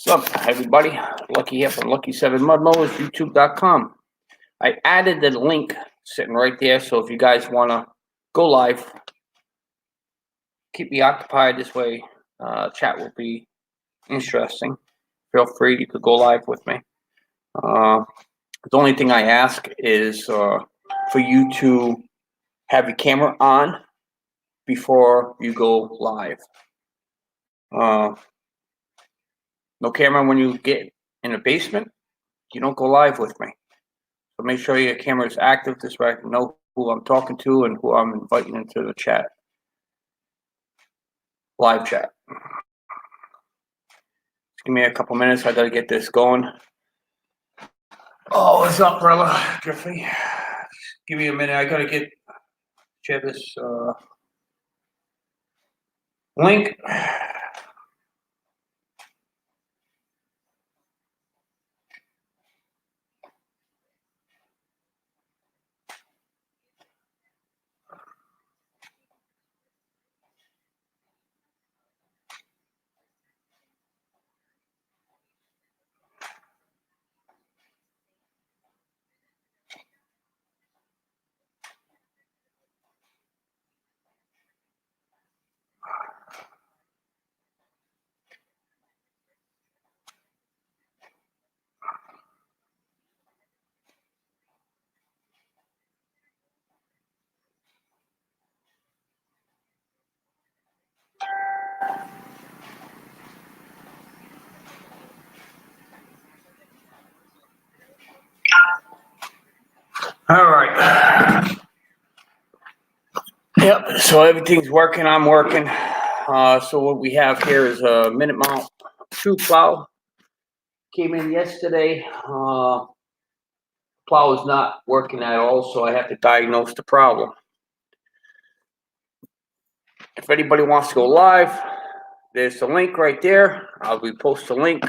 What's up, everybody? Lucky here from Lucky7 Mud Mowers, YouTube.com. I added the link sitting right there, so if you guys want to go live, keep me occupied this way. Chat will be interesting. Feel free, you could go live with me. The only thing I ask is for you to have your camera on before you go live. No camera when you get in the basement, you don't go live with me. So make sure your camera is active this way I can know who I'm talking to and who I'm inviting into the chat. Live chat. Just give me a couple minutes. I gotta get this going. Oh, what's up, brother? Jeffrey. Just give me a minute. I gotta share this link. All right. Yep, so everything's working. I'm working. So what we have here is a minute mount shoe plow. Came in yesterday. Plow is not working at all, so I have to diagnose the problem. If anybody wants to go live, there's the link right there. I'll repost the link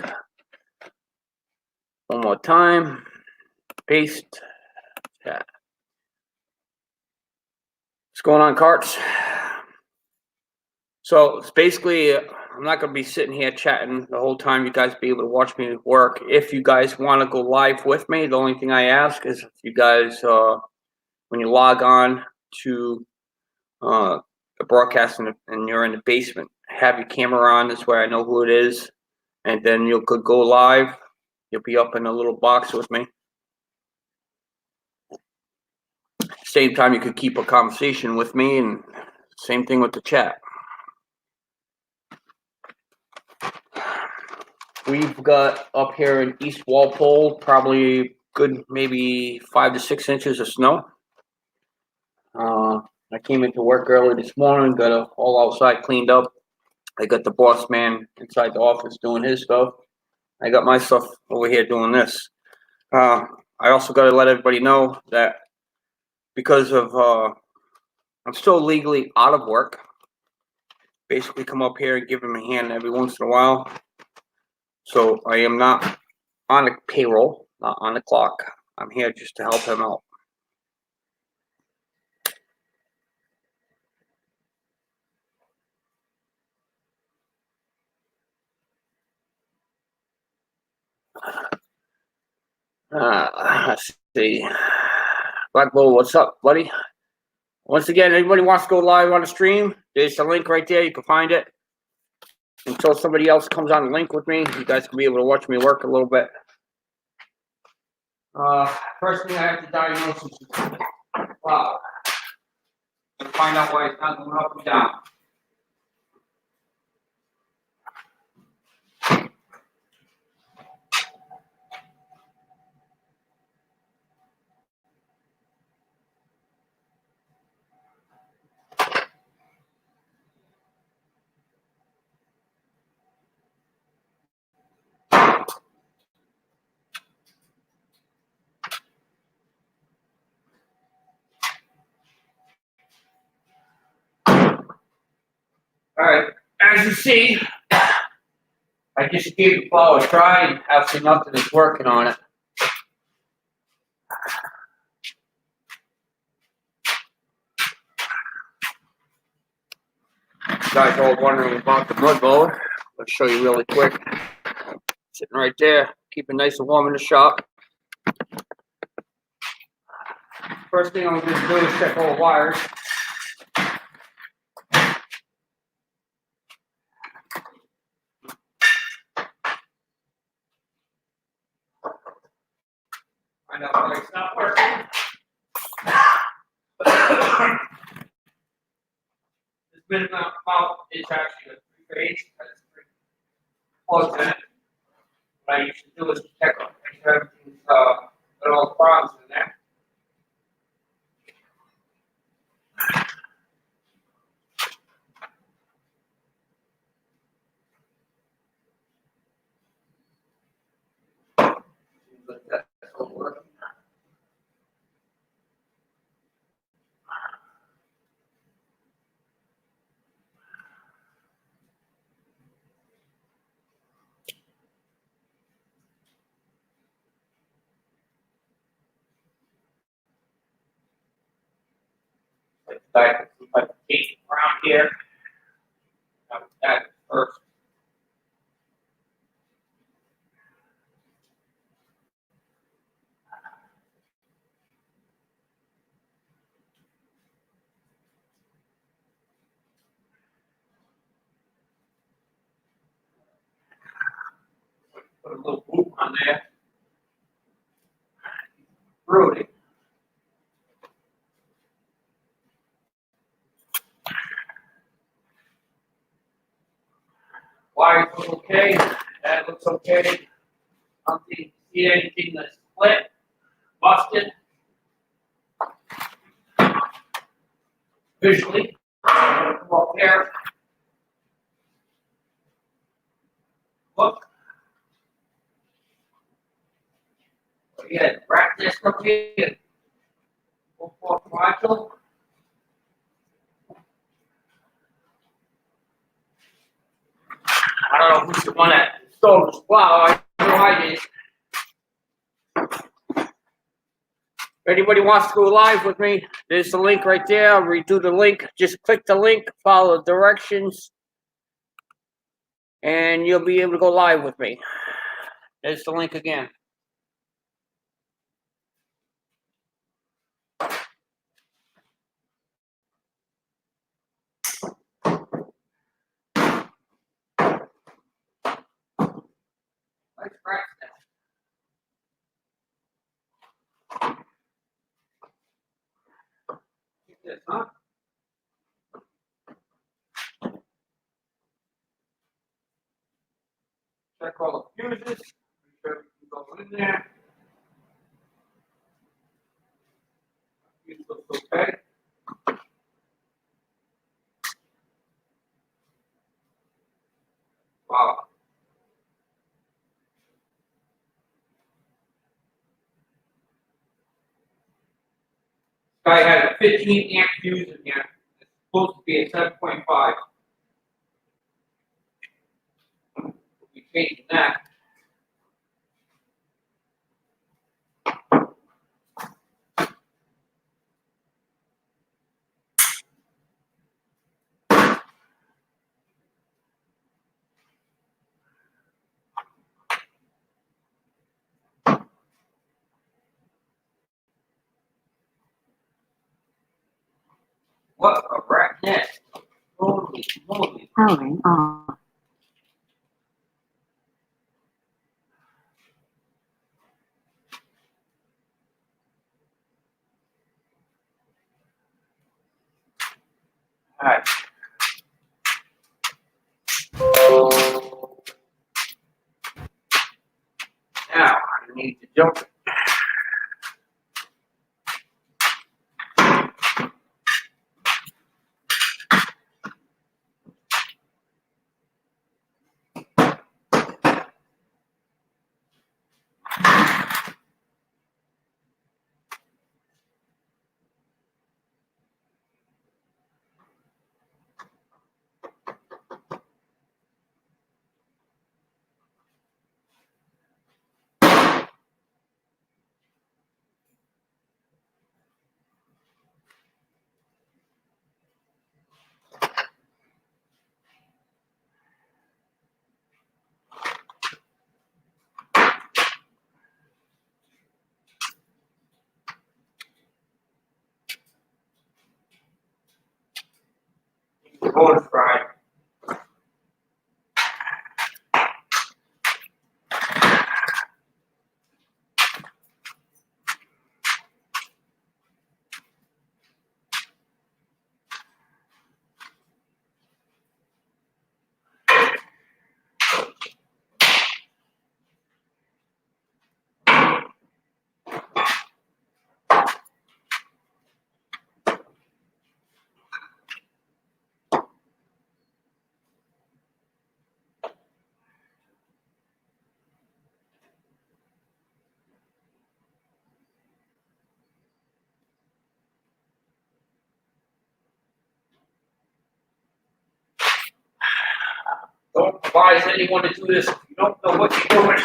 one more time. Paste. Yeah. What's going on, Carts? So it's basically, I'm not going to be sitting here chatting the whole time. You guys be able to watch me work. If you guys want to go live with me, the only thing I ask is if you guys, when you log on to the broadcast and you're in the basement, have your camera on. This way I know who it is. And then you could go live. You'll be up in a little box with me. Same time, you could keep a conversation with me, and same thing with the chat. We've got up here in East Walpole probably good maybe 5 to 6 inches of snow. I came into work early this morning, got it all outside cleaned up. I got the boss man inside the office doing his stuff. I got my stuff over here doing this. I also got to let everybody know that because of I'm still legally out of work. Basically come up here and give him a hand every once in a while. So I am not on the payroll, not on the clock. I'm here just to help him out. Let's see. Black Bull, what's up, buddy? Once again, anybody wants to go live on the stream, there's the link right there. You can find it. Until somebody else comes on the link with me, you guys can be able to watch me work a little bit. First thing I have to diagnose is wow. Find out why it's not going up and down. All right, as you see, I just gave the plow a try and absolutely nothing is working on it. You guys all wondering about the mud mower. I'll show you really quick. sitting right there, keep it nice and warm in the shop. First thing I'm gonna do is check all the wires. Find out why it's not working. This minute out is actually a three-phase. That's three plugs in it. What I usually do is check on everything's got all the problems in there. Seems like that's all working. Like I put tape around here. That first. Put a little boot on there. Screwed it. Wires look okay. That looks okay. I don't see anything that's split, busted. Visually, come up there. Look. Yeah, rack this up here. 4.5. I don't know who's the one that stole the plow. I know I did. If anybody wants to go live with me, there's the link right there. I'll redo the link. Just click the link, follow the directions, and you'll be able to go live with me. There's the link again. Let's practice that. This, huh? Check all the fuses. Make sure everything goes in there. Fuse looks okay. Wow. Guy had a 15 amp fuse in here. It's supposed to be a 7.5. We'll be changing that. What a rat nest. Holy moly. Powering on. All right. Now I need to jump. motor's fried. Don't advise anyone to do this if you don't know what you're doing.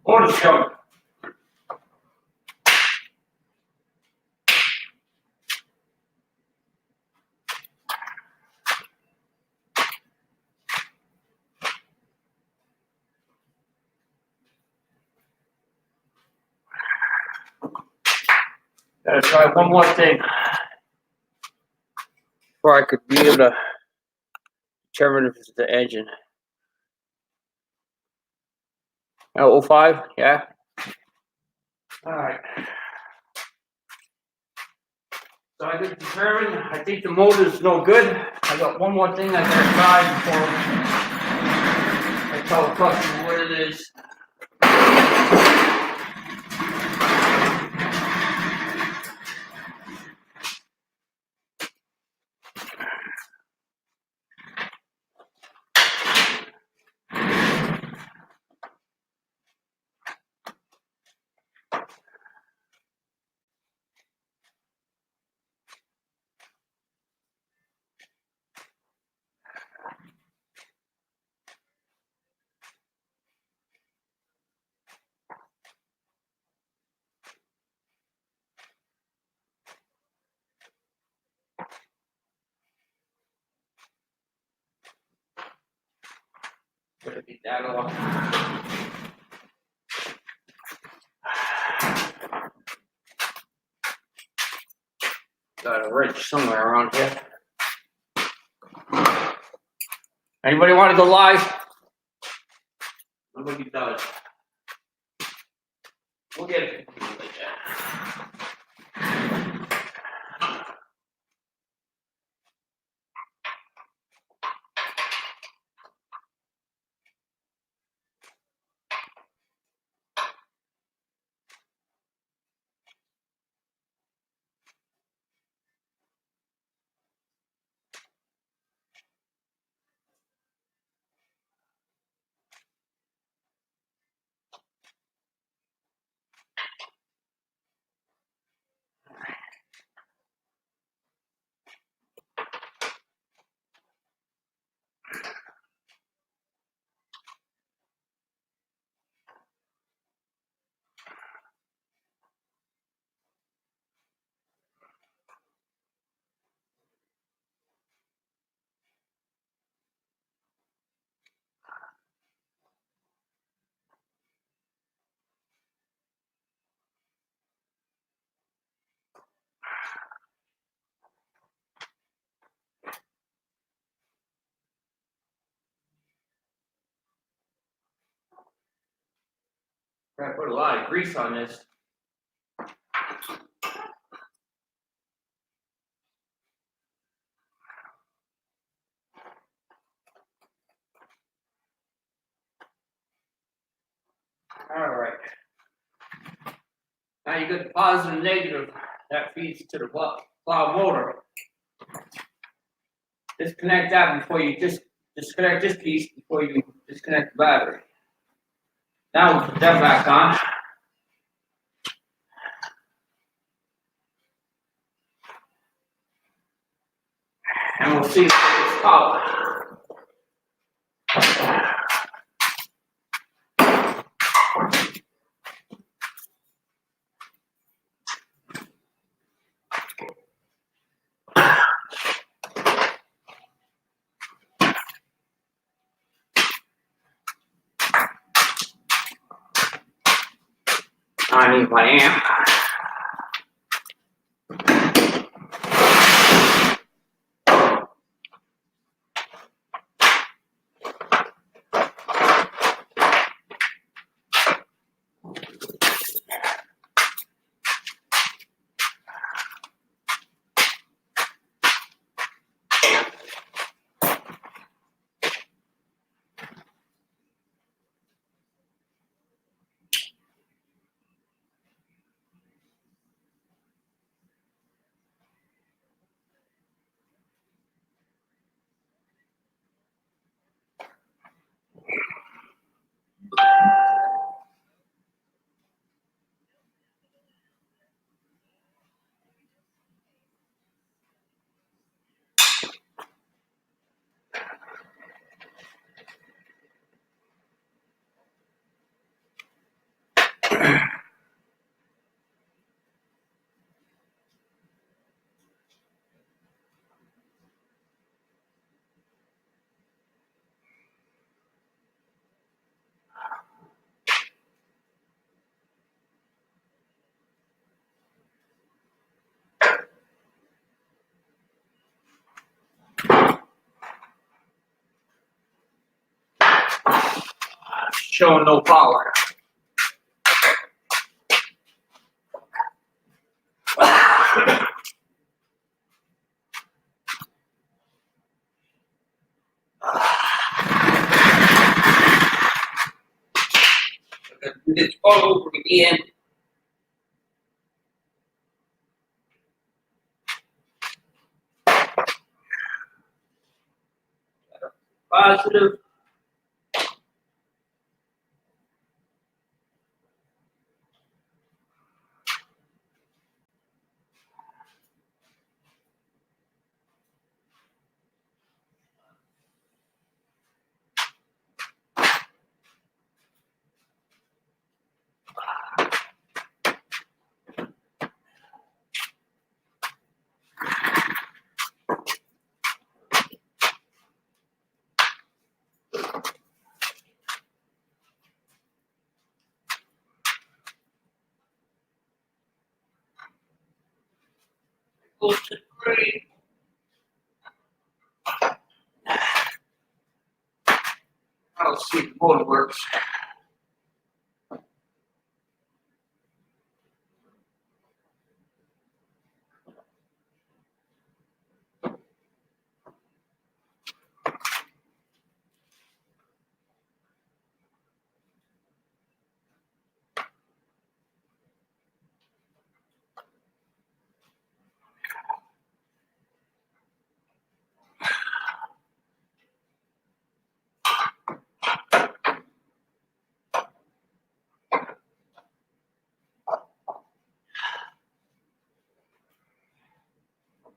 Motor's coming. Gotta try one more thing before I could be able to determine if it's the engine. Oh, 05? Yeah. Alright. So I could determine, I think the motor's no good. I got one more thing I gotta try before I tell the customer what it is. Gotta get that off. Got a wrench somewhere around here. Anybody want to go live? Nobody does. We'll get it like that. Gotta put a lot of grease on this. Alright. Now you got the positive and negative that feeds to the plow motor. Disconnect that before you just disconnect this piece before you disconnect the battery. Now we put that back on. And we'll see if it's power. I need my amp. Showing no power. It's all over again. Positive. Goes to 3. I'll see if the motor works.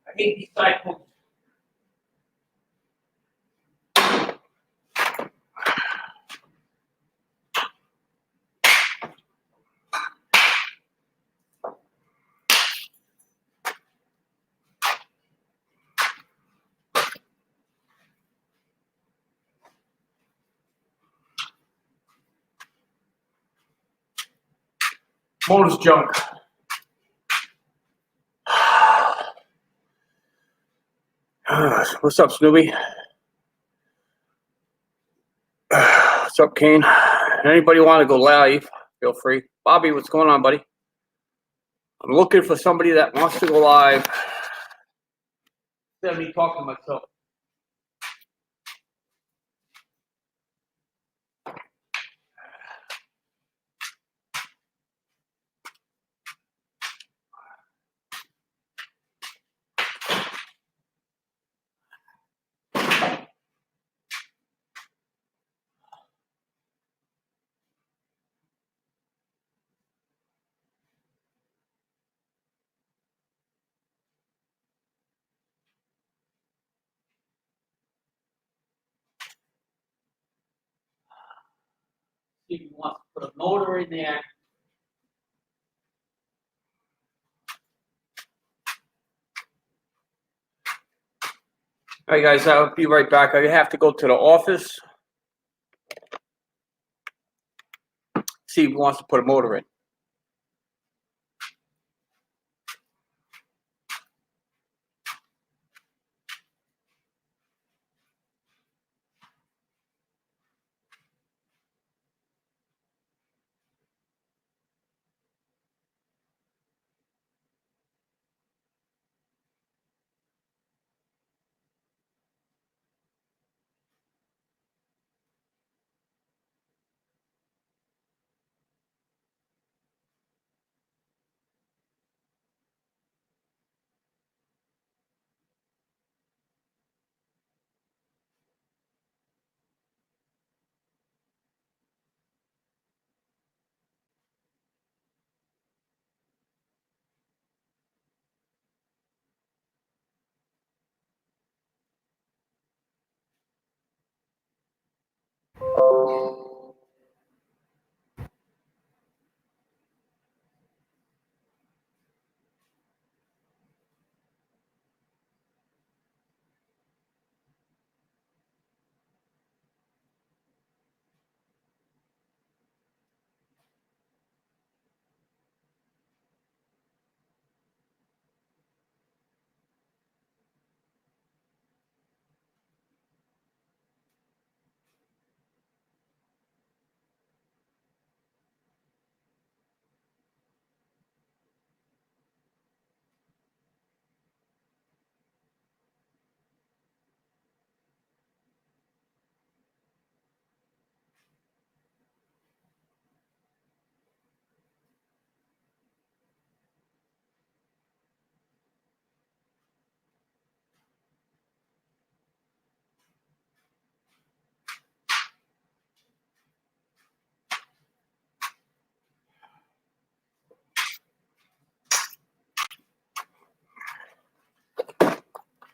I hate these cycles. Motor's junk. What's up, Snoopy? What's up, Kane? Anybody want to go live? Feel free. Bobby, what's going on, buddy? I'm looking for somebody that wants to go live. Instead of me talking to myself. See if he wants to put a motor in there. All right, guys, I'll be right back. I have to go to the office. See if he wants to put a motor in.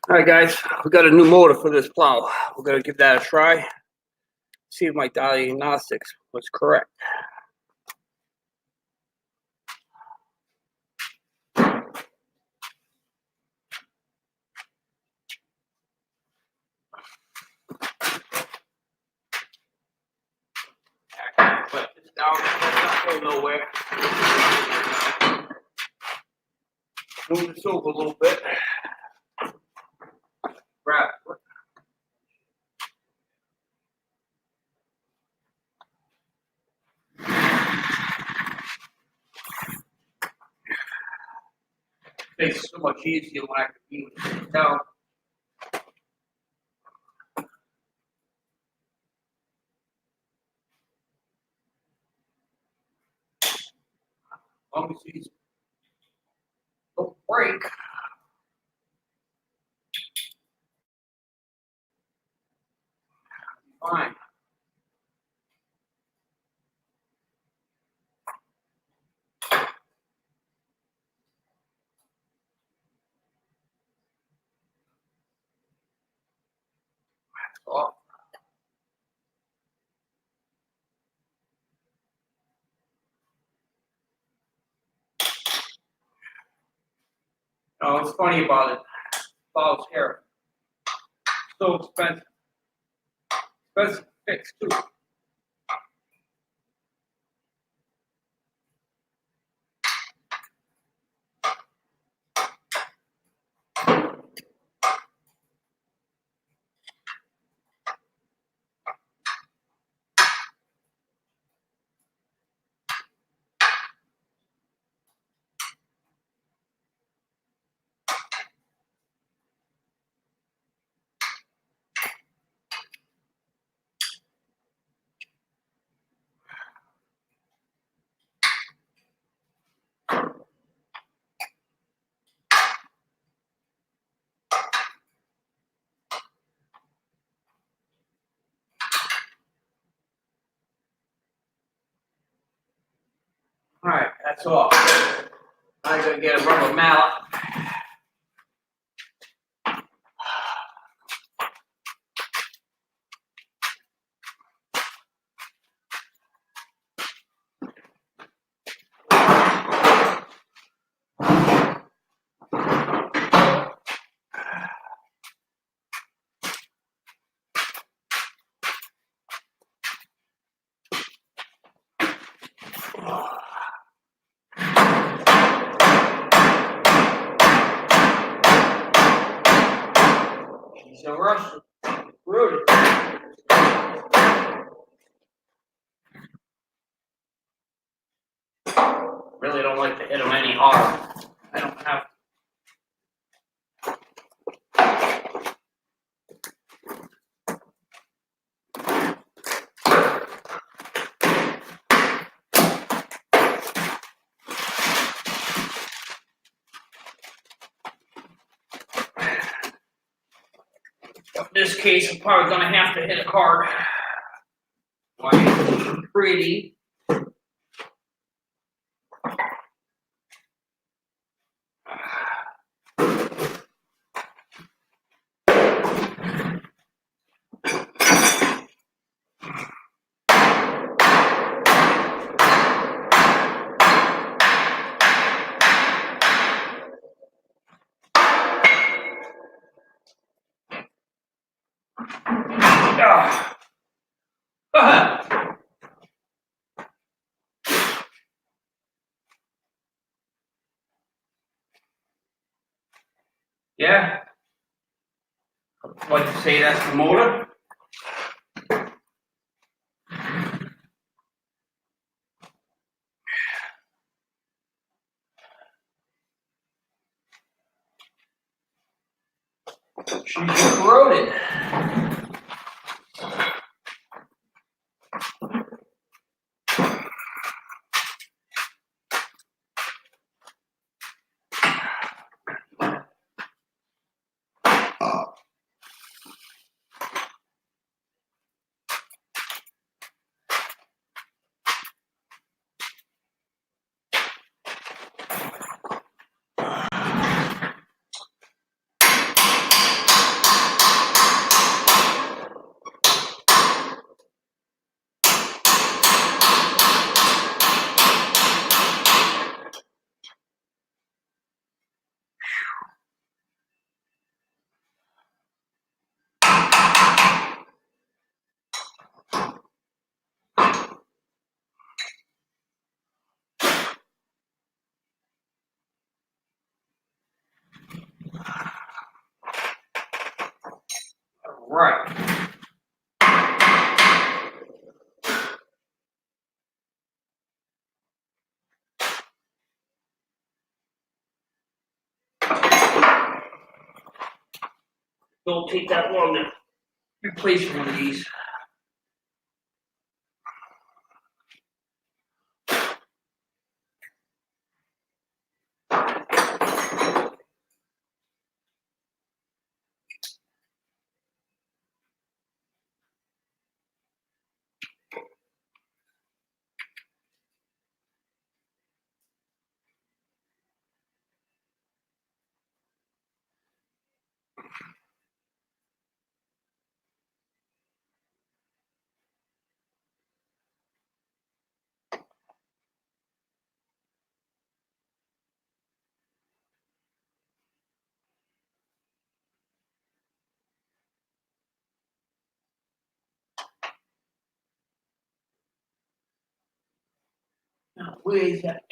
All right, guys, we got a new motor for this plow. We're gonna give that a try. See if my diagnostics was correct. But it's down, it's not going nowhere. Move this over a little bit. Grab it. Makes it so much easier when I can use it down. As long as these don't break. Fine. Oh. No, it's funny about it. Plow's hair. So expensive. Expensive to fix too. All right, that's all. I gotta get a rubber mallet. So Russ, Rudy. Really don't like to hit them any harder. I don't have. In this case, I'm probably gonna have to hit it hard. Why? Pretty. Yeah. I'd like to say that's the motor. She's corroded. Right. Don't take that long to replace one of these. Now, where is that?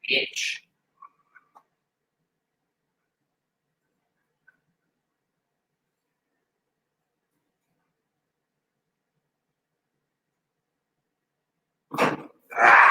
Itch. Ah.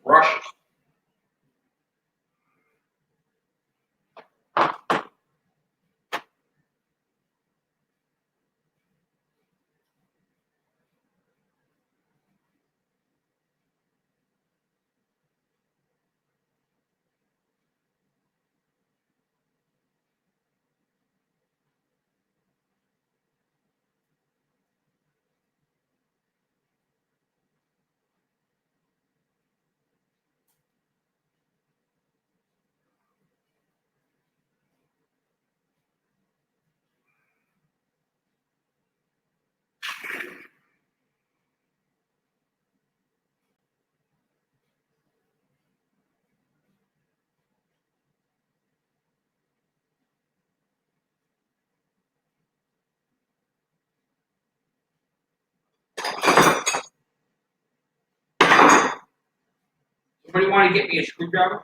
Rush. Somebody want to get me a screwdriver?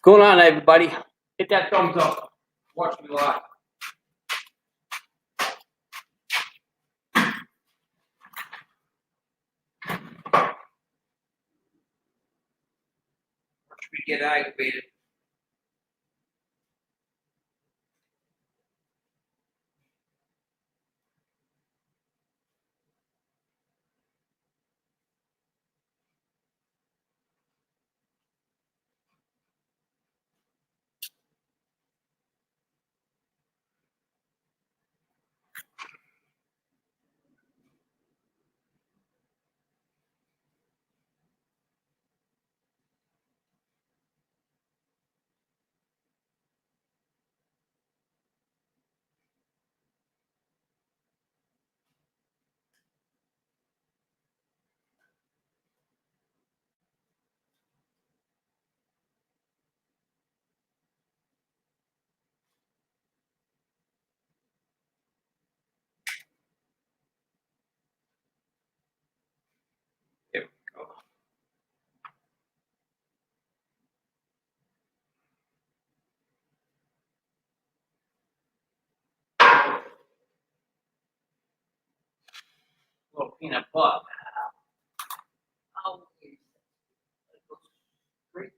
What's going on, everybody? Hit that thumbs up. Watch me live. Watch me get aggravated. There we go. A little peanut butter. Oh, great.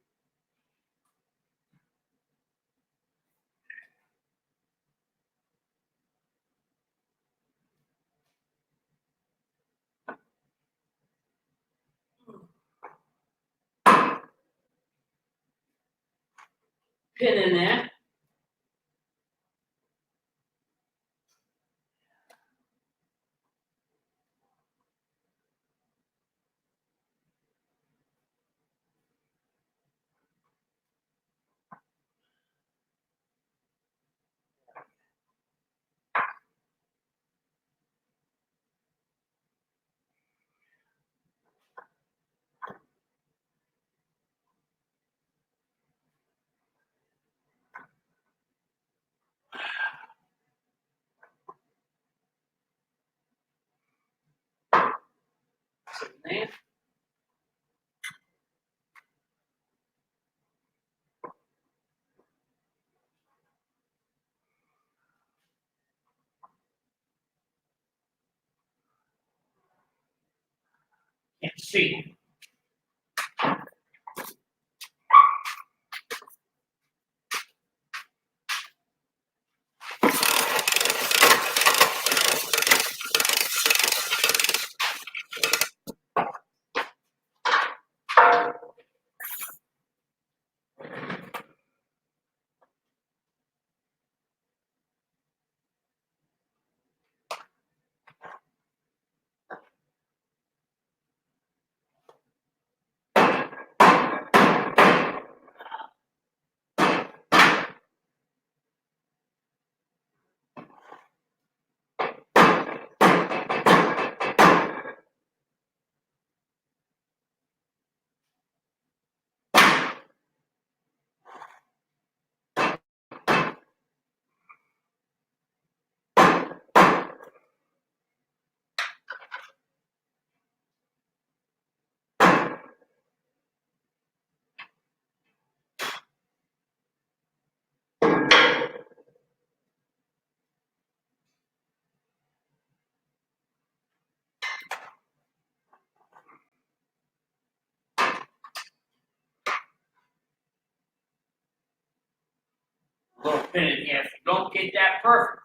Pin in there. There. Can't see. little pin in here, so you don't get that perfect.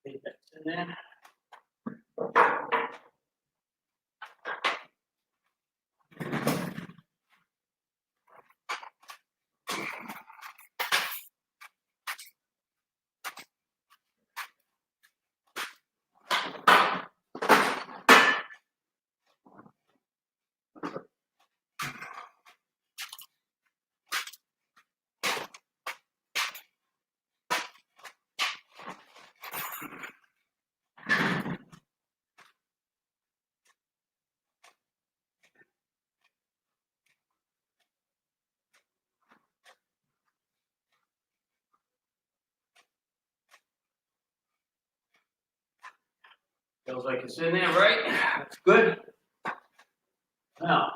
Get that in there. Feels like it's in there, right? That's good. Now,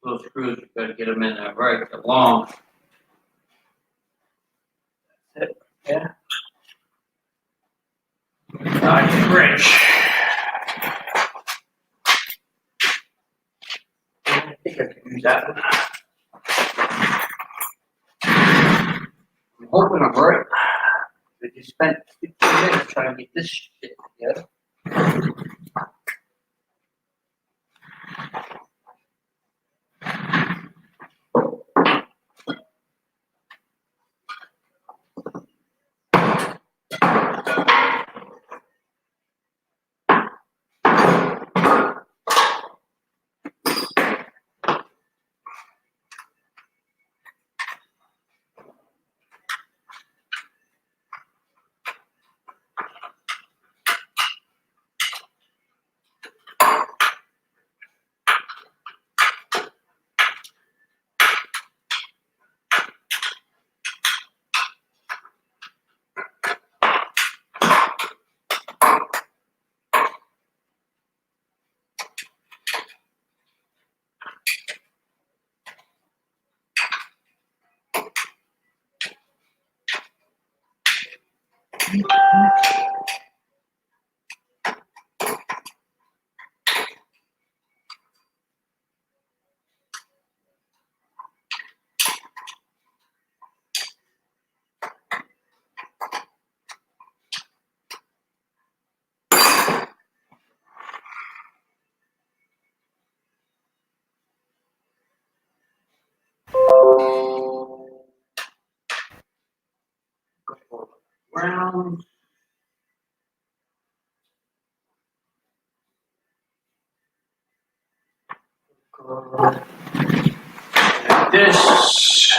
those screws, you gotta get them in there right, they're long. That's it, yeah. Nice wrench. I think I can use that one. I'm hoping I'm right. I just spent 15 minutes trying to get this shit together. Go round. Go like this.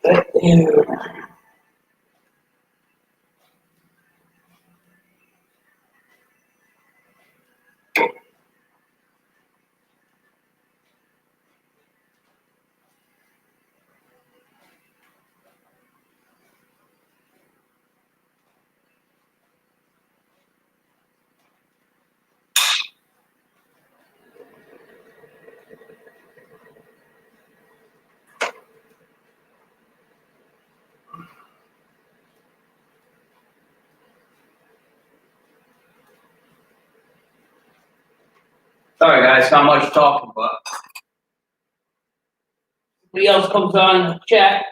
Right there. Sorry guys, not much talking, but somebody else comes on chat.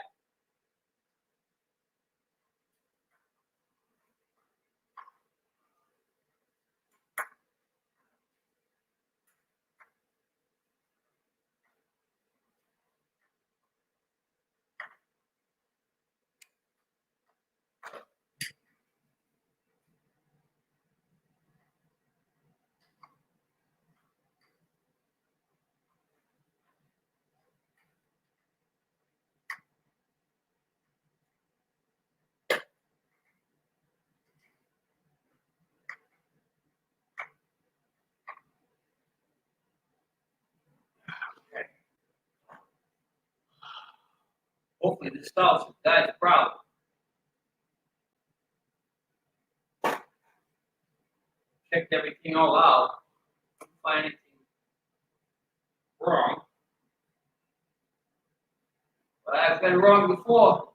Hopefully this solves the guy's problem. Checked everything all out. Couldn't find anything wrong. But I've been wrong before.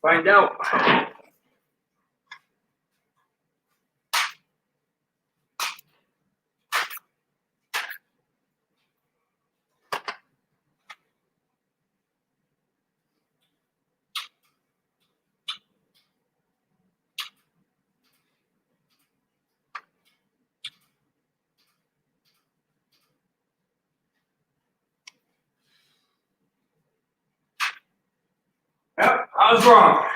Find out. Yep, I was wrong.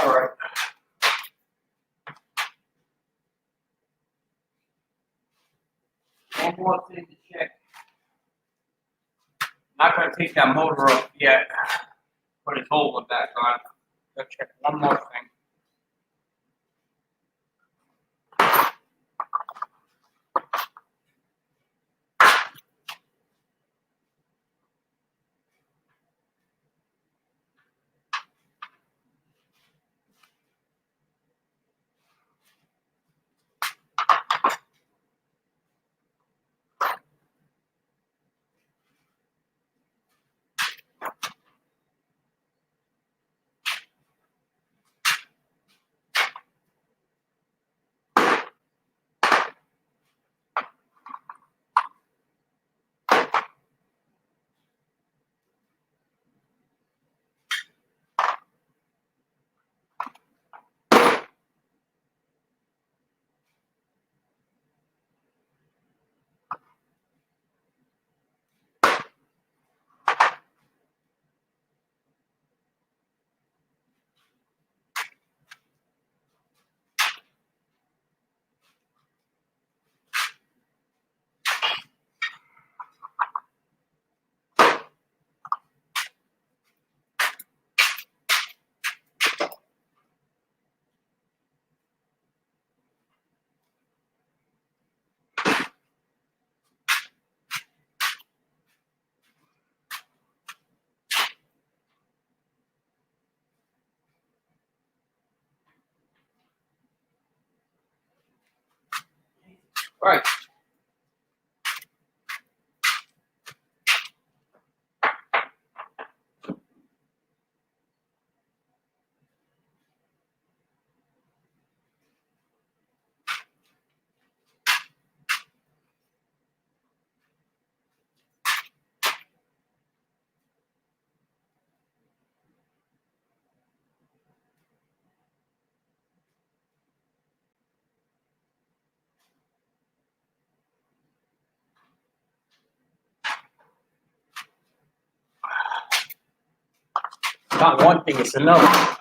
All right. One more thing to check. Not gonna take that motor off yet. Put his holder back on. Gotta check one more thing. Right. Not one thing, it's another.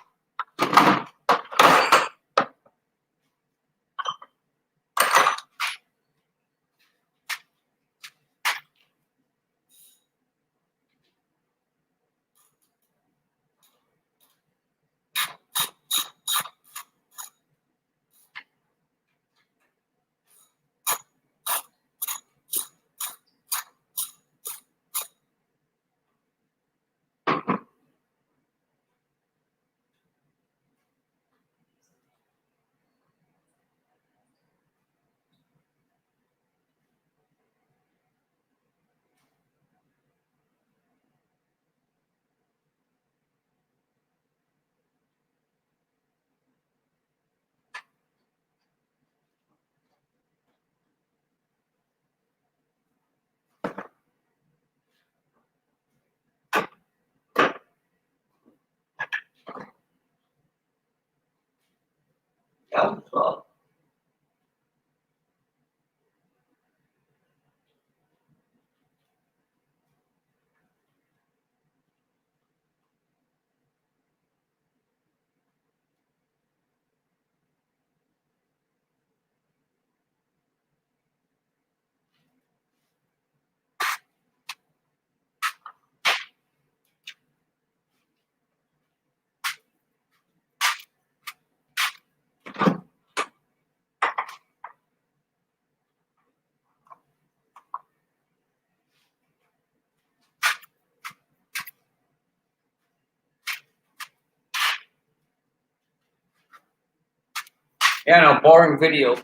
Yeah, no, boring video.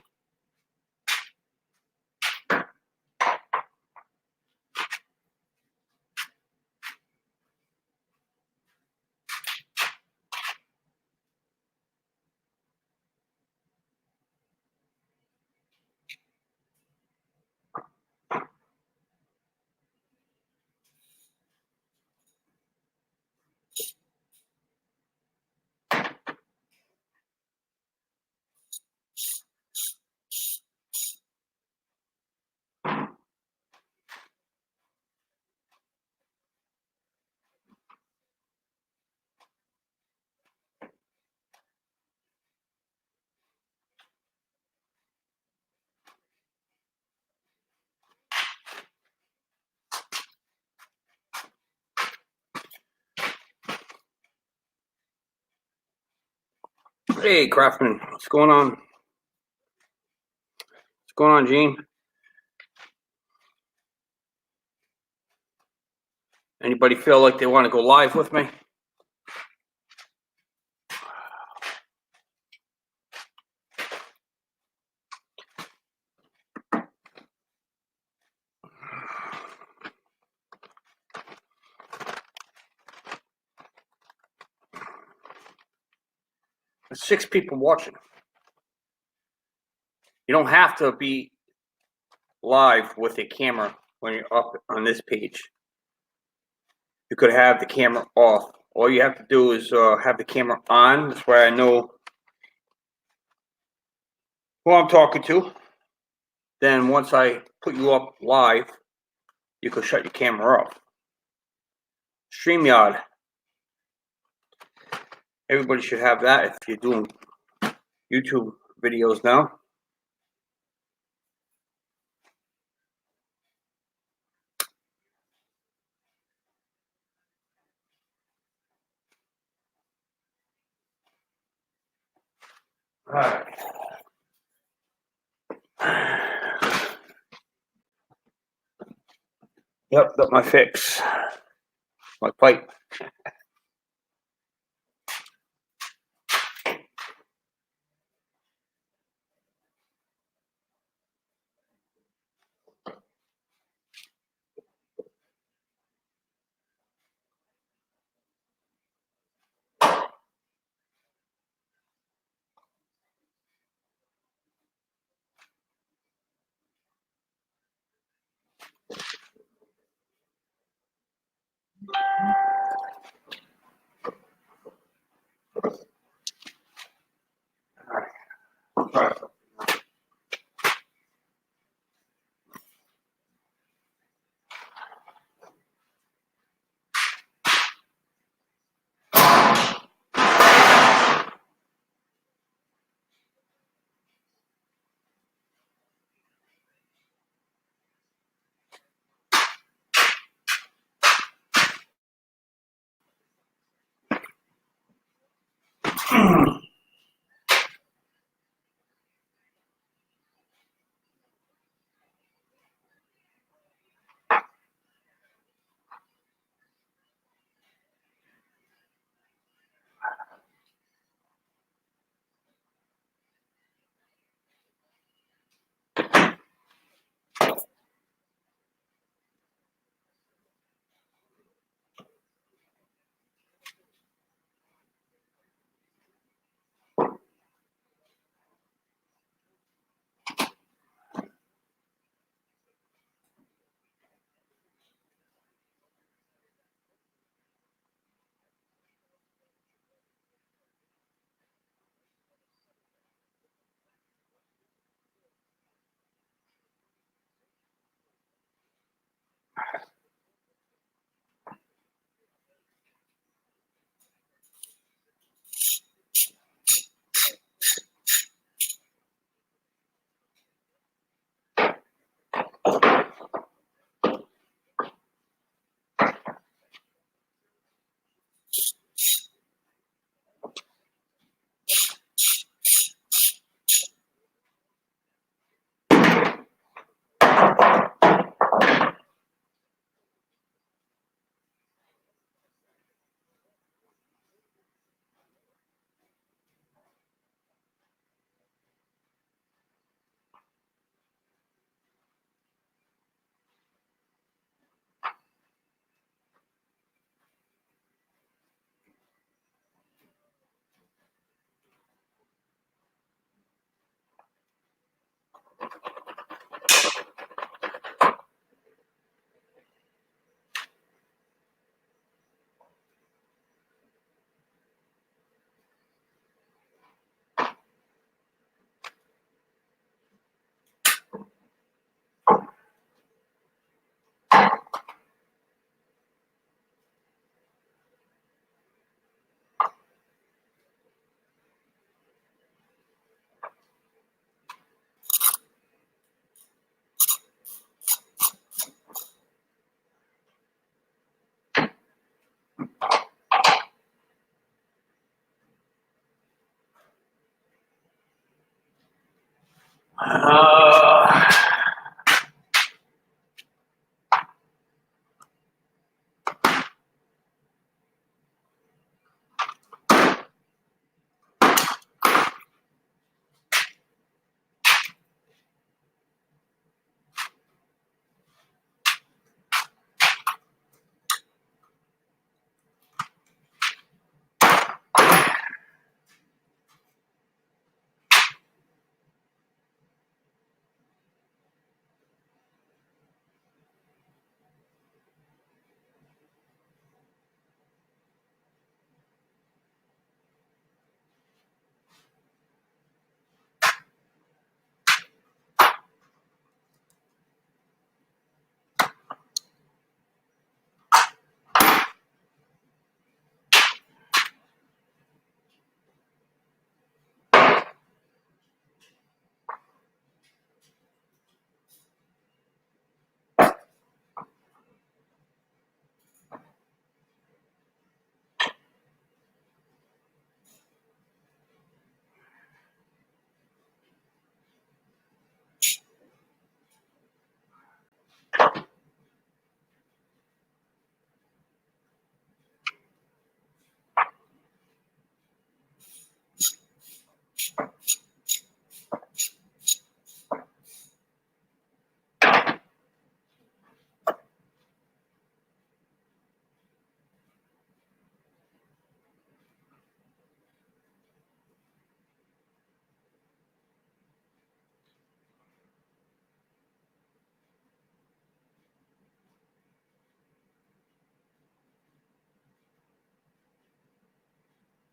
Hey, Craftsman, what's going on? What's going on, Gene? Anybody feel like they want to go live with me? There's 6 people watching. You don't have to be live with a camera when you're up on this page. You could have the camera off. All you have to do is have the camera on. That's why I know who I'm talking to. Then once I put you up live, you could shut your camera off. StreamYard. Everybody should have that if you're doing YouTube videos now. All right. Yep, got my fix. My pipe. try something.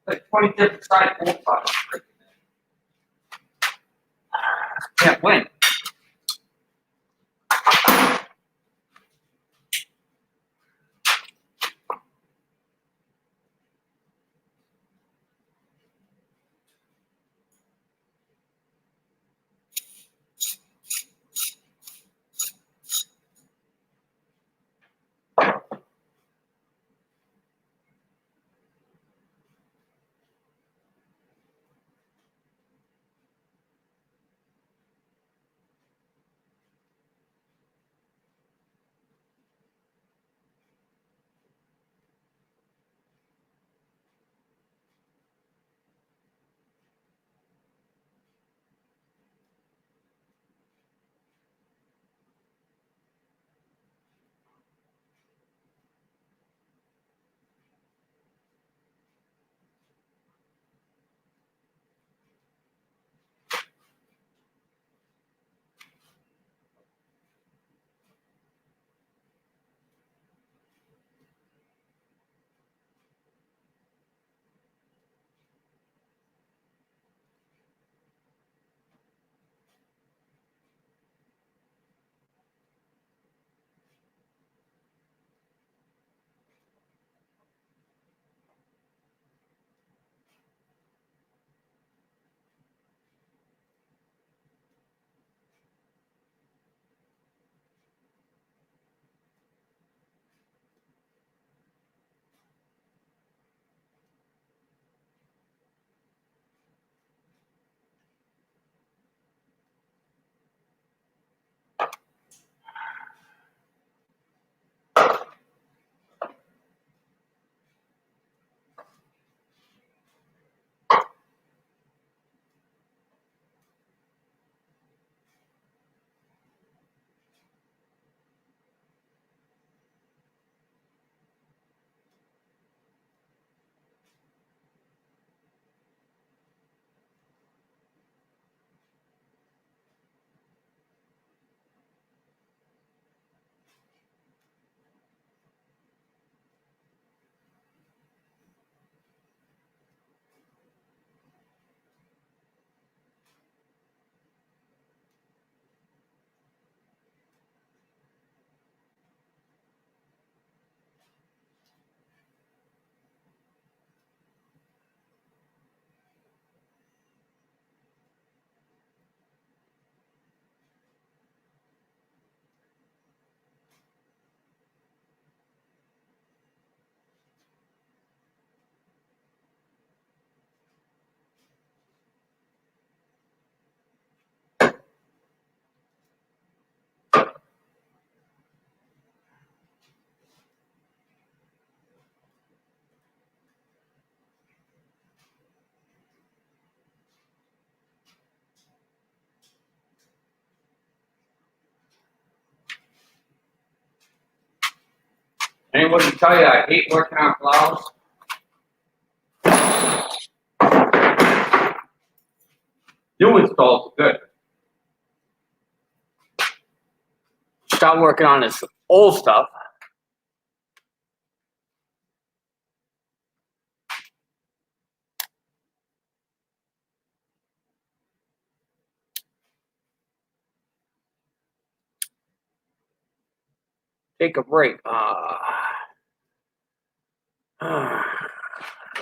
Like 20 different side bullfights. Can't win. Anybody tell you I hate working on plows? New installs are good. Start working on this old stuff. Take a break.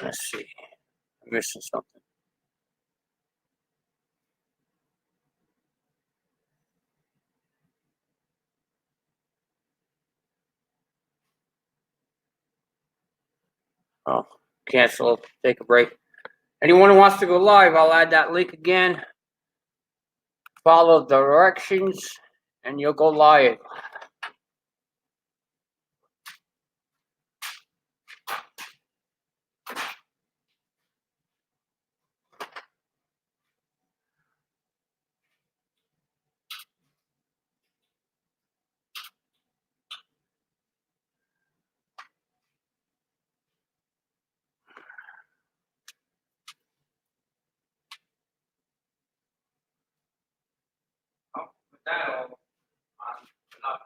Let's see. I'm missing something. Oh, cancel. Take a break. Anyone who wants to go live, I'll add that link again. Follow the directions, and you'll go live. Oh, with that all, enough.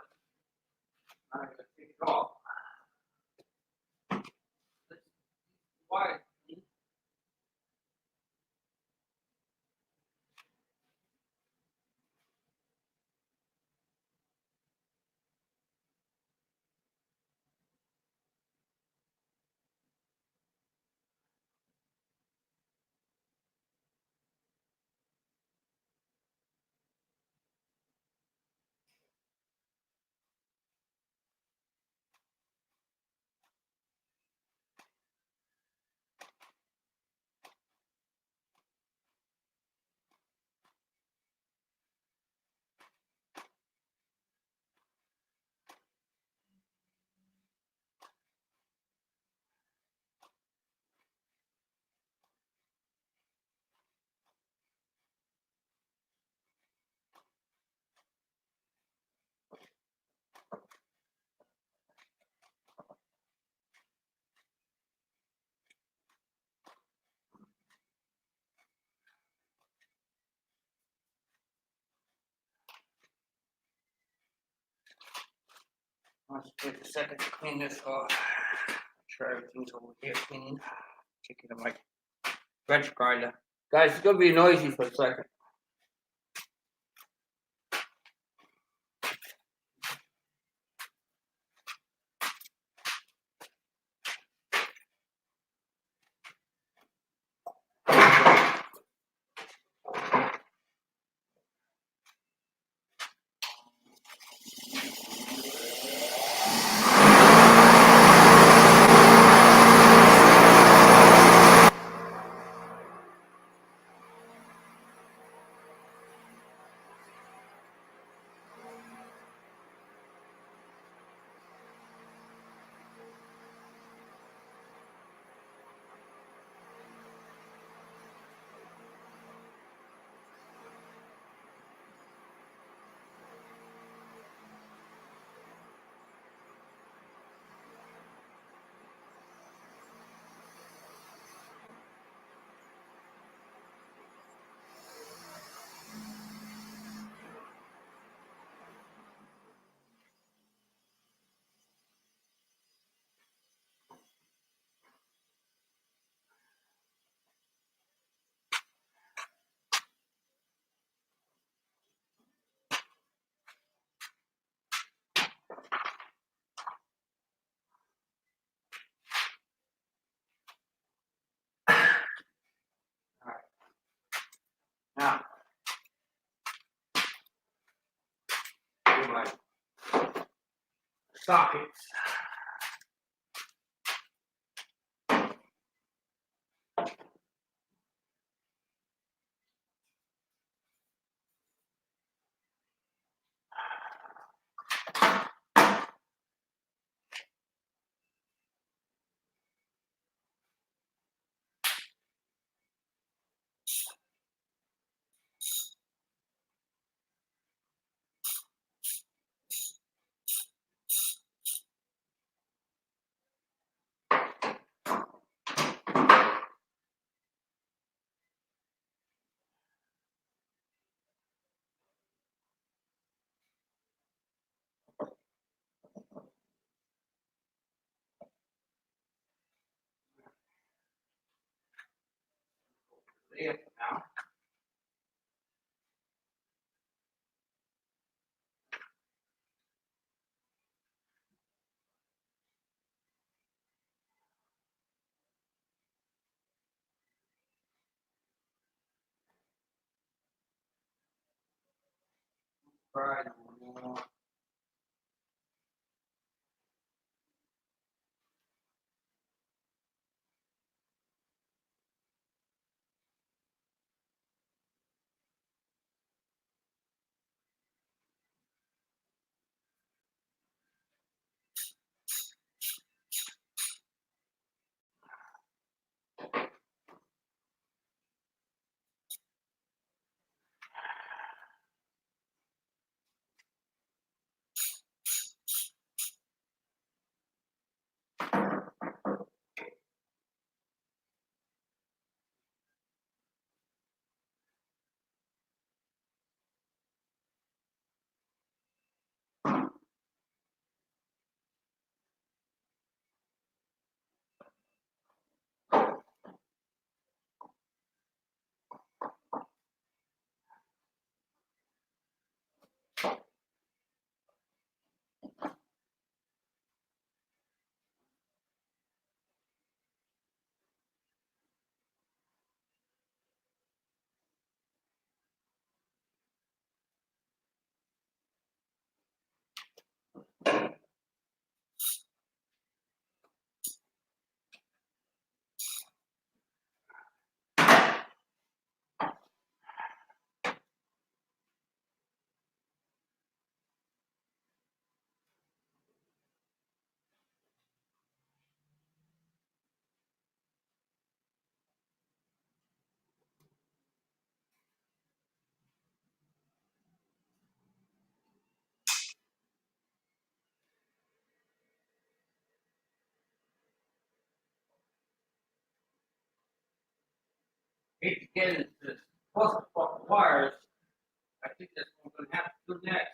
Let's take a second to clean this off. Make sure everything's over here clean. Taking to my wrench grinder. Guys, it's gonna be noisy for a second. Alright. Now, do my sockets. There now. Right. Hate to get into this clusterfuck of wires. I think that's what I'm gonna have to do next.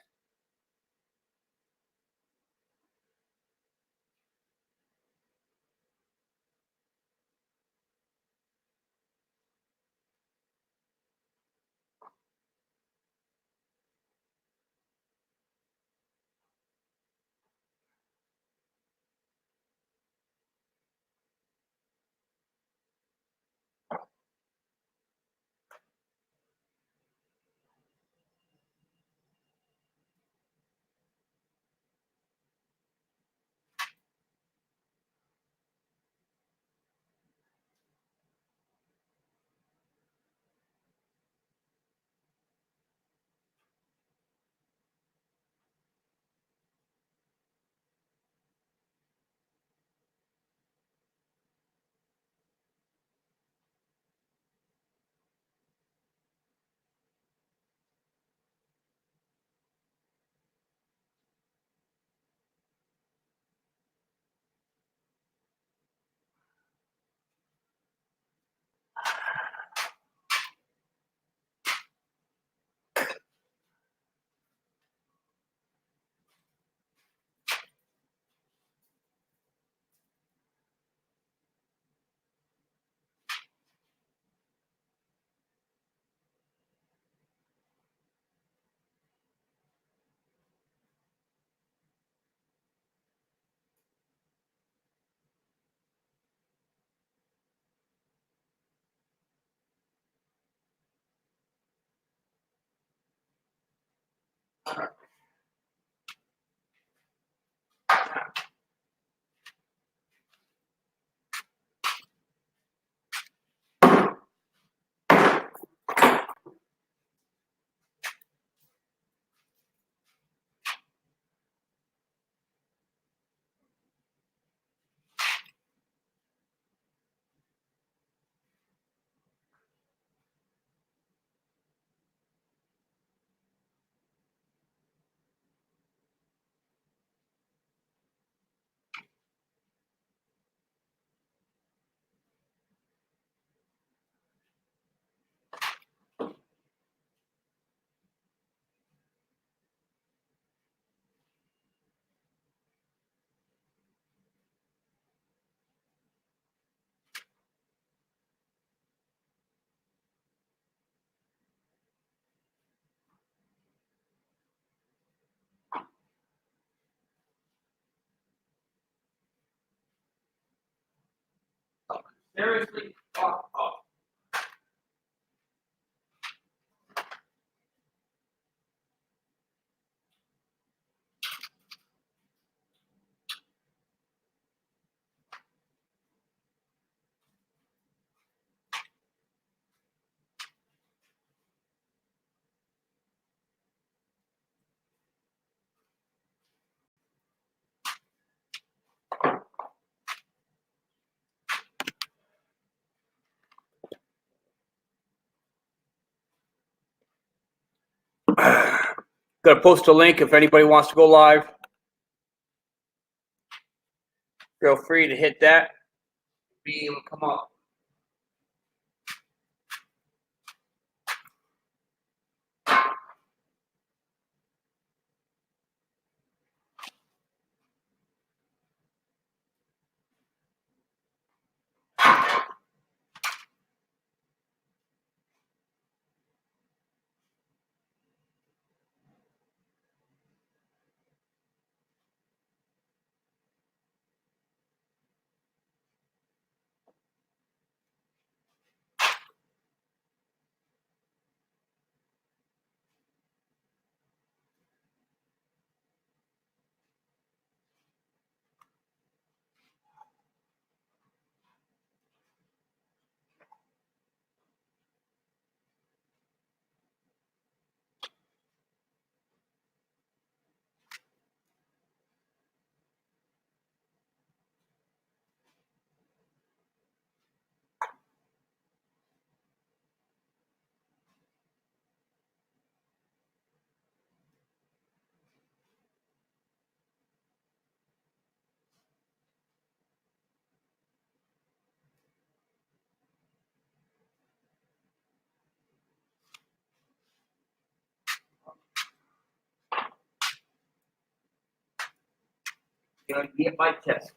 Seriously, fuck up. Gonna post a link if anybody wants to go live. Feel free to hit that. Be able to come up. Gonna get my test.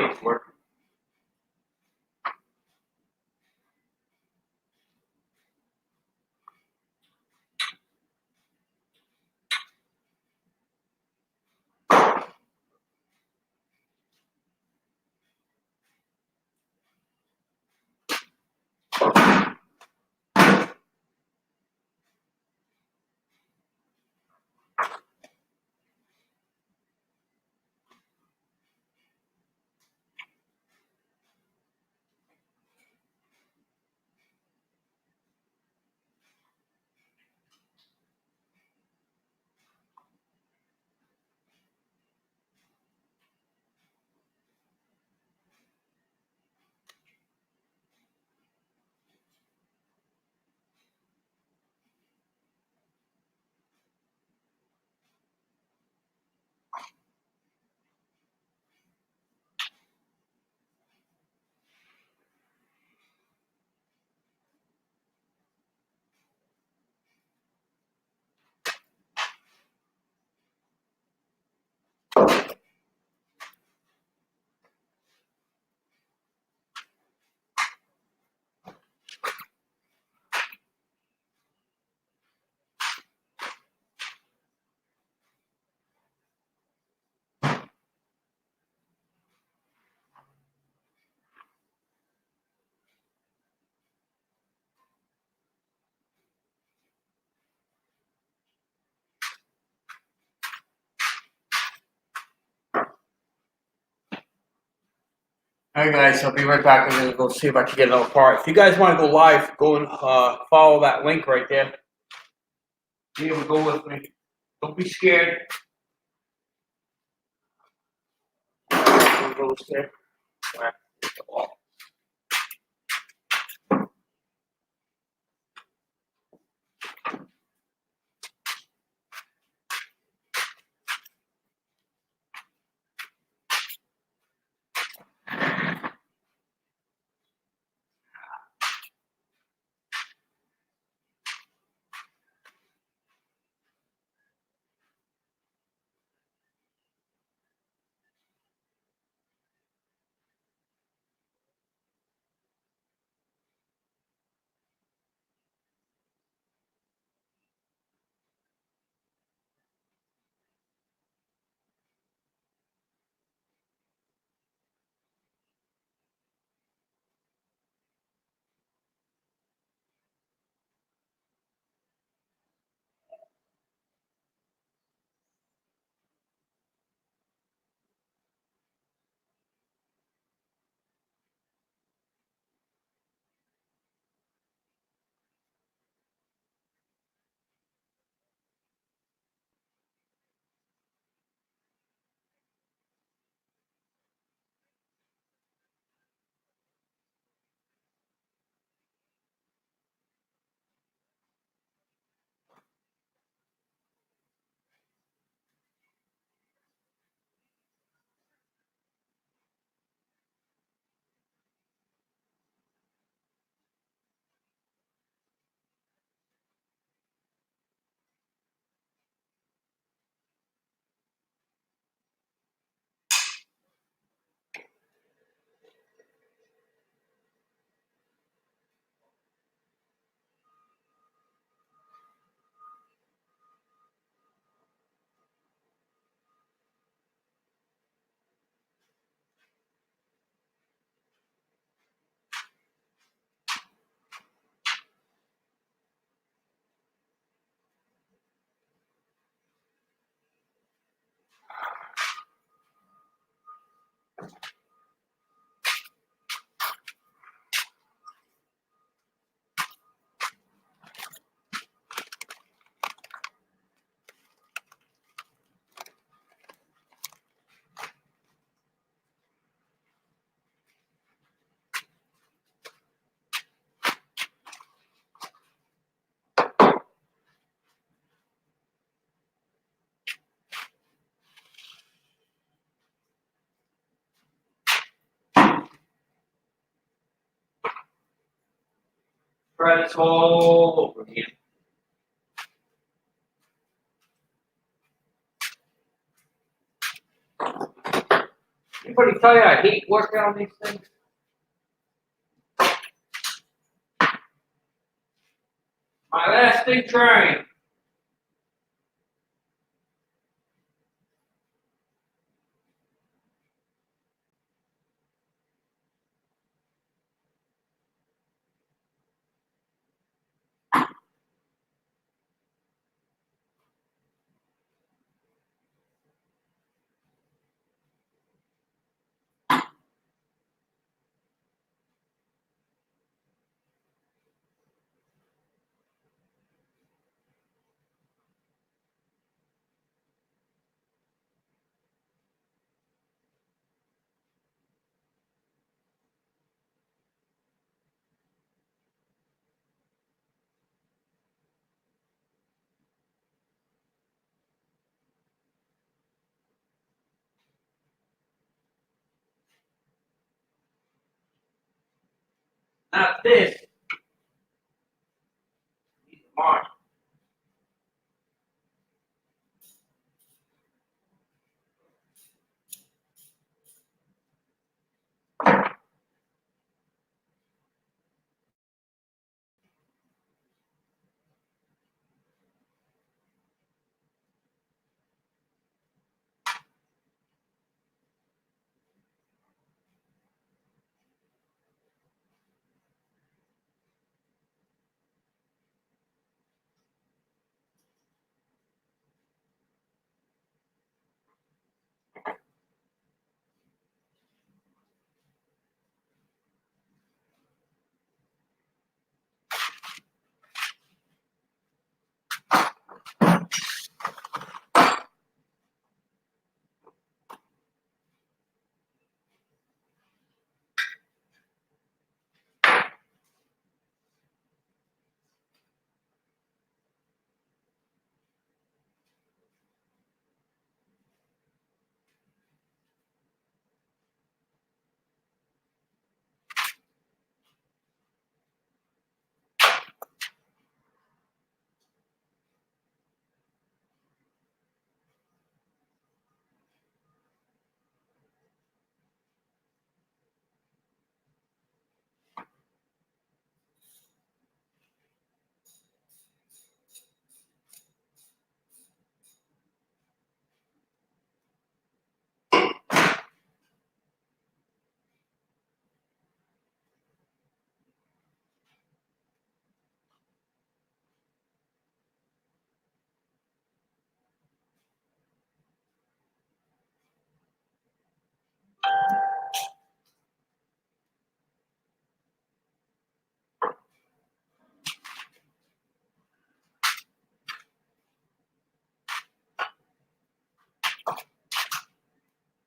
link's working. Alright guys, I'll be right back. I'm gonna go see if I can get another part. If you guys want to go live, go and follow that link right there. Be able to go with me. Don't be scared. Go there. Press all over again. Anybody tell you I hate working on these things? My last big trying. Not this. These are mine.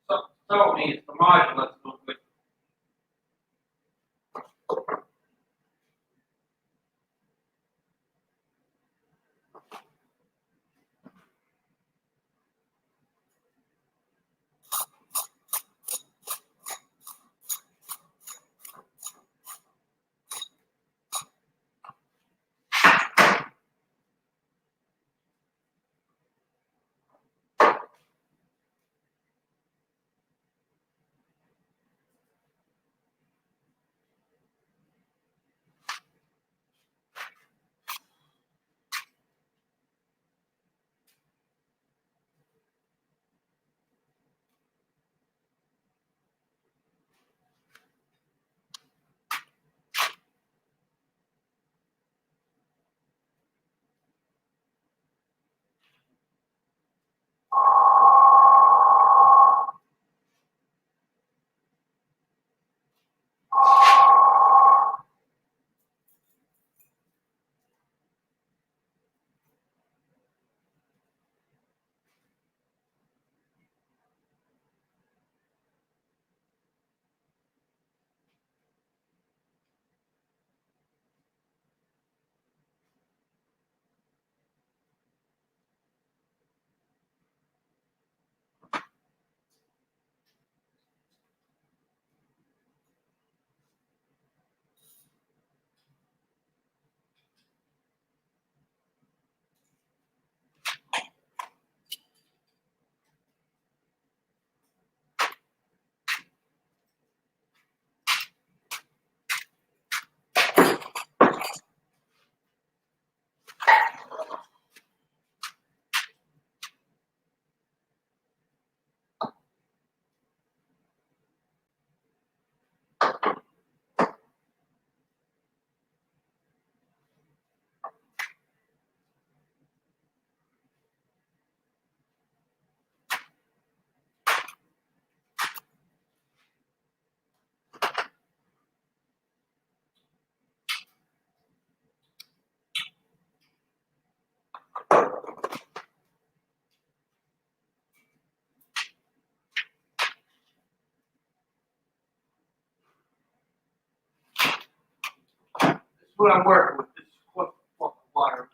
So, tell me it's the module that's no good. what I'm working with. This is what fucking wire.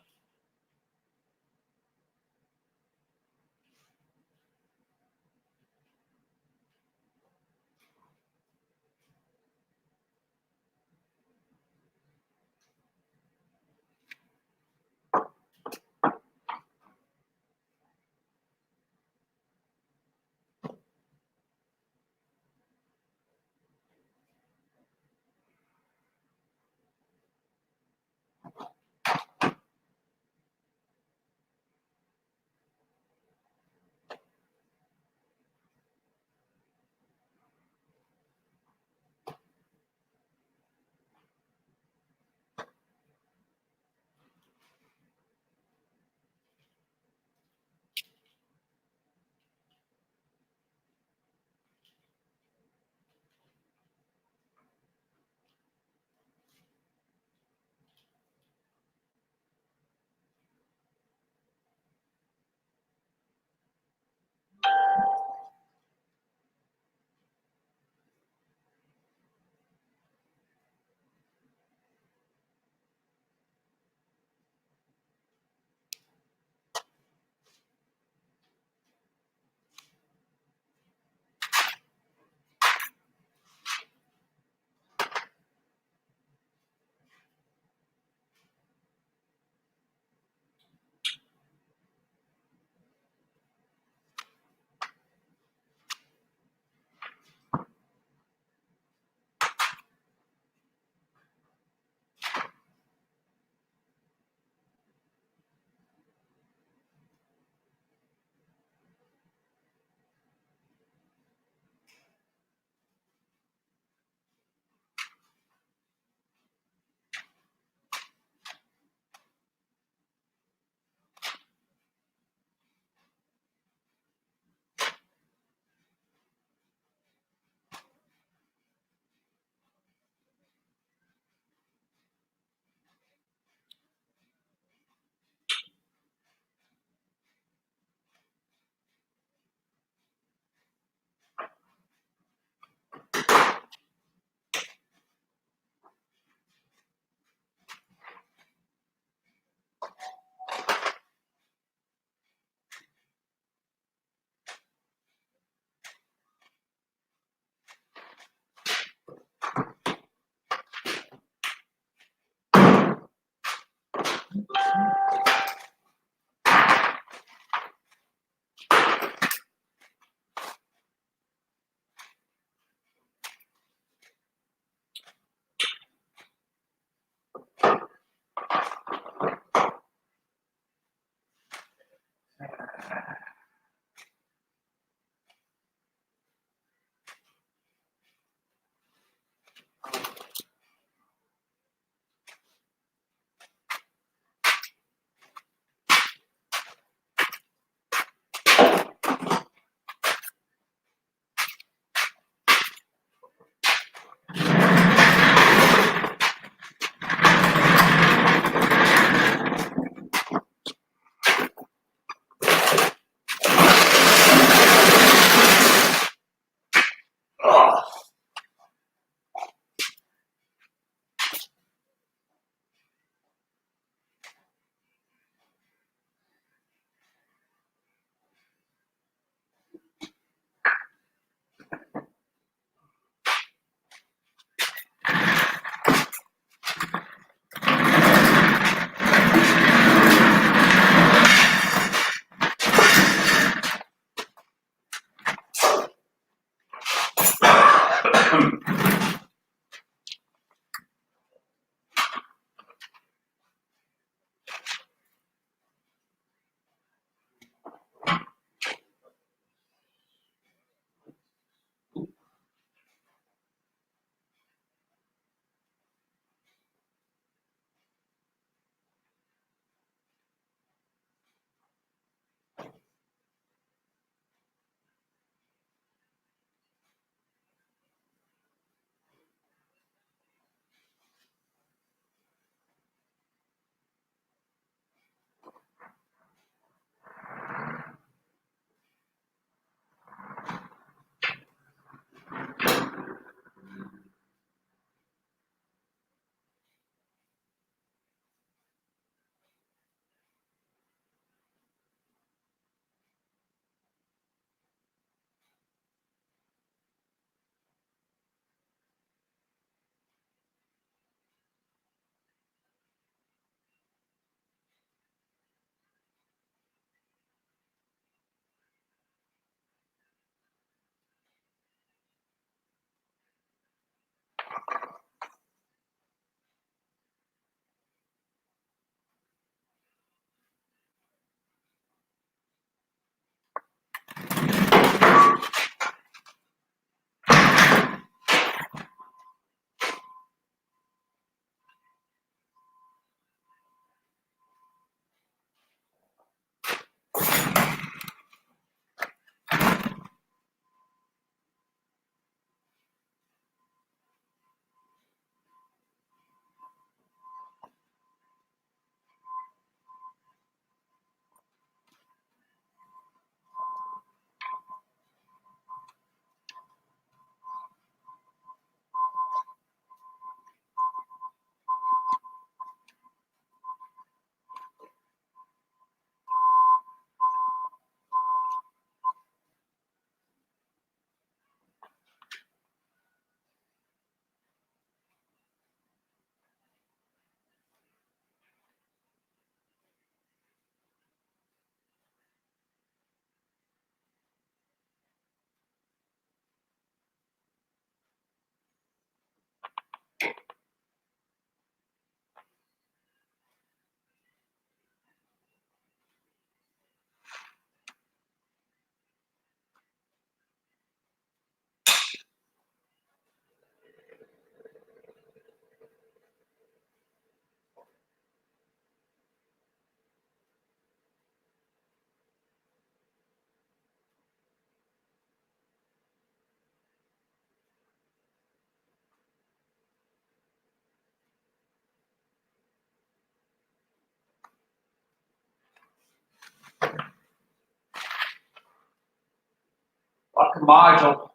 fucking module.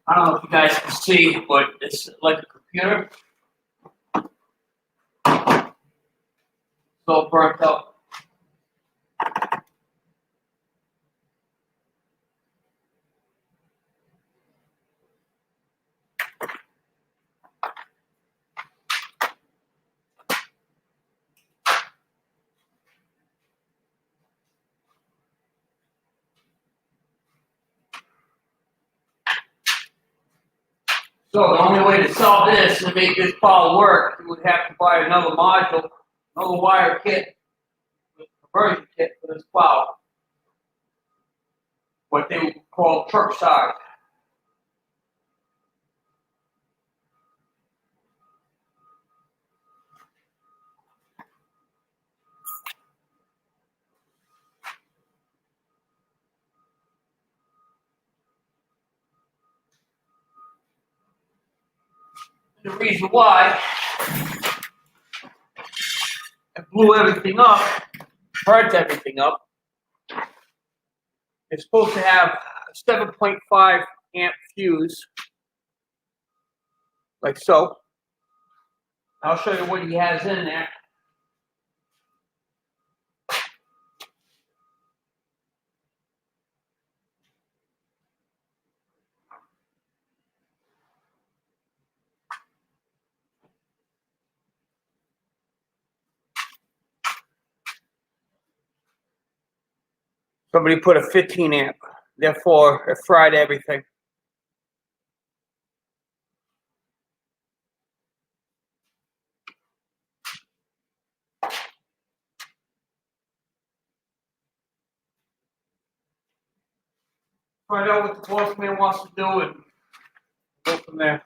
I don't know if you guys can see, but it's like a computer. So burnt up. So the only way to solve this and make this plow work, you would have to buy another module, another wire kit, conversion kit for this plow. What they would call truck size. The reason why it blew everything up, burnt everything up, it's supposed to have a 7.5 amp fuse, like so. I'll show you what he has in there. Somebody put a 15 amp, therefore it fried everything. Find out what the boss man wants to do and go from there.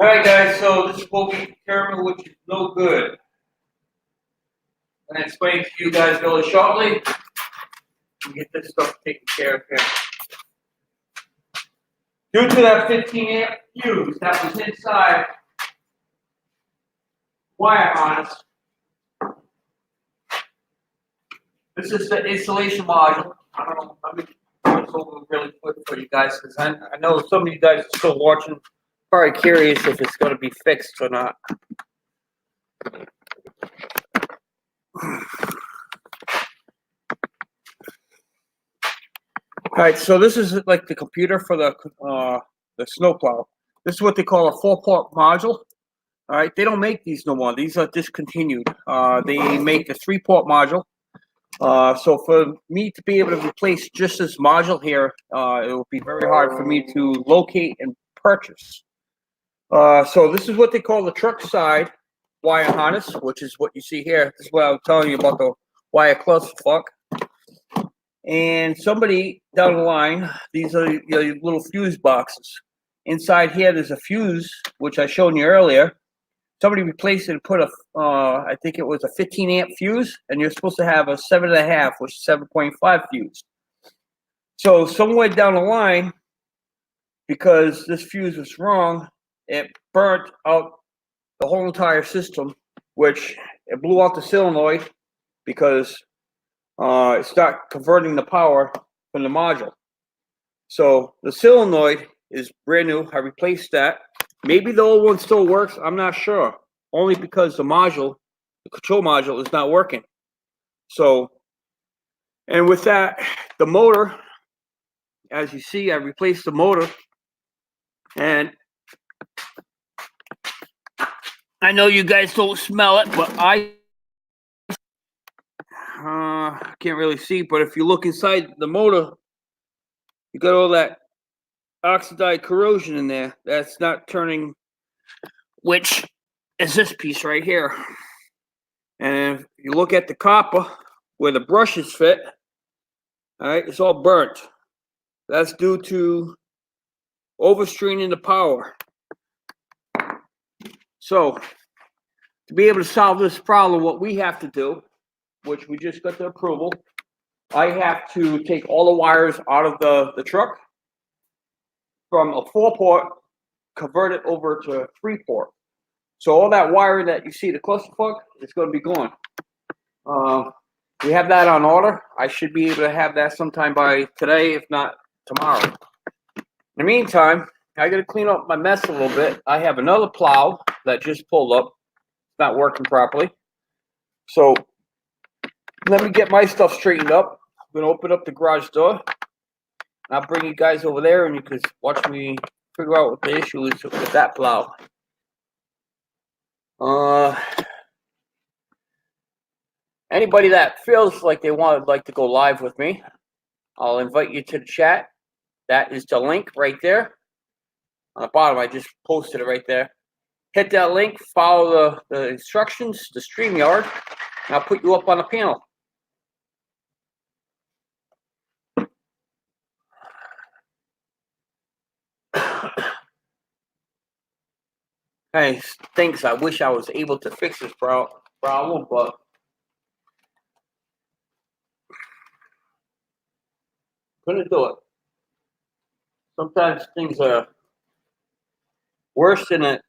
Alright guys, so this is what we determined, which is no good. I'm going to explain to you guys really shortly. And get this stuff taken care of here. Due to that 15 amp fuse that was inside wire harness, this is the insulation module. I don't know, I'm going to go this over really quick for you guys because I know some of you guys are still watching, probably curious if it's going to be fixed or not. Alright, so this is like the computer for the snowplow. This is what they call a 4-port module. Alright, they don't make these no more. These are discontinued. They make a 3-port module. So for me to be able to replace just this module here, it will be very hard for me to locate and purchase. So this is what they call the truck side wire harness, which is what you see here. This is what I was telling you about the wire clusterfuck. And somebody down the line, these are your little fuse boxes. Inside here, there's a fuse, which I showed you earlier. Somebody replaced it and put a, I think it was a 15 amp fuse, and you're supposed to have a 7.5, which is 7.5 fuse. So somewhere down the line, because this fuse was wrong, it burnt out the whole entire system, which it blew out the solenoid because it started converting the power from the module. So the solenoid is brand new. I replaced that. Maybe the old one still works. I'm not sure. Only because the module, the control module, is not working. So, and with that, the motor, as you see, I replaced the motor. And I know you guys don't smell it, but I can't really see. But if you look inside the motor, you got all that oxidized corrosion in there. That's not turning, which is this piece right here. And if you look at the copper where the brushes fit, all right, it's all burnt. That's due to overstraining the power. So to be able to solve this problem, what we have to do, which we just got the approval, I have to take all the wires out of the truck from a 4-port, convert it over to 3-port. So all that wiring that you see, the clusterfuck, is going to be gone. We have that on order. I should be able to have that sometime by today, if not tomorrow. In the meantime, I got to clean up my mess a little bit. I have another plow that just pulled up. It's not working properly. So let me get my stuff straightened up. I'm going to open up the garage door. And I'll bring you guys over there and you can watch me figure out what the issue is with that plow. Anybody that feels like they would like to go live with me, I'll invite you to the chat. That is the link right there. On the bottom, I just posted it right there. Hit that link, follow the instructions, the StreamYard, and I'll put you up on the panel. Hey, things I wish I was able to fix this problem, but couldn't do it. Sometimes things are worse than it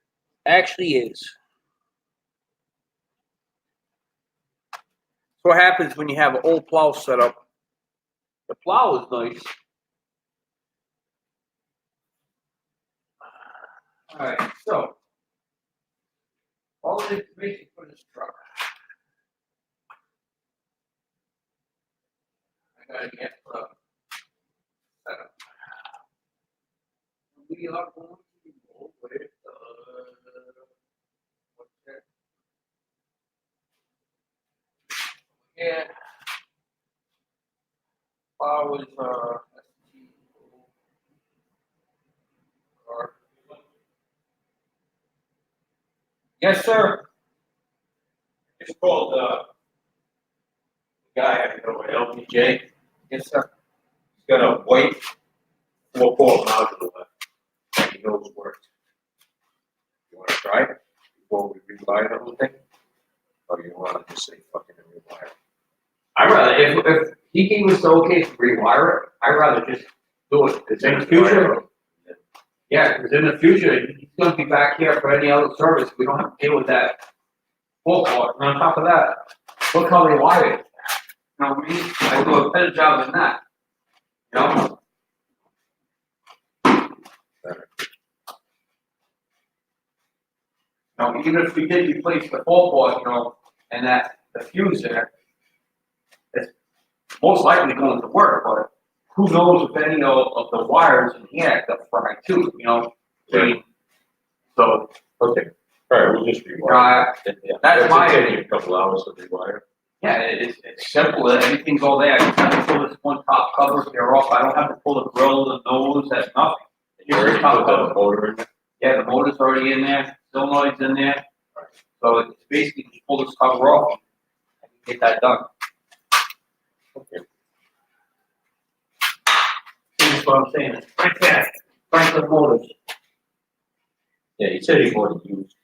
actually is. So what happens when you have an old plow set up? The plow is nice. All right, so all the information for this truck. I gotta get set up. We are going to go with what's that? Yeah. Plow is yes, sir. It's called the guy I know at LPJ. Yes, sir. He's got a white 4-port module left. He knows works. You wanna try it before we rewire the whole thing? Or you wanna just say fucking and rewire? I'd rather, if he gave us the okay to rewire it, I'd rather just do it, because in the future, yeah, because in the future, he's gonna be back here for any other service, we don't have to deal with that full part, and on top of that, look how they wire it. You know what I mean? I do a better job than that, you know? You know, even if we did replace the full part, you know, and that, the fuse there, it's most likely going to work, but who knows if any of the wires in here got fried too, you know? I mean, so, Okay, alright, we'll just rewire. that's my It'll take idea. you a couple hours to rewire. Yeah, it's simple, everything's all there, I just have to pull this one top cover here off, I don't have to pull the grill, the nose, that's nothing. It's You just already a top put cover. the motor in there? Yeah, the motor's already in there, solenoid's in there, so it's basically just pull this cover off, I can get that done. Okay. That's what I'm saying, it's right there, right the motors. Yeah, he said he wanted to use.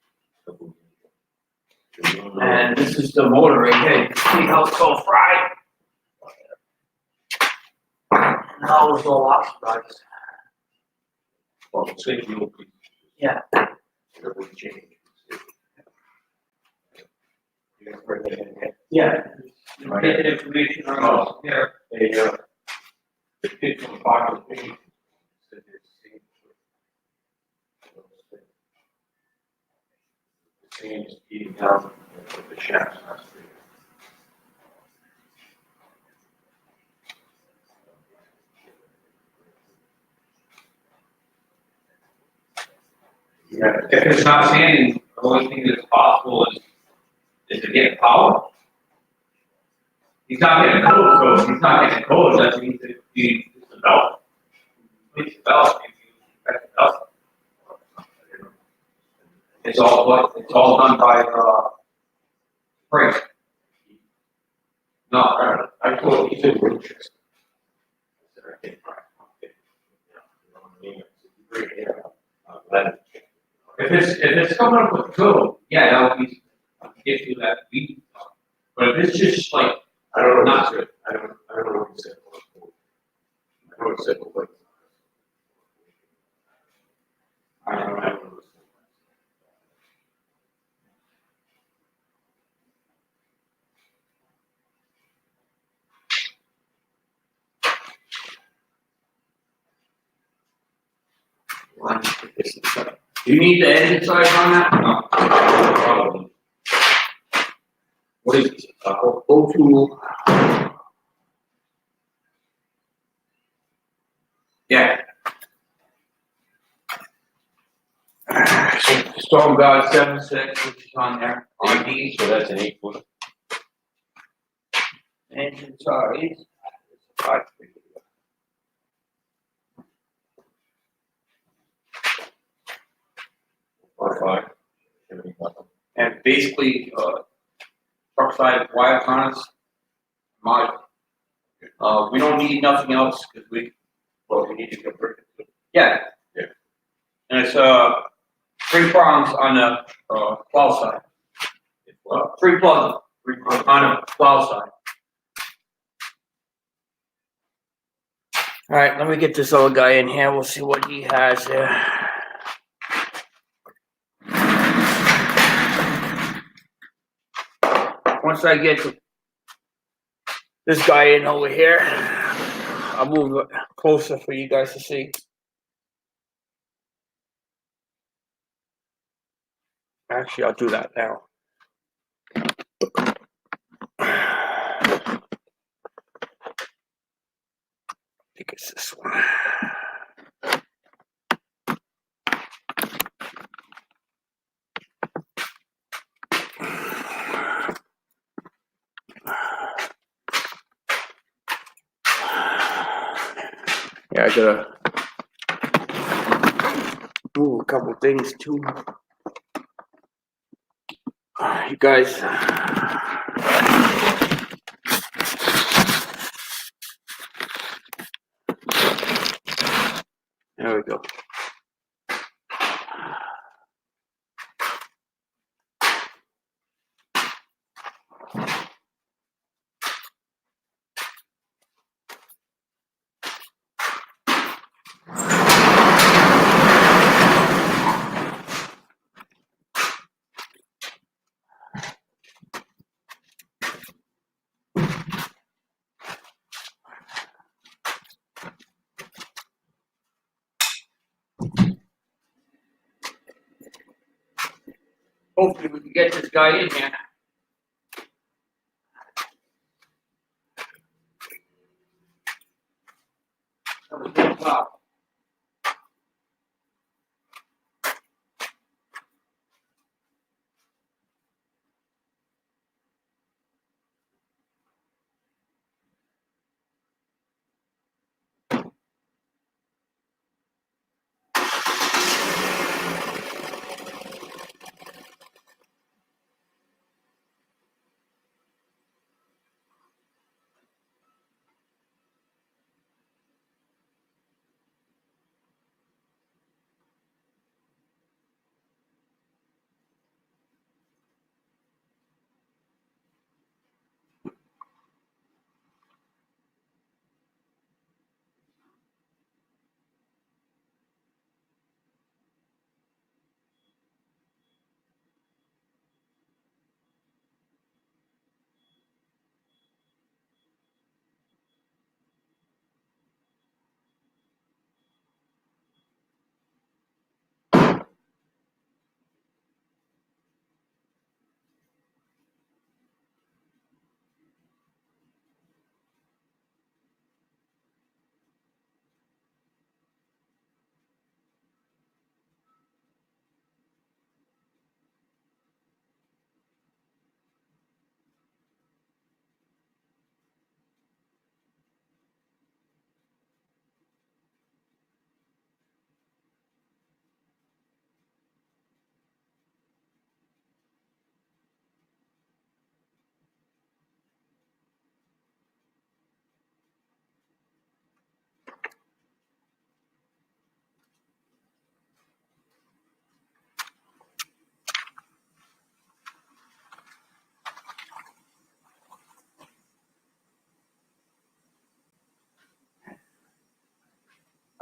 And this is the motor right here, you can see how it's all fried. Now it's all oxidized. Well, the same fuel piece. Yeah. It would change. You gonna bring it in here? Yeah. You get the information on here. The kid from the bottom of the page said the same is eating down with the shafts. Yeah. If it's not sanding, the only thing that's possible is to get power. He's not getting cold, so if he's not getting cold, that means that he's the belt. It's the belt, maybe the belt. It's all done by, Frank. No, I told him, he said Winchester. I said, I can't find it. You know what I mean? Great, yeah. if it's coming up with code, yeah, that would be, if you that we, but if it's just like, I don't know not what he said. I don't know what he said. I know what he said, but I don't know. do you need the edge size on that? No. Probably. What is this? Go to. Yeah. Storm Guard 76, which is on there, ID, So that's an 8-foot. engine size. 5. Or 5. And basically, truck side wire harness, mod. We don't need nothing else, because we need to get rid of it. Yeah. Yeah. And it's, 3 prongs on the, plow side. Well, 3 plugs on the plow side. All right, let me get this other guy in here. We'll see what he has there. Once I get this guy in over here, I'll move it closer for you guys to see. Actually, I'll do that now. I think it's this one. Yeah, I gotta move a couple things too. You guys. There we go. Hopefully we can get this guy in here. That was good job.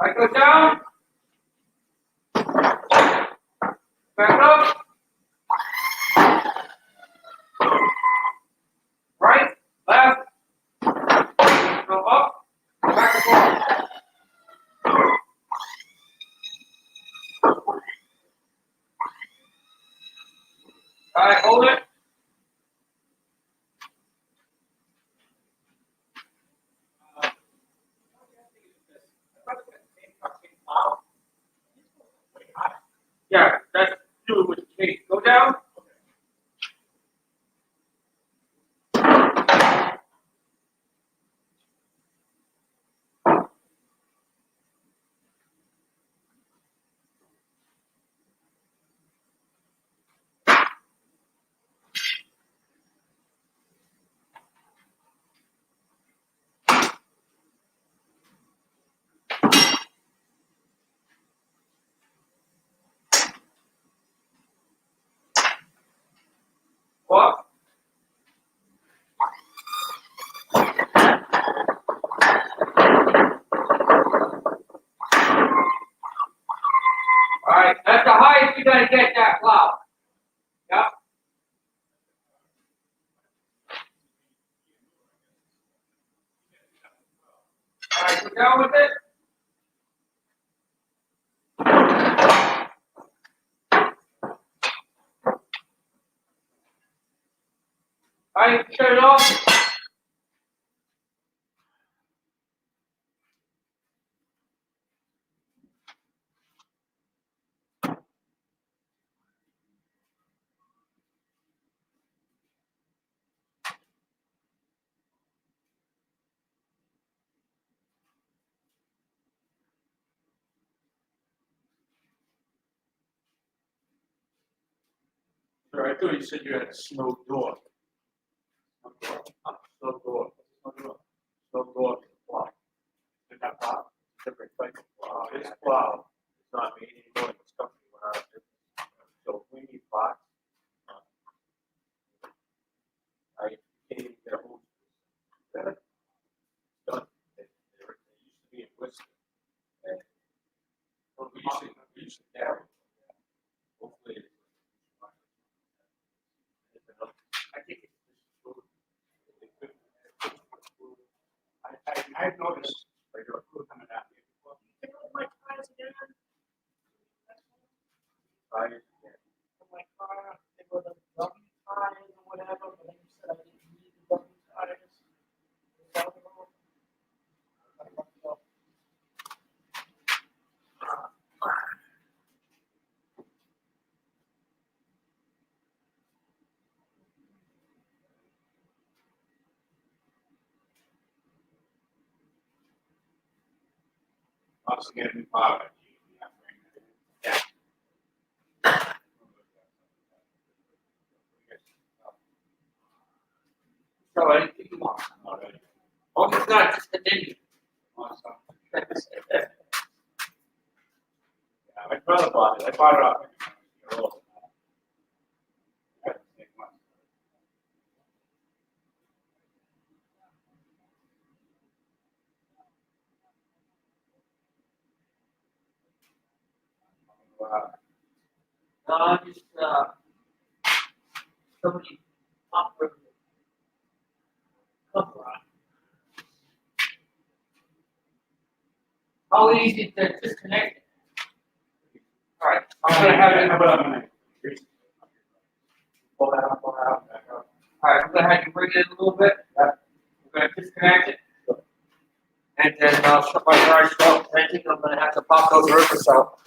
I go down. Back up. Right, left. Go up. Back and forth. All right, hold it. Yeah, that's do it with the case. Go down. Walk. All right, that's the highest you're gonna get that plow. Yep. All right, go down with it. All right, shut it off. Sir, I thought you said you had a snow door. Snow door. Snow door. Plow. It's not plow. Different type of plow. It's plow. It's not me anymore. It's company when I was there. So we need plows. I can't even get a hold of it. Done. They used to be in Worcester. And we used to carry. Hopefully. I think I've noticed regular crew coming out here before. Pick up my tires again. Tires, yeah. My car, they were Obviously, get a new power. Yeah. So anything you want. Already. Oh, it's not just the name. Awesome. Yeah, my brother bought it. I bought it off. Year old. Yeah, same one. Wow. No, just, somebody offered me a cover on. How easy to disconnect it? All right, I'm gonna have it. Pull that up, pull that up, back up. All right, I'm gonna have you bring it in a little bit. Yeah. We're gonna disconnect it. And then I'll shut my garage door. I think I'm gonna have to pop those rivers out.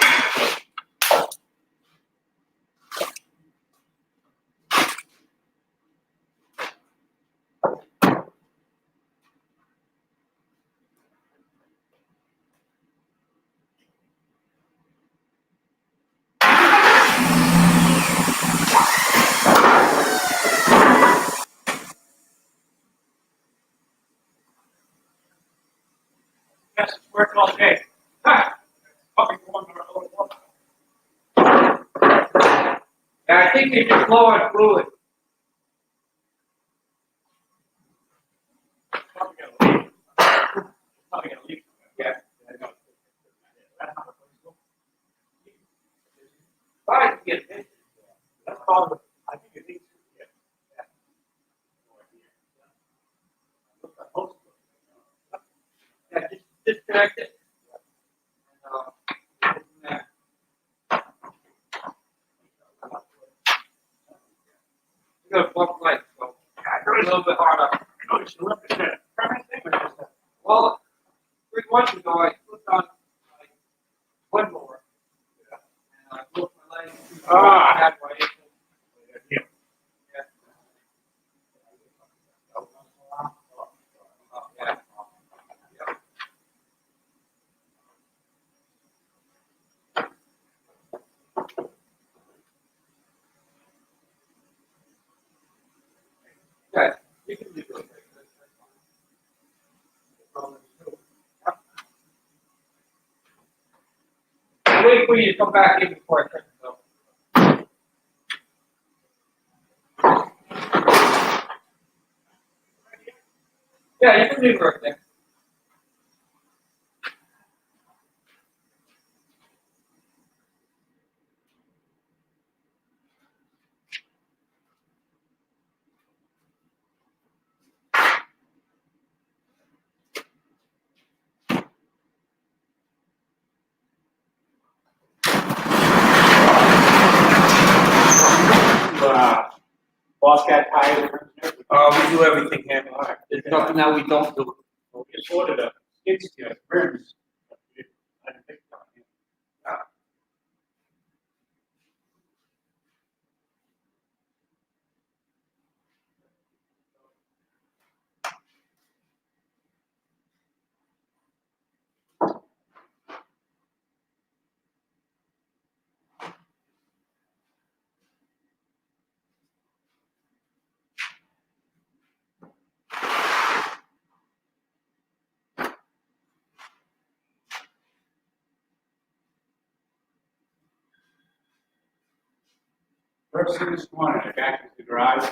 Yes, it's working all day. Ha! Fucking going to Yeah, I think you're just low on fluid. Probably gonna leak. Probably gonna leak. Yeah. I know. Fine, you get it. That's called, I think it leaks. Yeah. Yeah. Yeah, just disconnect it. Yeah. You got a bump light, so a little bit harder. Well, 3 months ago, I put on like Mud Mower. And I broke my leg. Ah. I had my ankle. Yeah. Yeah. Yeah. Yeah, you can leave it like that. I'll wait for you to come back in before I turn it off. Yeah, you can leave it right there. Boss got tired. We do everything here. There's nothing that we don't do. We just ordered a skid steer, rims. I didn't think about it. First thing this morning, I back into the garage,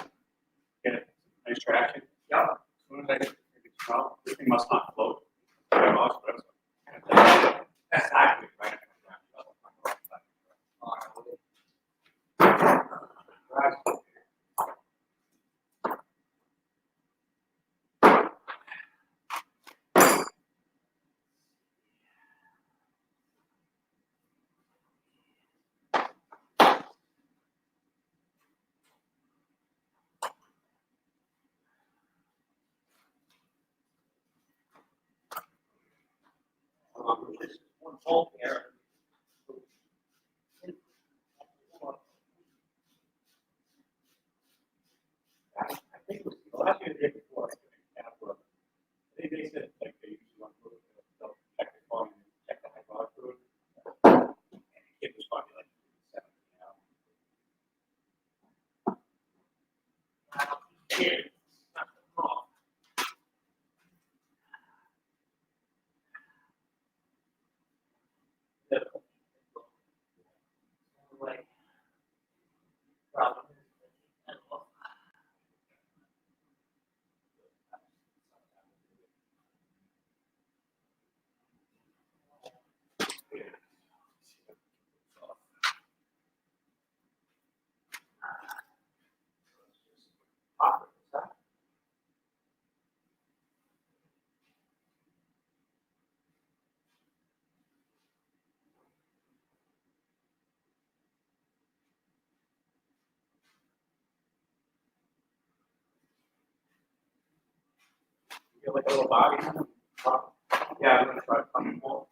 get a nice traction. Yeah. As soon as I get it strong, this thing must not float. I lost it. That's actually right. This is one bolt here. I think it was last year, the year before. They said like they usually want to they'll check the volume, check the height. Feel like a little body. Yeah, I'm gonna try to find more.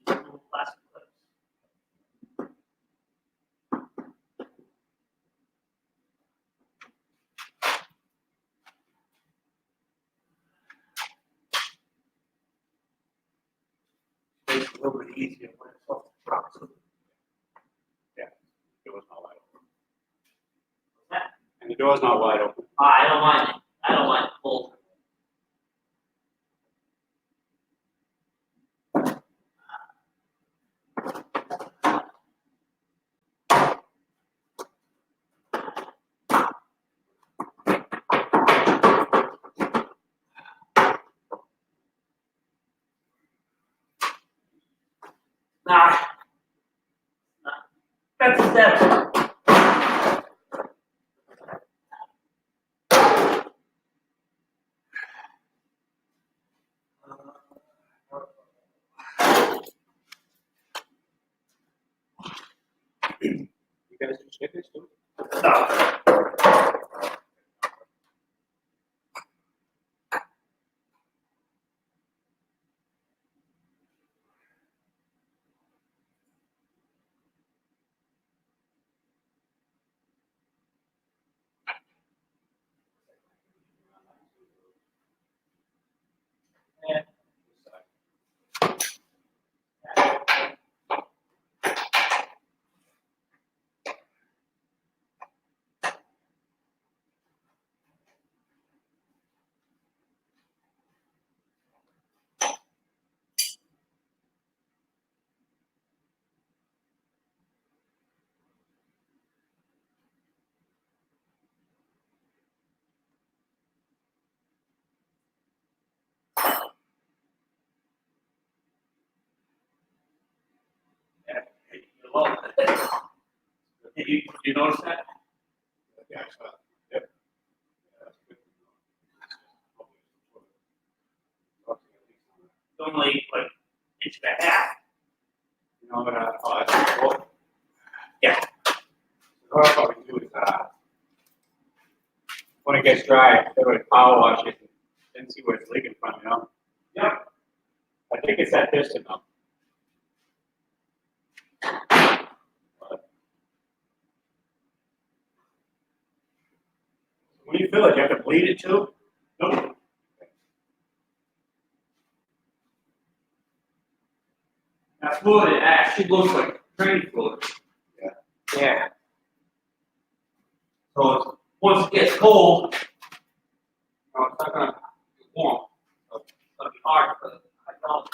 Plastic clips. Makes it a little bit easier when it's off the truck. Yeah, it was not wide open. And the door's not wide open. I don't mind it. I don't mind the full. Nah. That's a step. You guys do stickers too? No. Yeah. Well, you notice that? Yeah, I saw it. Yep. Yeah, that's good. It's only like inch and a half. You know what, that's cool. Yeah. What I'll probably do is, when it gets dry, they would power wash it and see where it's leaking from, you know? Yep. I think it's that piston though. But when you fill it, you have to bleed it too? Nope. That fluid, it actually looks like training fluid. Yeah. Yeah. So it's, once it gets cold, it's not gonna be warm. So it's gonna be hard for the hydraulic.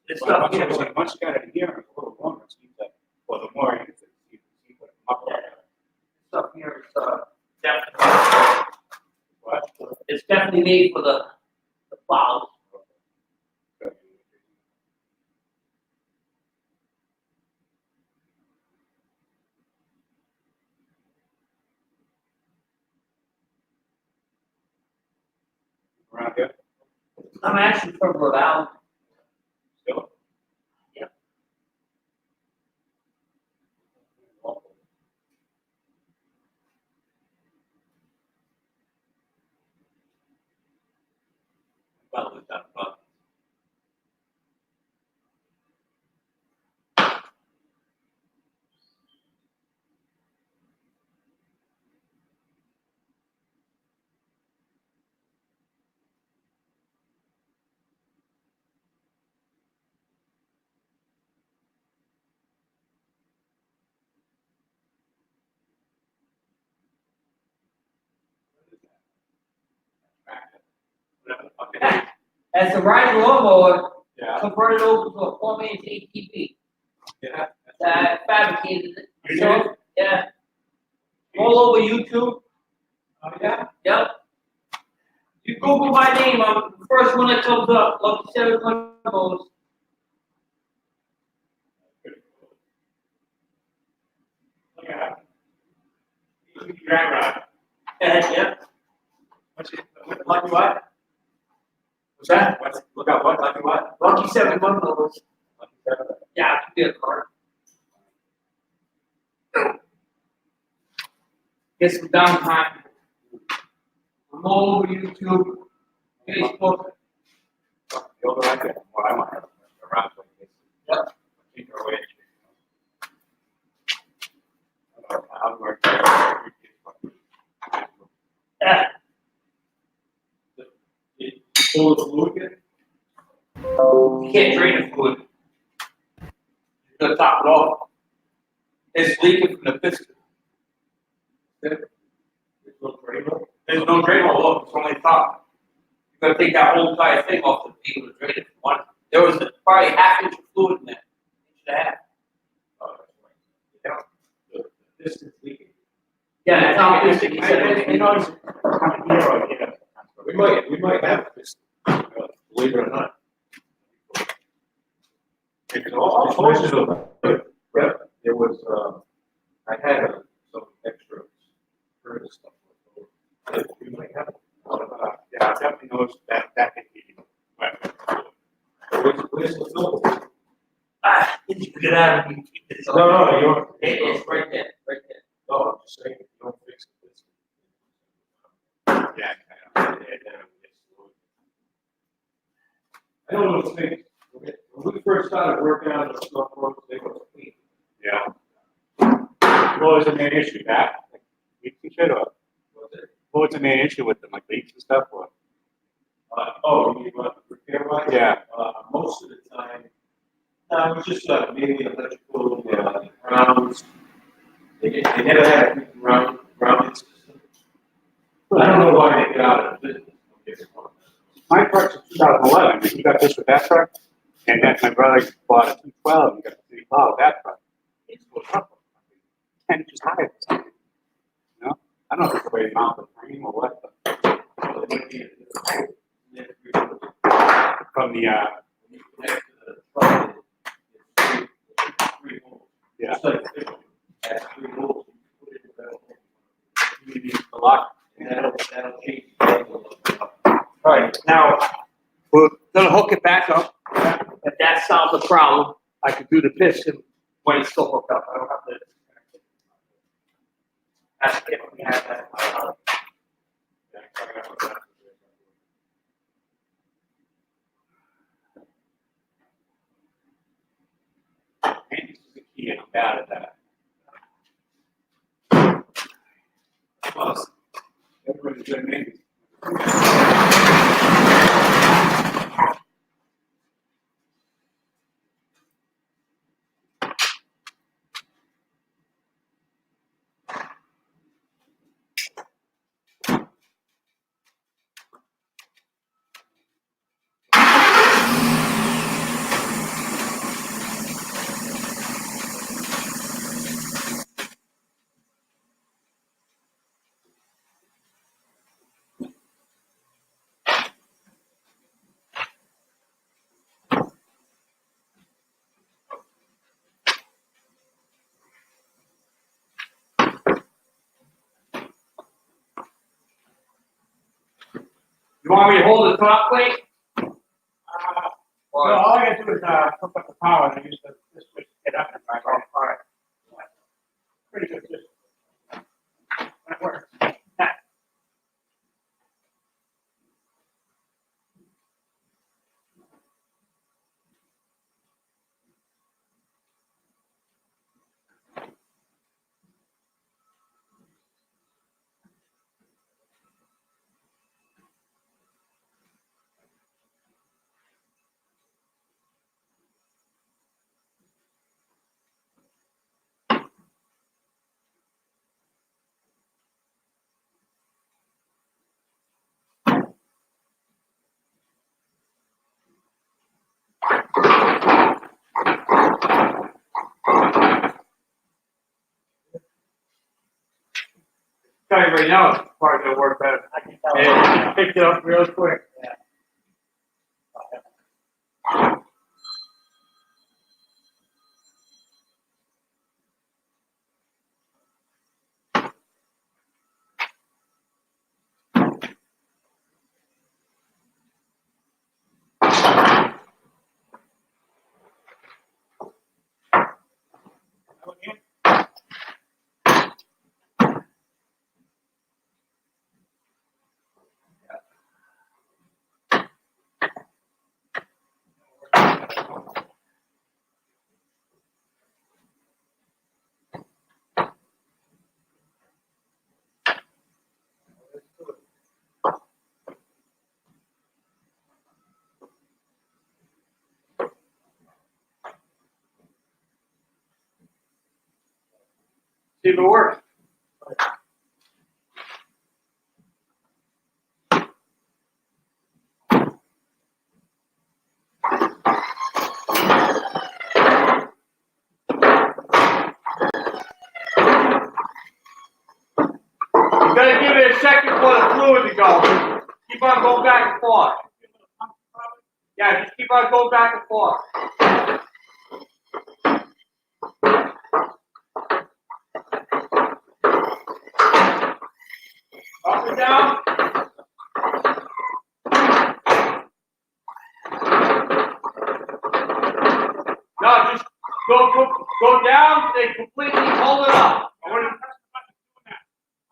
It's Once stuff here. once you got it in here, it's a little warmer, it seems like, well, the more you use it, you put it up there. Stuff here is definitely, What? it's definitely made for the plows. Good. Around here, I'm actually from Rhode Island. still? Yep. Well, it's done, but. Whatever the fuck it is. As a riding lawnmower, Yeah. converted over to a 4-man ATV. Yeah. That fabricated it. You So, did? yeah. All over YouTube. Oh, yeah? Yep. You Google my name, I'm the first one that comes up. Lucky 700 goes. Look at that. Drag ride. Yep. What's it, lucky what? What's that? What's, look out, what, lucky what? Lucky 700 goes. Lucky Yeah, I can get a card. Get some downtime. I'm all over YouTube, Facebook. The older I get, the more I want to have around. Yep. Keep her away. I'll work. Yeah. Full of fluid again? You can't drain the fluid. You gotta top it off. It's leaking from the piston. There's no drain. There's no drain all over, it's only top. You gotta take that whole entire thing off to be able to drain it. There was probably ½ inch of fluid in there, inch and a half. Yeah. This is leaking. Yeah, that's how it is. He said I it. noticed we might have this, believe it or not. It's all supposed to. Yeah, there was, I had some extra furnace stuff. We might have, yeah, I definitely noticed that can be. Where's the filter? You get out of it. No, you're. It's right there, right there. No, I'm just saying, you don't fix this. Yeah, I don't know the thing. When we first started working on the stuff, they were clean. Yeah. What was the main issue? That? Like, leaks and shit, or? What was the main issue with them? Like leaks and stuff, or? You mean repair wise? Yeah. Most of the time, it was just maybe electrical, grounds. They never had a grounding system. I don't know why they got out of business. My truck's a 2011, you got this with that truck? And then my brother bought a 212, and got the 3 with that truck. It's a truck. 10 inches high or something. You know? I don't know if it's the way to mount the frame or what, but. From the, yeah. A lot. That'll change. Alright, now, we're gonna hook it back up. If that solves the problem, I can do the piston when it's still hooked up. I don't have to. That's if we have that. Maintenance is the key, and I'm bad at that. Plus, everybody's doing maintenance. You want me to hold the top plate? Well, all I gotta do is hook up the power and use this switch to get up and back on. All right. Pretty good system. That works. Tell you right now, it's probably gonna work better. I can tell. Yeah, you picked it up real quick. Yeah. See if it works. You gotta give it a second for the fluid to go. Keep on going back and forth. Yeah, just keep on going back and forth. Up and down. No, just go down and completely hold it up. I want to press the button doing that.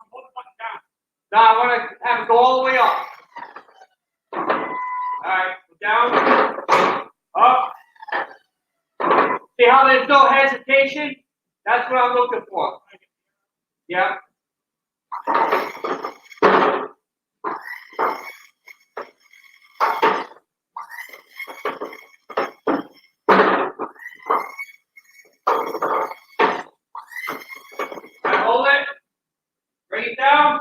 I'm holding the button down. No, I want to have it go all the way up. Alright, go down, up. See how there's no hesitation? That's what I'm looking for. Yeah. Now hold it. Bring it down.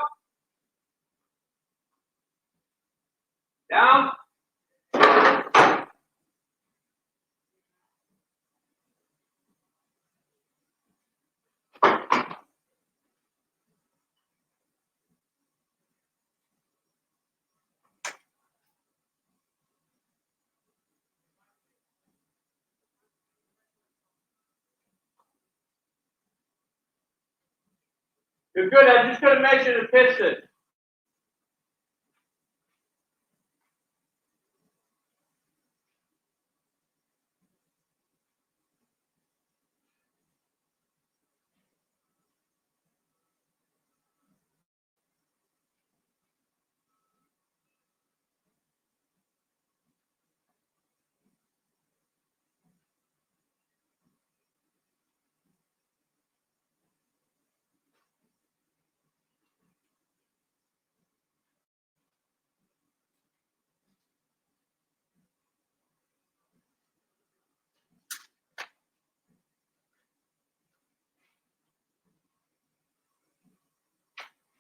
Down. You're good. I'm just going to measure the piston.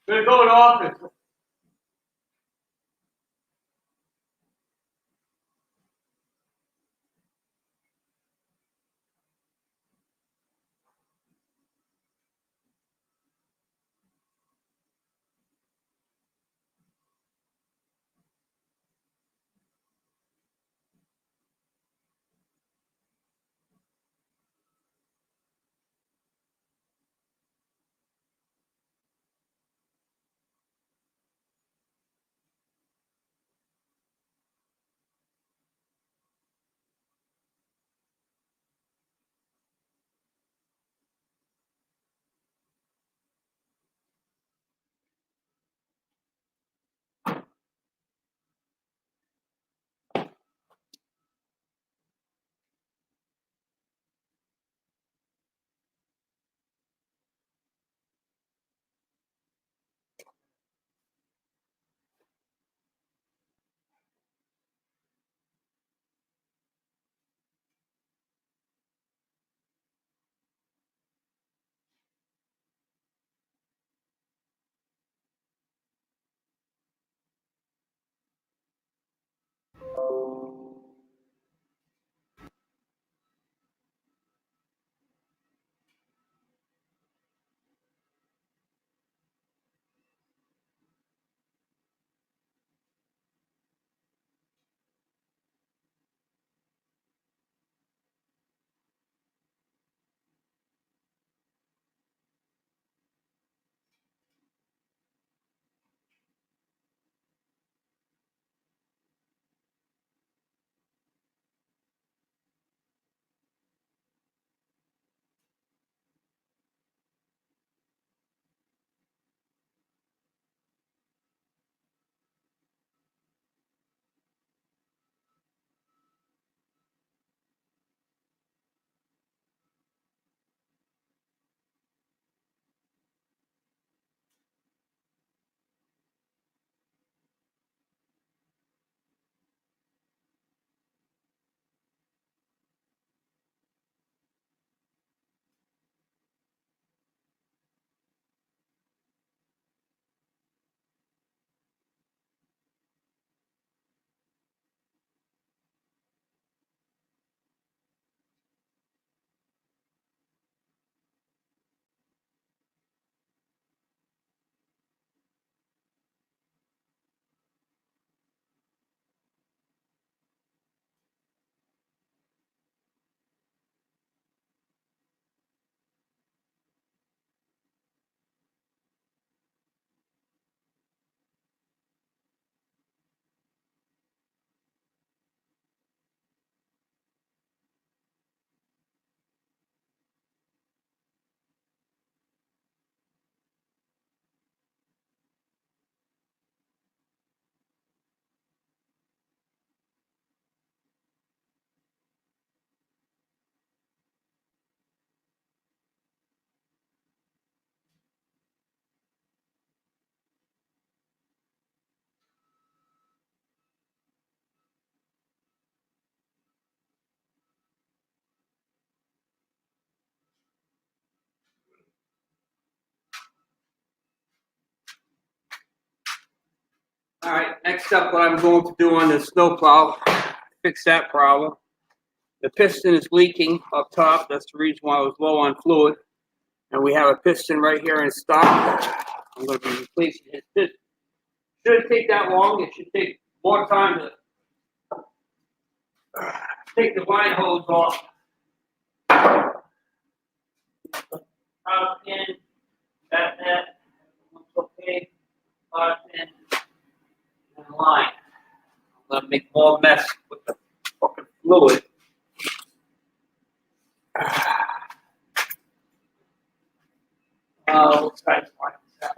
I'm going to go in office. All right, next up, what I'm going to do on the snowplow, fix that problem. The piston is leaking up top. That's the reason why I was low on fluid. And we have a piston right here in stock. I'm going to be replacing his piston. Shouldn't take that long. It should take more time to take the line hose off. Top pin, that looks okay. Top pin, and the line. I'm going to make more mess with the fucking fluid. What size line is that?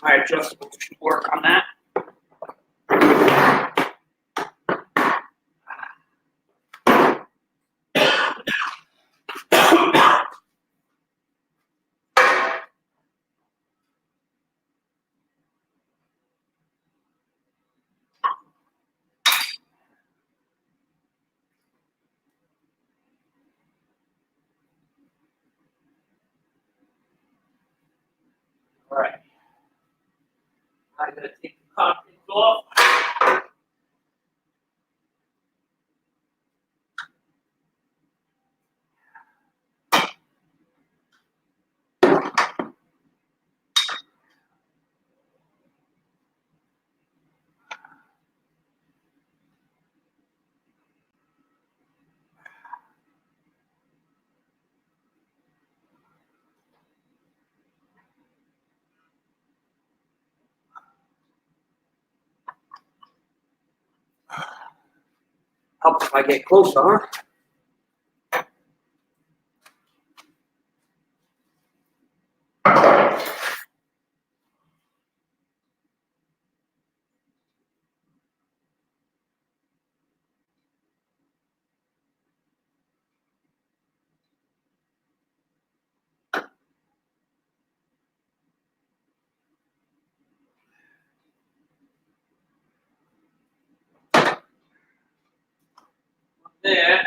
My adjustable should work on that. All right. I'm going to take the contents off. Helps if I get closer, huh? There.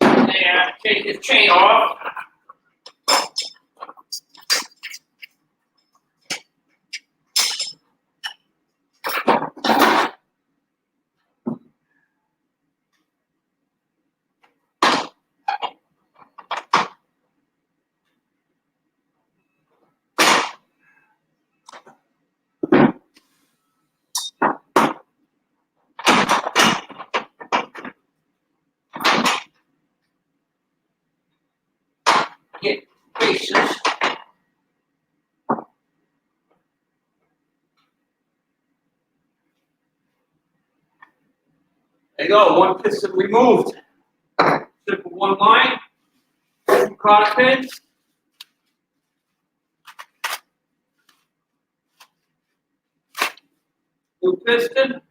There. Take this chain off. Get pieces. There you go, one piston removed. Simple one line, two cotter pins. New piston.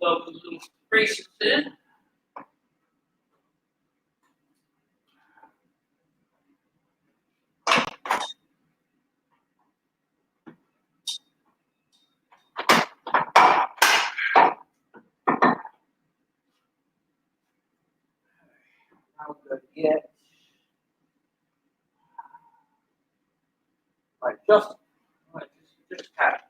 Those little braces in. Now we're going to get right, just tap.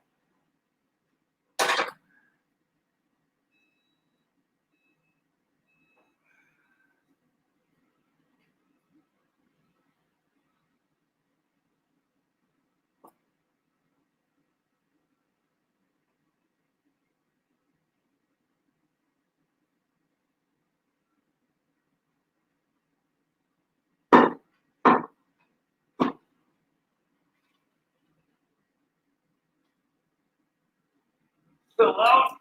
Fill out.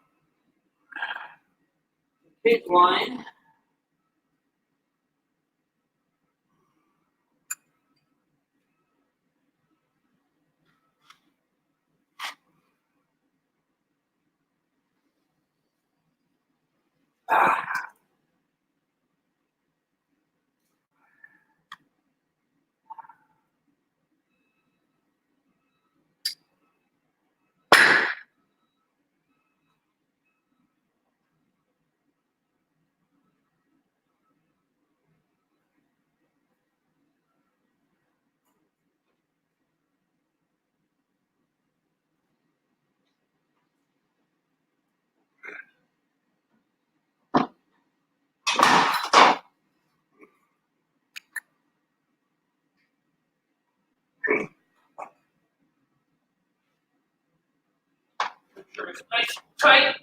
Pig line. Make sure it's nice and tight.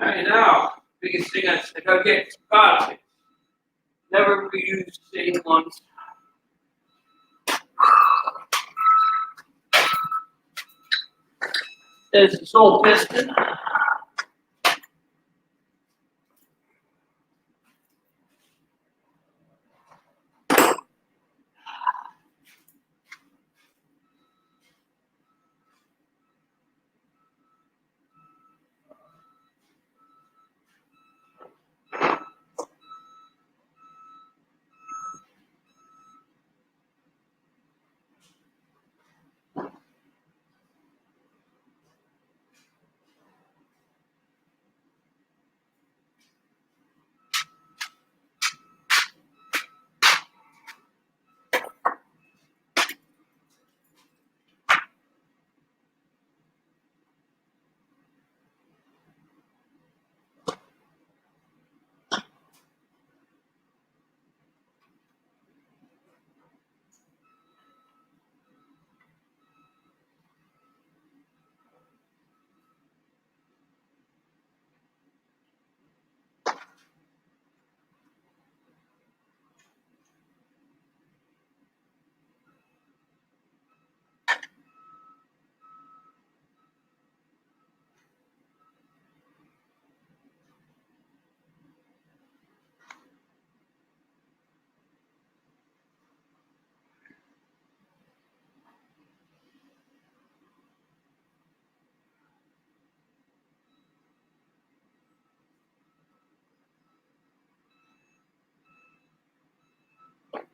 All right, now, biggest thing I gotta get some carpet. Never reuse the same ones. There's this old piston.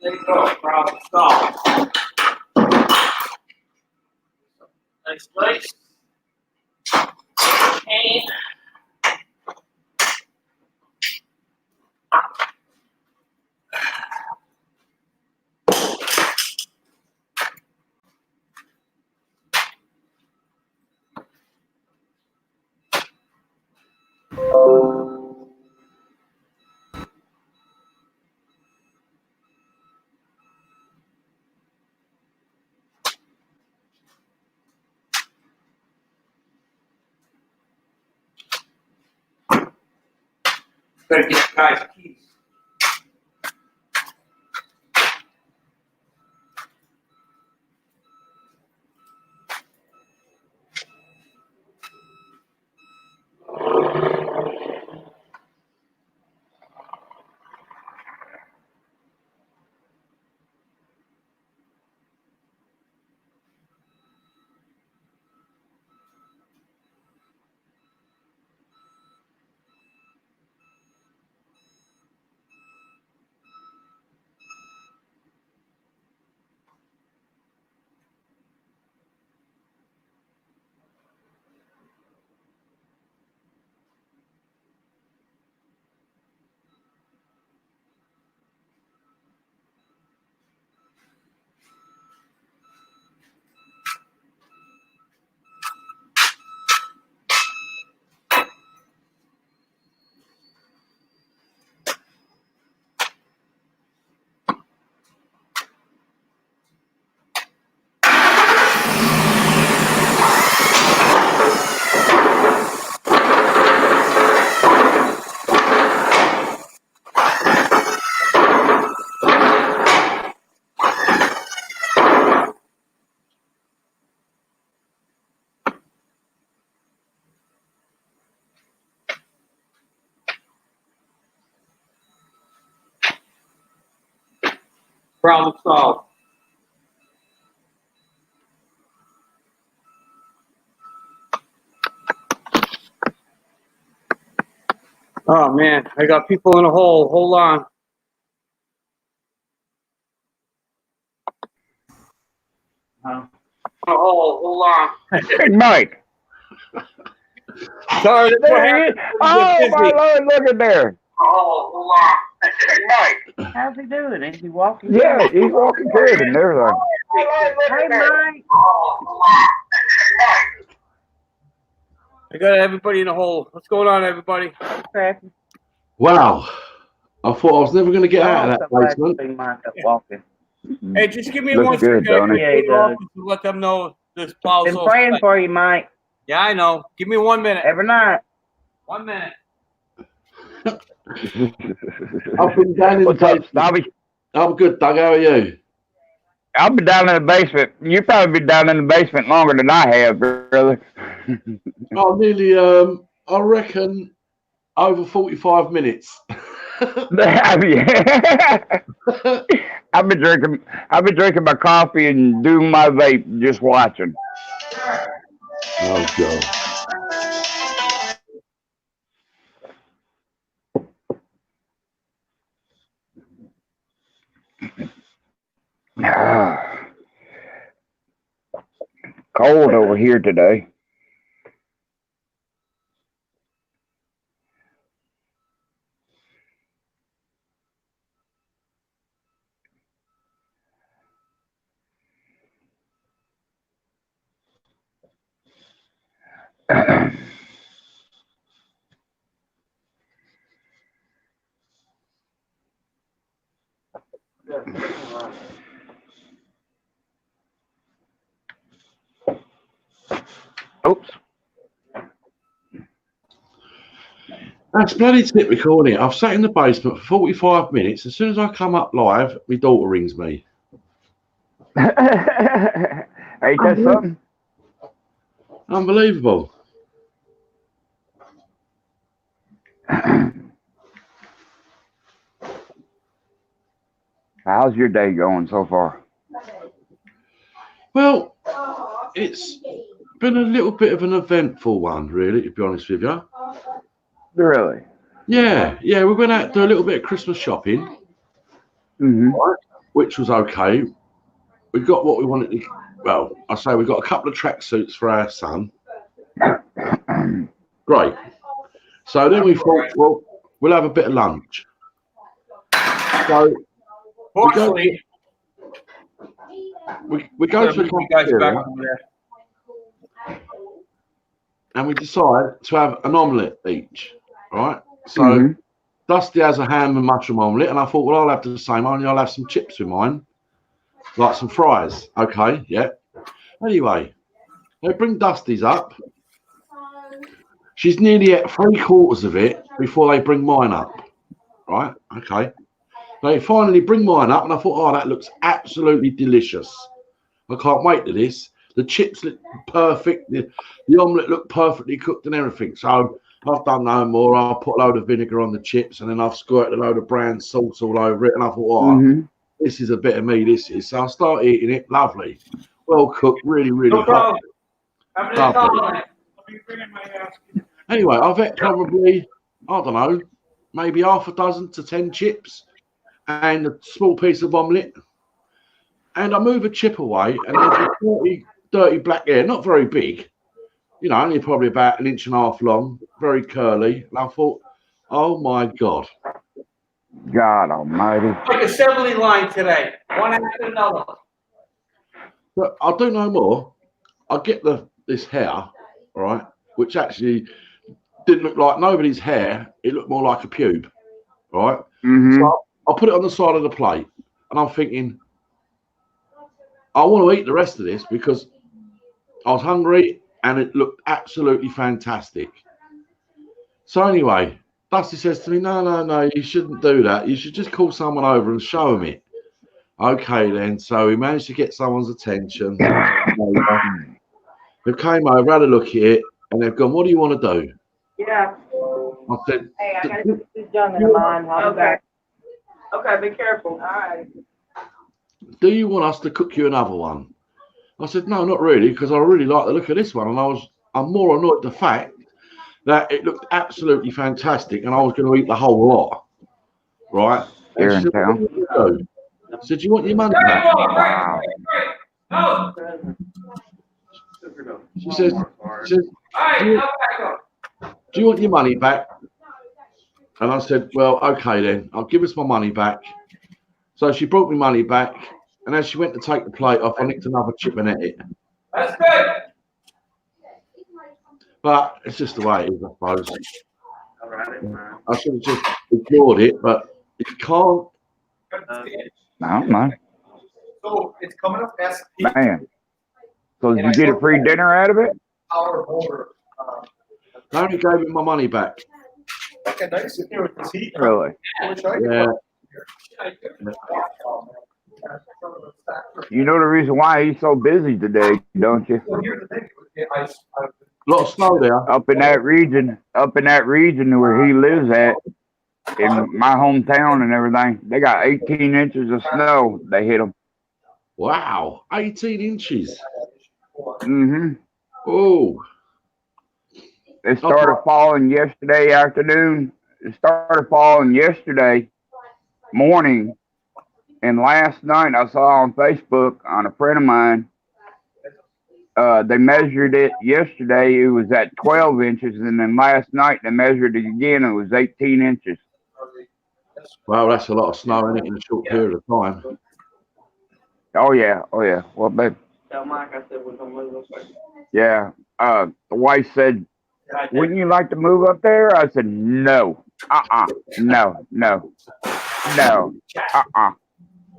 There you go, problem solved. Nice place. And better get the guy's keys. Problem solved. Oh man, I got people in a hole. Hold on. Hold on. Big Mike. Sorry, that's what There he happens is. when you Oh, get my busy. Lord, look at there. Hold on. Big Mike. How's he doing? Is he walking? Yeah, he's walking good and everything. Hey, Mike. I got everybody in a hole. What's going on, everybody? Cracking. Wow. I thought I was never going to get out of that basement. See Mike up walking. Hey, just give me Looks one good, second. I don't can it? Yeah, he go does. off to let them know this plow's Been all praying set. for you, Mike, Yeah, I know. Give me 1 minute. every night. 1 minute. I've been down in the What's up, basement. Snobby? I'm good, Doug. How are you? I'll be down in the basement. You probably be down in the basement longer than I have, brother. Oh, nearly, I reckon, over 45 minutes. Yeah. I've been drinking my coffee and doing my vape, just watching. Oh, God. Cold over here today. Oops. That's bloody typical, isn't it? I've sat in the basement for 45 minutes. As soon as I come up live, my daughter rings me. Ain't that something? Unbelievable. How's your day going so far? Well, it's been a little bit of an eventful one, really, to be honest with you. Really? Yeah, we went out to do a little bit of Christmas shopping, Mm-hmm. which was okay. We got what we wanted to. Well, I say we got a couple of tracksuits for our son. Great. So then we thought, well, we'll have a bit of lunch. So Fortunately, we go to the you guys back cafeteria over there. and we decide to have an omelette each. Right. So Mhm. Dusty has a ham and mushroom omelette, and I thought, well, I'll have the same. Only I'll have some chips with mine, like some fries. Okay, yeah. Anyway, they bring Dusty's up. She's nearly at 3/4 of it before they bring mine up. Right? Okay. They finally bring mine up, and I thought, oh, that looks absolutely delicious. I can't wait to this. The chips look perfect. The omelette looked perfectly cooked and everything. So I've done no more. I'll put a load of vinegar on the chips, and then I've squirted a load of brown sauce all over it. And I thought, oh, Mhm. this is a bit of me, this is. So I start eating it. Lovely. Well cooked, really, really No hot. problem. Have a nice Lovely. holiday. Anyway, I've had probably, I don't know, maybe half a dozen to 10 chips and a small piece of omelette. And I move a chip away, and there's a dirty black hair, not very big, only probably about 1.5 inches long, very curly. And I thought, oh my God. God Almighty. Like assembly line today. One after another. But I'll do no more. I'll get this hair, all right, which actually didn't look like nobody's hair. It looked more like a pube, all right? Mhm. So I'll put it on the side of the plate, and I'm thinking, I want to eat the rest of this because I was hungry and it looked absolutely fantastic. So anyway, Dusty says to me, no, you shouldn't do that. You should just call someone over and show them it. Okay, then. So we managed to get someone's attention. They came over, had a look at it, and they've gone, what do you want to do? Yeah. I said, Hey, I got to put this young in line. Okay. Okay, be careful. All right. do you want us to cook you another one? I said, no, not really, because I really like the look of this one. And I'm more annoyed at the fact that it looked absolutely fantastic and I was going to eat the whole lot. Right? Here And she in said, what town. do you want to do? I said, do you want your money back? Wow. She says, do you want your money back? And I said, well, okay then, I'll give us my money back. So she brought me money back, and as she went to take the plate off, I nicked another chip and ate it. That's good. But it's just the way it is, I suppose. I should have just ignored it, but you can't. I don't know. So it's coming up fast. Man. So did you get a free dinner out of it? Hour over. They only gave me my money back. Okay, nice in here with this heat. Really? Yeah. You know the reason why he's so busy today, don't you? Well, here's the thing. A lot of snow there. Up in that region where he lives at, in my hometown and everything, they got 18 inches of snow. They hit them. Wow, 18 inches. Mm-hmm. Oh, It started falling yesterday afternoon. It started falling yesterday morning. And last night I saw on Facebook on a friend of mine, they measured it yesterday. It was at 12 inches. And then last night they measured it again. It was 18 inches. well, that's a lot of snow in it in a short period of time. Oh, yeah. Oh, yeah. Well, babe. Tell Mike I said we're gonna move up there. Yeah. The wife said, wouldn't you like to move up there? I said, no. No.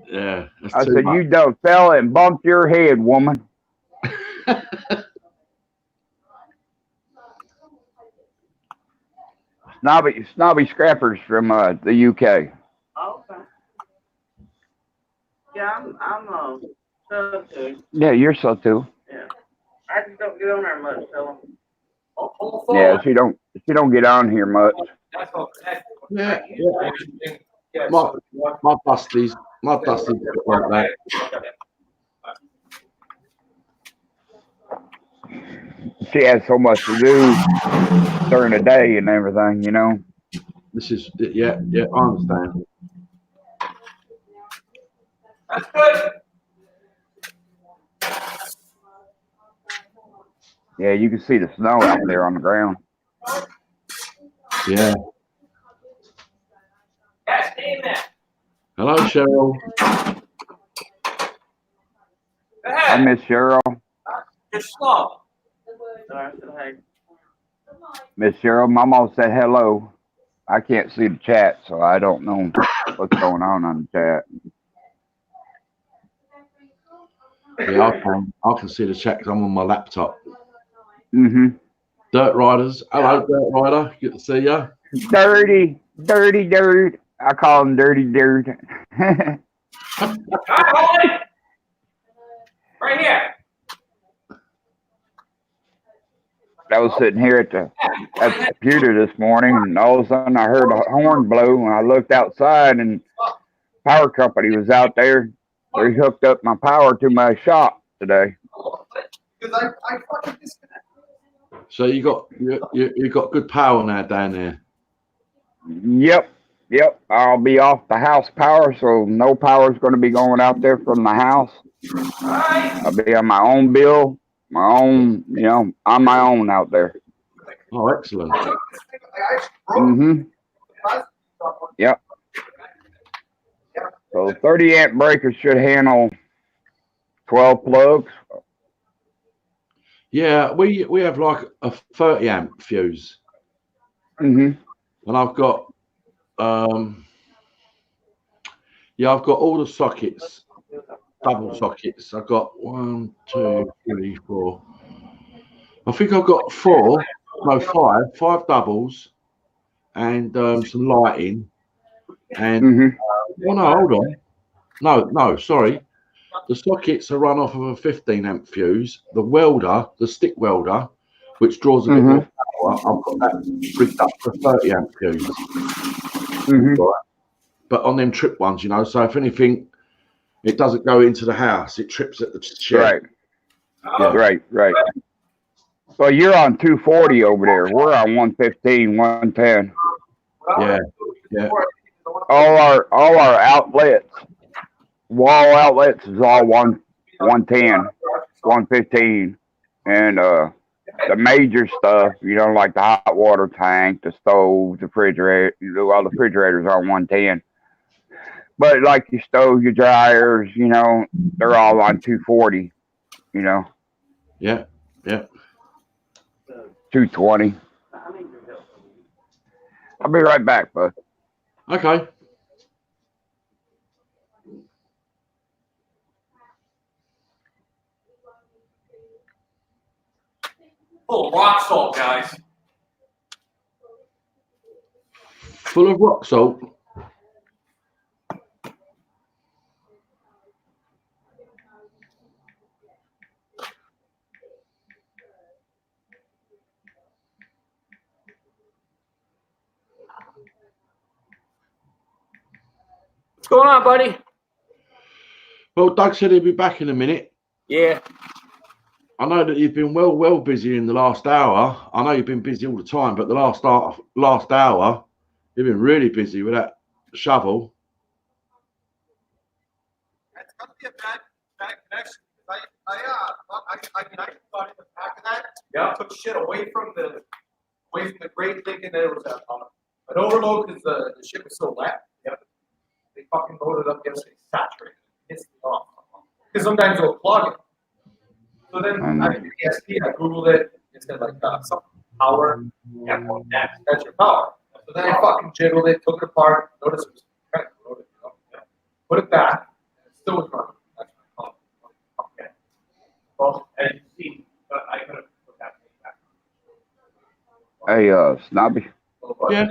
Yeah. that's I too said, much. you done fell and bumped your head, woman. Snobby scrappers from the UK. Okay. Yeah, I'm so too. Yeah, you're so too. Yeah. I just don't get on there much, so Yeah, she don't get on here much. Yeah, yeah. My busties like that. She has so much to do during the day and everything, you know. This is, yeah, I understand. That's good. Yeah, you can see the snow out there on the ground. Yeah. Yes, amen. Hello, Cheryl. Go I ahead. miss Cheryl. You're slow. so I said, hey, Miss Cheryl, Mama said hello. I can't see the chat, so I don't know what's going on the chat. Yeah, I can see the chat 'cause I'm on my laptop. Mm-hmm. Dirt Riders. Hello, Dirt Rider. Good to see you. Dirty dirt. I call him dirty dirt. All right, hold it. Right here. I was sitting here at the computer this morning, and all of a sudden I heard a horn blow, and I looked outside, and power company was out there. They hooked up my power to my shop today. Because I fucking disconnected. So you got good power now down there. Yep. I'll be off the house power, so no power is going to be going out there from the house. All right. I'll be on my own bill, on my own out there. Oh, excellent. I actually broke Mm-hmm. Yep. So 30 amp breakers should handle 12 plugs. Yeah, we have like a 30 amp fuse, Mm-hmm. and I've got I've got all the sockets, double sockets. I've got 1, 2, 3, 4. I think I've got 5 doubles, and some lighting. And Mm-hmm. oh no, hold on, no, sorry. The sockets are run off of a 15 amp fuse. The welder, the stick welder, which draws a bit more power, I've got that rigged up for a 30 amp fuse. Mm-hmm. Right. But on them trip ones, so if anything It doesn't go into the house. It trips at the shed. Right. Right. Well, you're on 240 over there. We're on 115, 110. Yeah. All our outlets, wall outlets, is all 110, 115, and the major stuff, like the hot water tank, the stove, the refrigerator, all the refrigerators are 110. But like your stove, your dryers, they're all on 240. Yeah. 220. I'll be right back, bud. Okay. Full of rock salt, guys. Full of rock salt. What's going on, buddy? Well, Doug said he'd be back in a minute. Yeah. I know that you've been well busy in the last hour. I know you've been busy all the time, but the last hour, you've been really busy with that shovel. That's gonna be a bad connection. I thought in the back of that. Yeah. Took shit away from the grate, thinking that it was an overload because the shit was so wet. Yep. They fucking loaded up yesterday, saturated, pissed me off. Because sometimes it'll plug it. So then I did the ESP, I googled it. It said like some power. Yeah, well, that's your power. So then I fucking jiggled it, took it apart. Noticed it was kind of loaded. Put it back. And it still was running. That's my problem. Okay. Well, and see, but I could have put that back. Hey, Snobby, Yeah.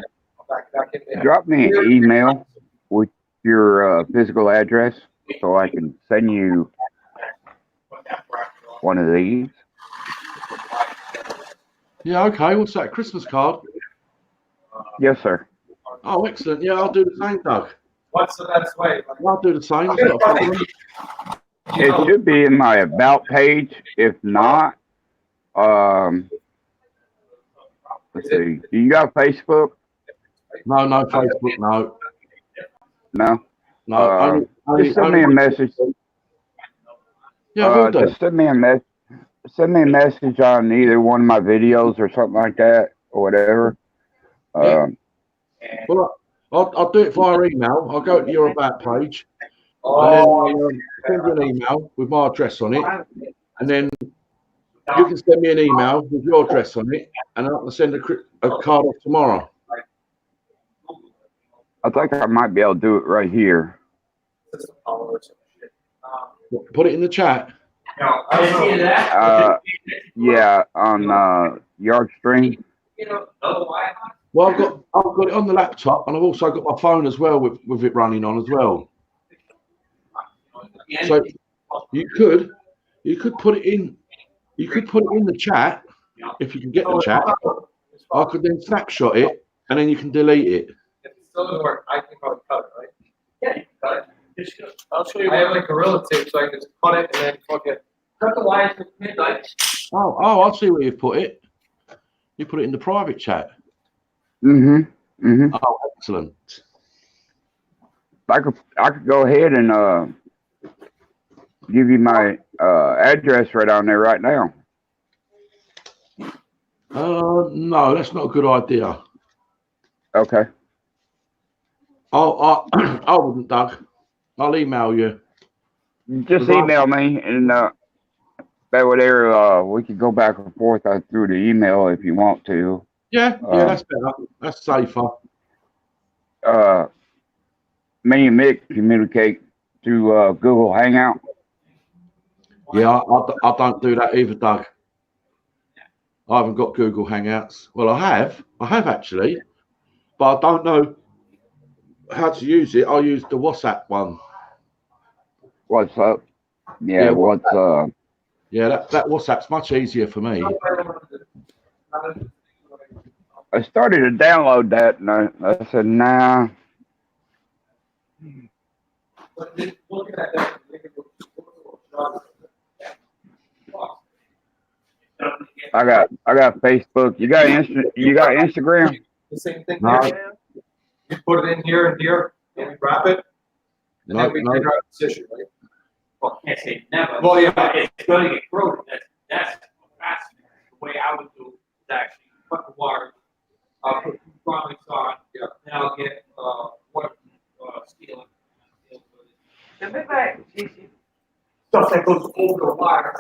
Back in there. drop me an email with your physical address so I can send you one of these. Yeah, okay. What's that? Christmas card? Yes, sir. Oh, excellent. Yeah, I'll do the same, Doug. What's the best way? I'll do the same. It's not a problem. It should be in my about page. If not, let's see. Do you got Facebook? No, Facebook, no. No. No, Just send me a message. Yeah, will do. Just send me a message. Send me a message on either one of my videos or something like that, or whatever. Yeah. Well, I'll do it via email. I'll go to your about page, and then I'll send you an email with my address on it, and then you can send me an email with your address on it, and I can send a card off tomorrow. I think I might be able to do it right here. Put it in the chat. Yeah, on Yard Stream. Well, I've got it on the laptop, and I've also got my phone as well with it running on as well. So you could put it in. You could put it in the chat if you can get the chat. I could then snapshot it, and then you can delete it. If it still doesn't work, I can probably cut it, right? Yeah, you can cut it. I'll show you. I have like Gorilla Tape, so I can just cut it and then fucking cut the wires to midnight. Oh, I'll see where you've put it. You put it in the private chat. Oh, excellent. I could go ahead and give you my address right on there right now. No, that's not a good idea. Okay. I wouldn't, Doug. I'll email you. Just email me, and that way there we can go back and forth through the email if you want to. Yeah, that's better. That's safer. Me and Mick communicate through Google Hangout. Yeah, I don't do that either, Doug. I haven't got Google Hangouts. Well, I have actually, but I don't know how to use it. I use the WhatsApp one. What's up? Yeah, what's up? Yeah, that WhatsApp's much easier for me. I started to download that, and I said, nah. Looking at that. I got Facebook. You got Instagram? The same thing No. here. You put it in here and here, and we wrap it, and then we figure out the issue, right? Well, I can't say never. Well, yeah. It's gonna get corroded. That's fascinating. The way I would do it is actually cut the wire. I'll put two products on, Yeah. then I'll get, what, steel. Give it back, Gigi. Stuff that goes over the wire.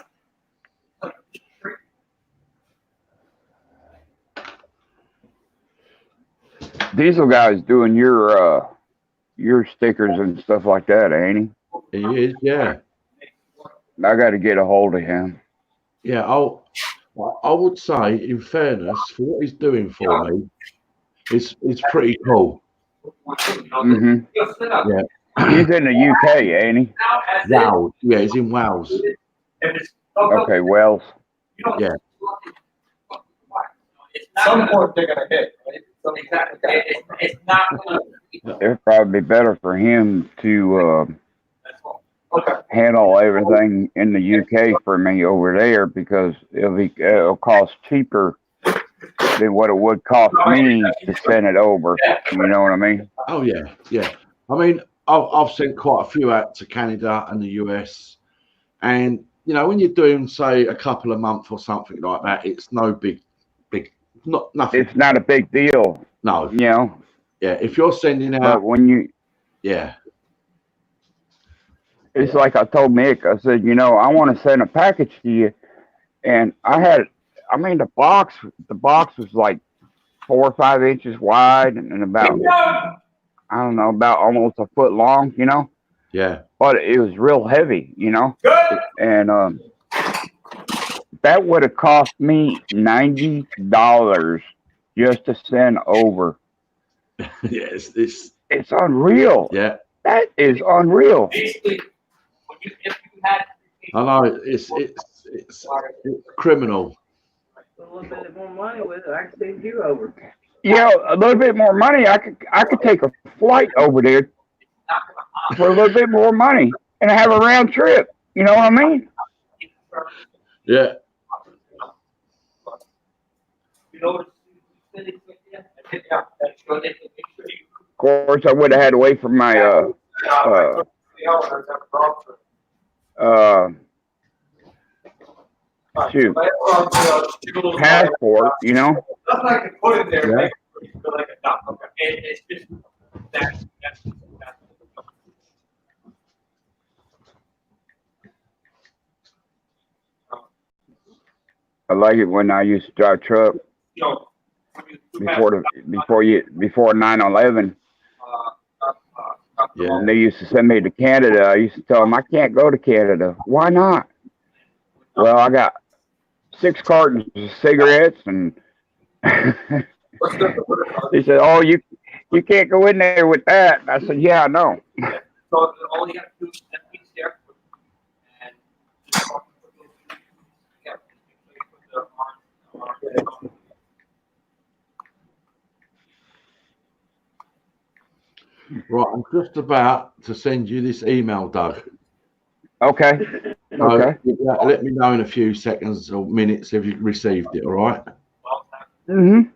Diesel guy's doing your stickers and stuff like that, ain't He is, yeah. he? I got to get a hold of him. Yeah, I would say, in fairness, for what he's doing for me, it's pretty cool. Hmm. Yeah. He's in the UK, ain't he? Wales. Yeah, he's in Wales. Okay, Wells. Yeah. Some point they're gonna hit, right? Exactly. It's not gonna. It'd probably be better for him to Okay. handle everything in the UK for me over there because it'll cost cheaper than what it would cost me to send it over. You know what I mean? Oh yeah, yeah. I mean, I've sent quite a few out to Canada and the US, and you know, when you're doing say a couple of months or something like that, it's no big, nothing. It's not a big deal, No, you know. yeah. If you're sending But out, when you, yeah, it's like I told Mick, I said, you know, I want to send a package to you, and I mean, the box was like 4 or 5 inches wide and about, I don't know, about almost a foot long, you know. yeah, But it was real heavy, you know. And that would have cost me $90 just to send over. yeah. It's It's unreal. yeah. That is unreal. Basically, if you had. I know it's criminal. A little bit more money with it, I can send you over. Yeah, a little bit more money. I could take a flight over there for a little bit more money and have a round trip. You know what I mean? Yeah, Of course, I would have had to wait for my shoot, passport. You know. Nothing I can put in there, Yeah. make it feel like a duck, okay? It's just that's. I like it when I used to drive truck You know, before 9/11. Yeah. And they used to send me to Canada. I used to tell them I can't go to Canada. Why not? Well, I got 6 cartons of cigarettes, and they said, "Oh, you can't go in there with that." I said, "Yeah, I know." So all you have to do is that piece there, and just yeah, put the arm. Right, I'm just about to send you this email, Doug. Okay. So Okay. let me know in a few seconds or minutes if you've received it. All right. Mhm.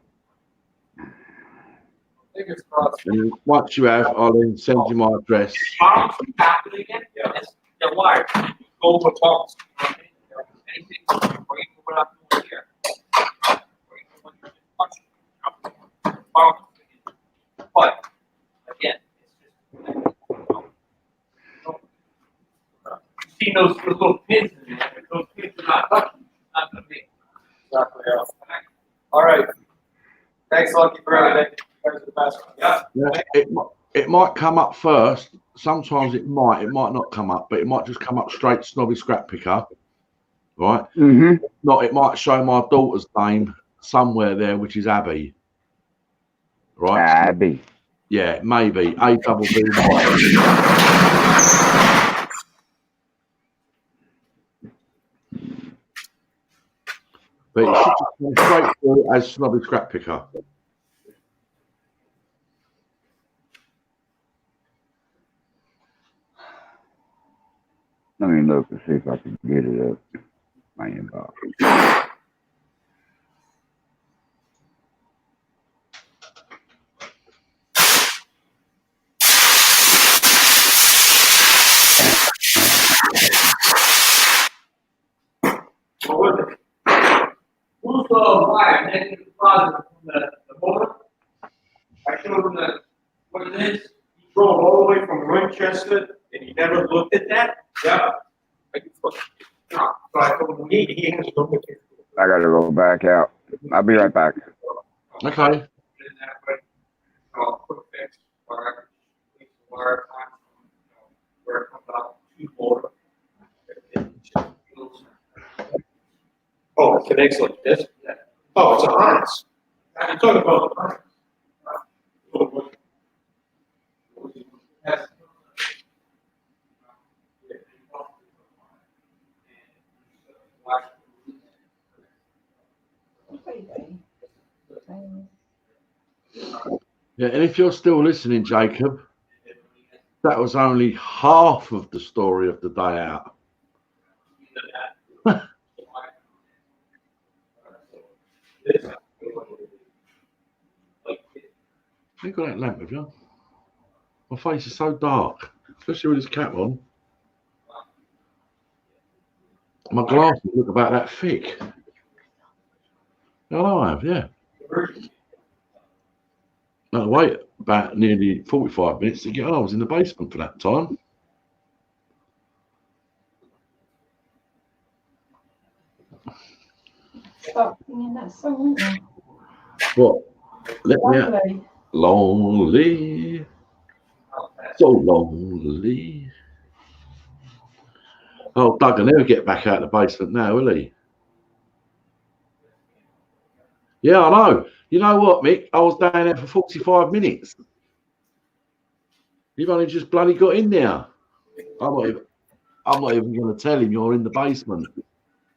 Fingers crossed. And once you have, I'll then send you my address. Bombs happening again. Yeah, they're wired. Go with bombs. Anything, or you can put up here. Or you can punch. Bombs. But again, it's just. See those little pins in there. If those pins are not touching, it's not going to be. Exactly, yeah. All right. Thanks, Lucky, for everything. You guys are the best. Yeah. Yeah, it might come up first. Sometimes it might not come up, but it might just come up straight snobby scrap picker. Right? Mhm. Not, it might show my daughter's name somewhere there, which is Abby. Right? Abby. Yeah, maybe ABB. But it should just come straight through as snobby scrap picker. Let me look and see if I can get it up my inbox. loose wire next to the closet from the motor. I showed him what it is. He drove all the way from Winchester and he never looked at that? Yeah. So I told him, he has no idea. I gotta go back out. I'll be right back. Okay. Quick fix, wire, wire, where it comes out to motor. Oh, it connects like this? Oh, it's a harness. I'm talking about the harness. Yeah, and if you're still listening, Jacob, that was only half of the story of the day out. You got that lamp, have you? My face is so dark, especially with this cap on. My glasses look about that thick. Oh, I have, yeah. No, wait about nearly 45 minutes to get. I was in the basement for that time. Stop singing that song, aren't you? What? Let me out. Lovely. Lonely. So lonely. Oh, Doug will never get back out of the basement now, will he? Yeah, I know. You know what, Mick? I was down there for 45 minutes. You've only just bloody got in there. I'm not even going to tell him you're in the basement.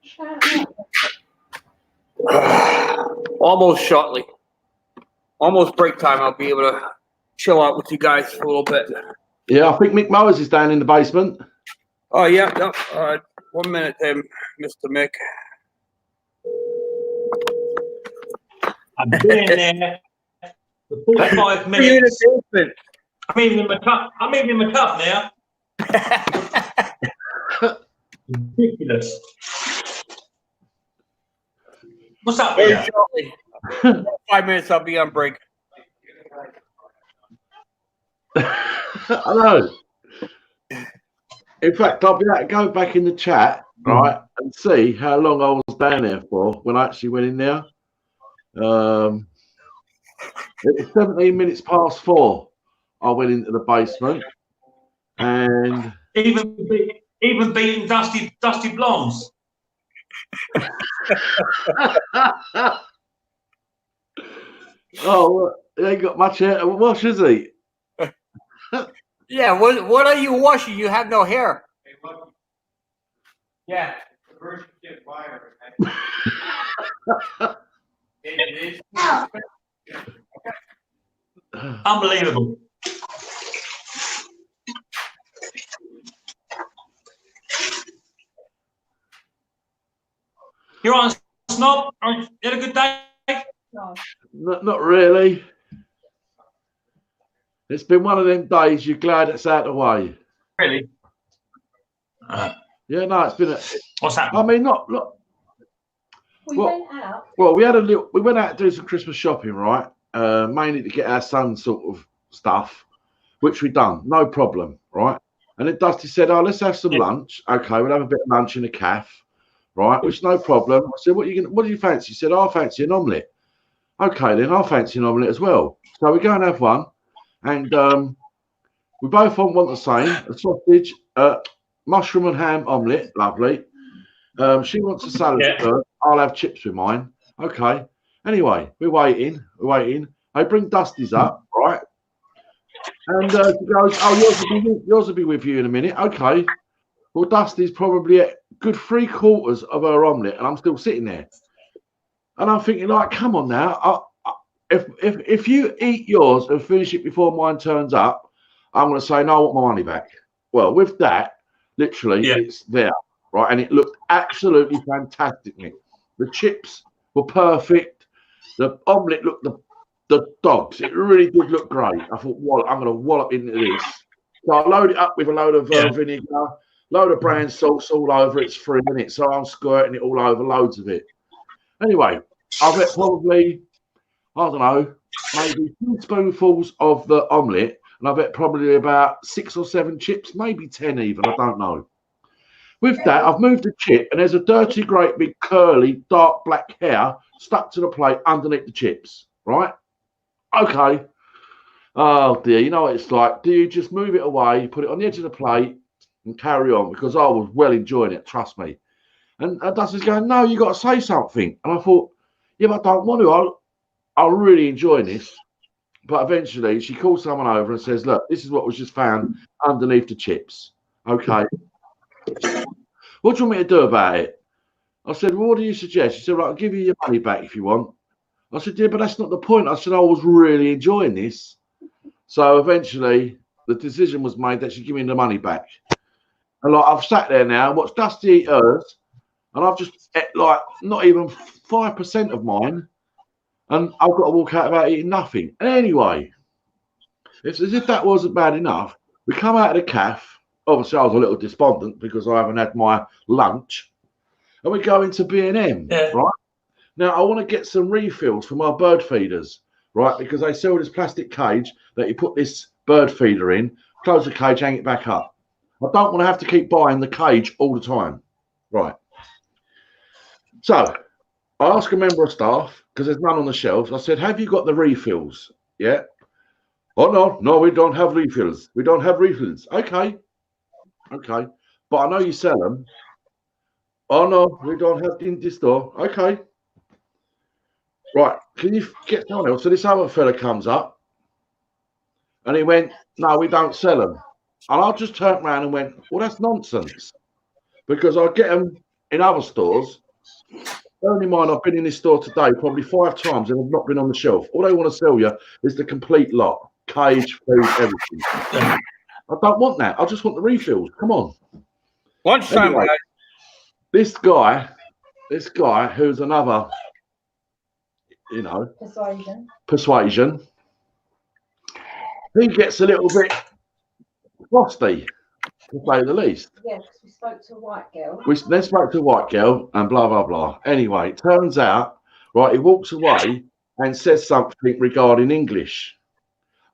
Shut up. Almost shortly. Almost break time. I'll be able to chill out with you guys for a little bit. Yeah, I think Mick Mowers is down in the basement. Oh, yeah. No. 1 minute there, Mr. Mick. I've been in there for 45 You're in minutes. the basement. I'm even in my cup. I'm even in my cup now. Ridiculous. What's up Very here? shortly. 5 minutes, I'll be on break. I know. In fact, I'll be able to go back in the chat, right, and see how long I was down there for when I actually went in there. It was 17 minutes past 4. I went into the basement, and Even beating Dusty Blondes. oh, he ain't got much hair to wash, is he? Yeah, what are you washing? You have no hair. Yeah, the version kit wire. It is. Unbelievable. You're on, Snob. You had a good day? Not really. It's been one of them days you're glad it's out of the way. Really? Yeah, no, it's been a. What's happening? I mean, not. We Well- went out. Well, we went out to do some Christmas shopping, right? Mainly to get our son sort of stuff, which we done, no problem, right? And then Dusty said, "Oh, let's have some lunch." Okay, we'll have a bit of lunch in a cafe, right? Which no problem. I said, "What do you fancy?" He said, "Oh, I fancy an omelette." Okay, then I'll fancy an omelette as well. So we go and have one, and we both want the same: a sausage, mushroom and ham omelette, lovely. She wants a salad first. I'll have chips with mine. Okay. Anyway, we're waiting. They bring Dusty's up, right? And she goes, "Oh, yours will be with you in a minute." Okay. Well, Dusty's probably at good 3/4 of her omelette, and I'm still sitting there. And I'm thinking, like, come on now. If you eat yours and finish it before mine turns up, I'm going to say, no, I want my money back. Well, with that, literally, it's there, right? And it looked absolutely fantastic, Nick. The chips were perfect. The omelette looked the dogs. It really did look great. I thought, well, I'm going to wallop into this. So I load it up with a load of vinegar, load of brown sauce all over. It's 3 minutes, so I'm squirting it all over, loads of it. Anyway, I've had probably, I don't know, maybe 2 spoonfuls of the omelette, and I've had probably about 6 or 7 chips, maybe 10 even, I don't know. With that, I've moved the chip, and there's a dirty, great big curly, dark black hair stuck to the plate underneath the chips, right? Okay. Oh dear, you know what it's like. Do you just move it away, put it on the edge of the plate, and carry on? Because I was well enjoying it, trust me. And Dusty's going, no, you got to say something. And I thought, yeah, but I don't want to. I'm really enjoying this. But eventually, she calls someone over and says, look, this is what was just found underneath the chips. Okay. What do you want me to do about it? I said, well, what do you suggest? She said, right, I'll give you your money back if you want. I said, yeah, but that's not the point. I said, I was really enjoying this. So eventually, the decision was made that she'd give me the money back. And like, I've sat there now and watched Dusty eat hers, and I've just ate like not even 5% of mine, and I've got to walk out about eating nothing. Anyway, it's as if that wasn't bad enough. We come out of the cafe. Obviously, I was a little despondent because I haven't had my lunch, and we go into B&M, right? Now, I want to get some refills for my bird feeders, right? Because they sell this plastic cage that you put this bird feeder in, close the cage, hang it back up. I don't want to have to keep buying the cage all the time, right? So I asked a member of staff, because there's none on the shelves. I said, have you got the refills? Yeah. Oh, no, we don't have refills. We don't have refills. Okay. Okay. But I know you sell them. Oh, no, we don't have in the store. Okay. Right. Can you get someone else? So this other fella comes up and he went, no, we don't sell them. And I just turned around and went, well, that's nonsense. Because I get them in other stores. Bearing in mind, I've been in this store today probably 5 times and have not been on the shelf. All they want to sell you is the complete lot. Cage, food, everything. I don't want that. I just want the refills. Come on. Lunchtime, Anyway, guys. this guy who's another, you know, persuasion, he gets a little bit frosty, to say the least. Yes, we spoke to a white girl. We then spoke to a white girl and blah, blah, blah. Anyway, it turns out, right, he walks away and says something regarding English.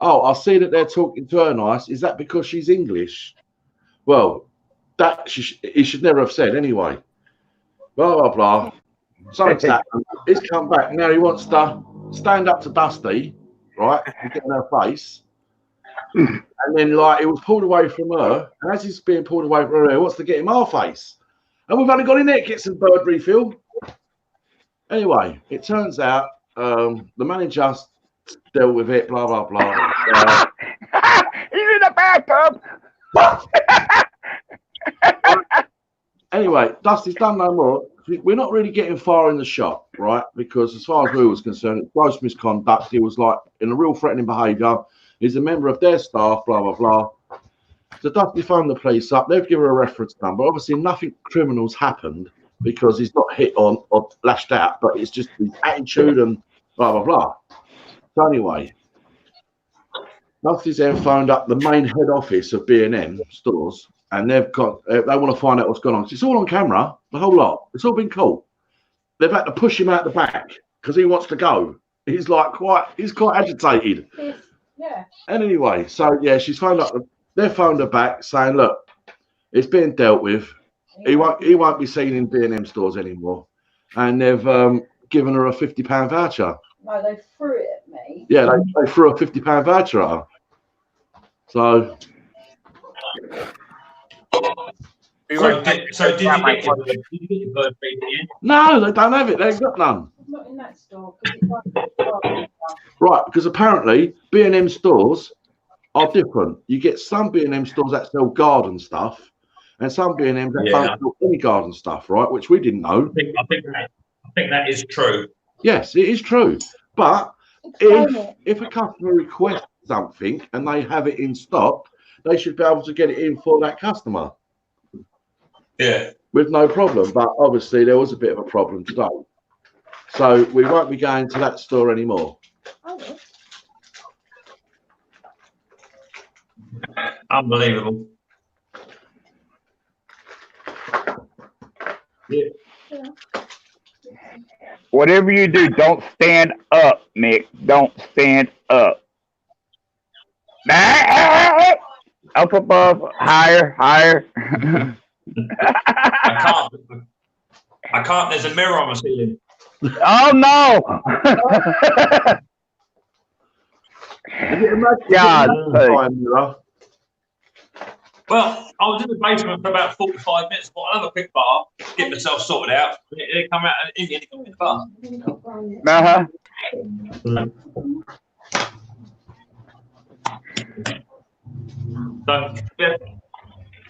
Oh, I see that they're talking to her nice. Is that because she's English? Well, that he should never have said anyway. Blah, blah, blah. Something's happened. He's come back. Now he wants to stand up to Dusty, right, and get in her face. And then, like, he was pulled away from her. And as he's being pulled away from her, he wants to get him our face. And we've only got in there to get some bird refill. Anyway, it turns out the manager dealt with it, blah, blah, blah. He's in the bathtub. Anyway, Dusty's done no more. We're not really getting far in the shop, right? Because as far as we was concerned, it's gross misconduct. He was like in a real threatening behaviour. He's a member of their staff, blah, blah, blah. So Dusty phoned the police up. They've given her a reference number. Obviously, nothing criminal's happened because he's not hit on or lashed out, but it's just his attitude and blah, blah, blah. So anyway, Dusty's then phoned up the main head office of B&M stores, and they want to find out what's going on. It's all on camera, the whole lot. It's all been caught. They've had to push him out the back because he wants to go. He's quite agitated. Yeah. And anyway, so yeah, she's phoned up. They phoned her back saying, look, it's being dealt with. He won't be seen in B&M stores anymore. And they've given her a £50 voucher. No, they threw it at me. Yeah, they threw a £50 voucher at her. So So did you get your bird feeder in? no, they don't have it. They've got none. It's not in that store. It's Right, because apparently B&M stores are different. You get some B&M stores that sell garden stuff, and some B&M that don't sell any garden stuff, right? Which we didn't know. I think that is true. Yes, it is true. But if a customer requests something and they have it in stock, they should be able to get it in for that customer. Yeah. With no problem. But obviously there was a bit of a problem today. So we won't be going to that store anymore. Unbelievable. Yeah. Whatever you do, don't stand up, Mick. Don't stand up. Up above, higher, higher. I can't. There's a mirror on the ceiling. Oh no! God, Well, I was in the basement for about 45 minutes. But I'll have a quick bath, get myself sorted out. They come out and Indian come in the bath. So, yeah,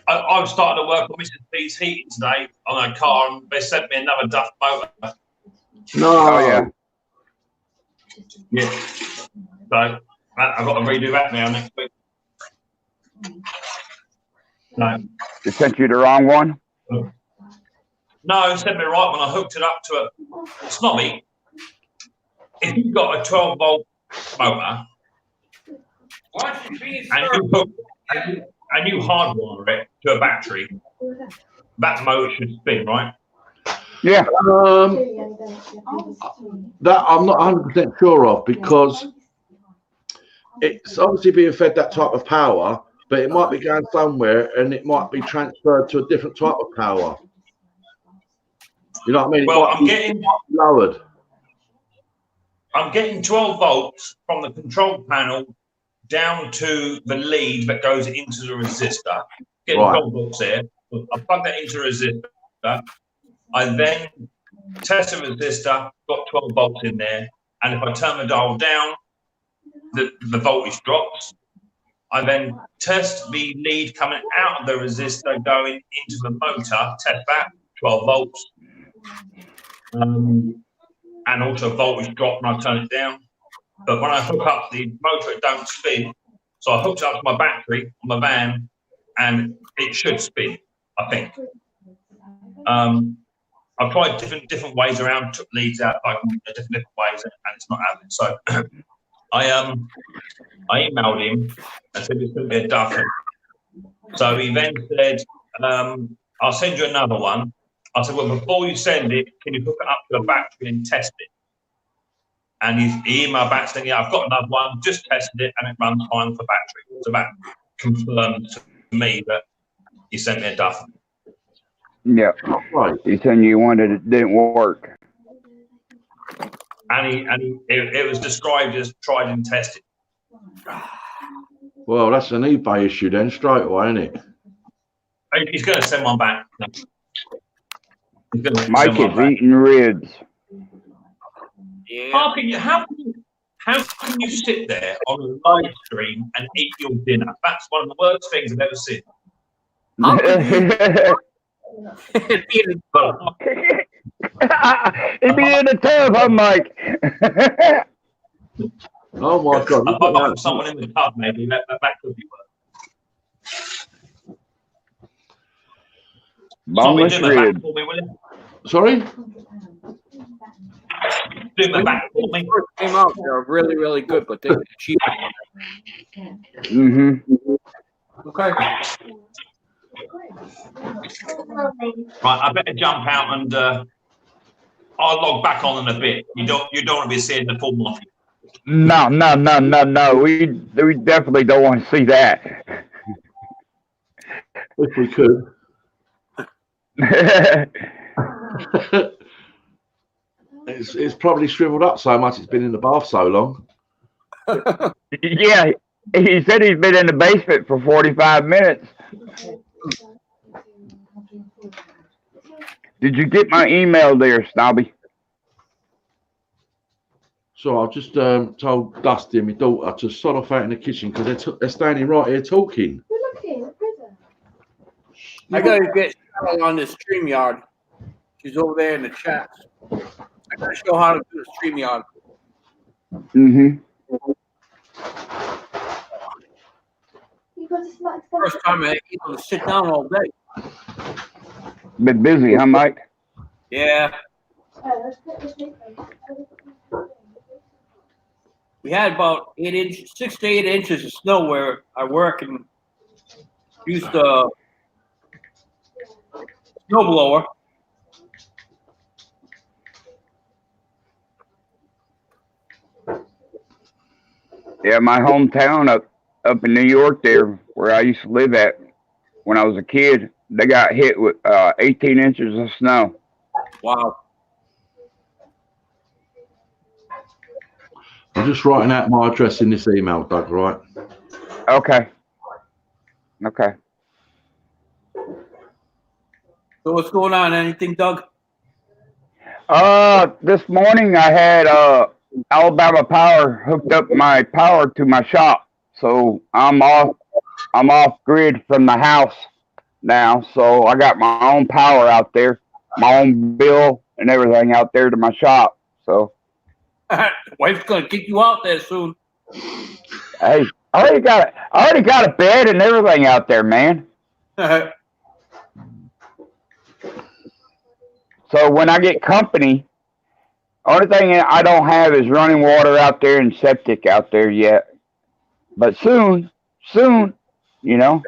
I've started to work on Mrs. B's heating today on her car, and they sent me another Duff motor. No. Oh yeah. Yeah. So I've got to redo that now next week. No. They sent you the wrong one? No, it sent me right when I hooked it up to a snobby. If you've got a 12-volt motor and you hardwire it to a battery, that motor should spin, right? Yeah. That I'm not 100% sure of, because it's obviously being fed that type of power, but it might be going somewhere and it might be transferred to a different type of power. You know what I mean? Well, I'm getting lowered. I'm getting 12 volts from the control panel down to the lead that goes into the resistor. Getting 12 volts there. I plug that into the resistor. I then test the resistor, got 12 volts in there, and if I turn the dial down, the voltage drops. I then test the lead coming out of the resistor going into the motor, test that, 12 volts. And also voltage drop when I turn it down. But when I hook up the motor, it don't spin. So I hooked it up to my battery on my van, and it should spin, I think. I've tried different ways around, took leads out like different ways, and it's not happening. So I emailed him and said it's going to be a duff. So he then said, I'll send you another one. I said, well, before you send it, can you hook it up to a battery and test it? And he emailed back saying, yeah, I've got another one, just tested it, and it runs fine for battery. So that confirmed to me that he sent me a duff. Yeah. Right. He sent you one that didn't work. And it was described as tried and tested. Well, that's an eBay issue then, straight away, isn't it? He's going to send one back. Mike is eating ribs. Yeah. How can you sit there on a live stream and eat your dinner? That's one of the worst things I've ever seen. How could It'd be in the tub, huh, Mike? Oh my God! I put someone in the tub, maybe that could be worse. Boneless ribs. For me, will you? Sorry? Do my back for me. Came out, they're really, really good, but they're cheap. Mm-hmm. Okay. Right, I better jump out and I'll log back on in a bit. You don't want to be seeing the full Monty. No. We definitely don't want to see that. If we could. It's probably shriveled up so much. It's been in the bath so long. Yeah, he said he's been in the basement for 45 minutes. Did you get my email there, Snobby? So I've just told Dusty and my daughter to sod off out in the kitchen because they're standing right here talking. I gotta get Cheryl on this StreamYard. She's over there in the chat. I gotta show how to do the StreamYard. Mm-hmm. First time I able to sit down all day. Been busy, huh, Mike? Yeah. We had about 6 to 8 inches of snow where I work, and used a snow blower. Yeah, my hometown up in New York there, where I used to live at when I was a kid, they got hit with 18 inches of snow. Wow. I'm just writing out my address in this email, Doug, right? Okay. Okay. So what's going on? Anything, Doug? This morning I had Alabama Power hooked up my power to my shop, so I'm off grid from the house now. So I got my own power out there, my own bill and everything out there to my shop. So Wife's gonna kick you out there soon. hey, I already got a bed and everything out there, man. So when I get company, only thing I don't have is running water out there and septic out there yet. But soon, you know.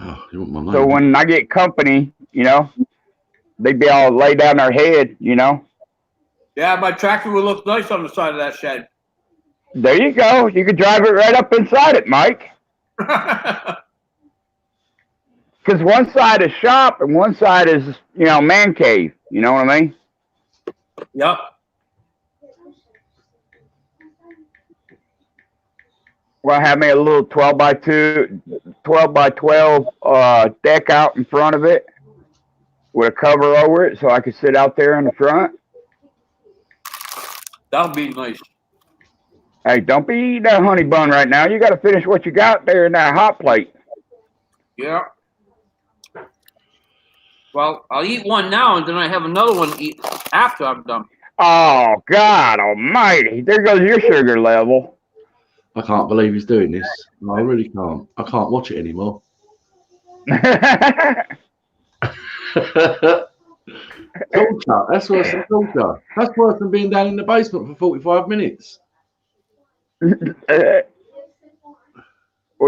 Oh, you want my So name? when I get company, you know, they be all lay down their head, you know. Yeah, my tractor will look nice on the side of that shed. There you go. You can drive it right up inside it, Mike. Because one side is shop and one side is, you know, man cave. You know what I mean? Yep. Well, I have me a little 12 by 12 deck out in front of it with a cover over it so I could sit out there in the front. That'll be nice. Hey, don't be eating that honey bun right now. You got to finish what you got there in that hot plate. Yeah. Well, I'll eat one now, and then I have another one to eat after I'm done. Oh, God almighty. There goes your sugar level. I can't believe he's doing this. No, I really can't. I can't watch it anymore. Torture. That's worse than torture. That's worse than being down in the basement for 45 minutes. What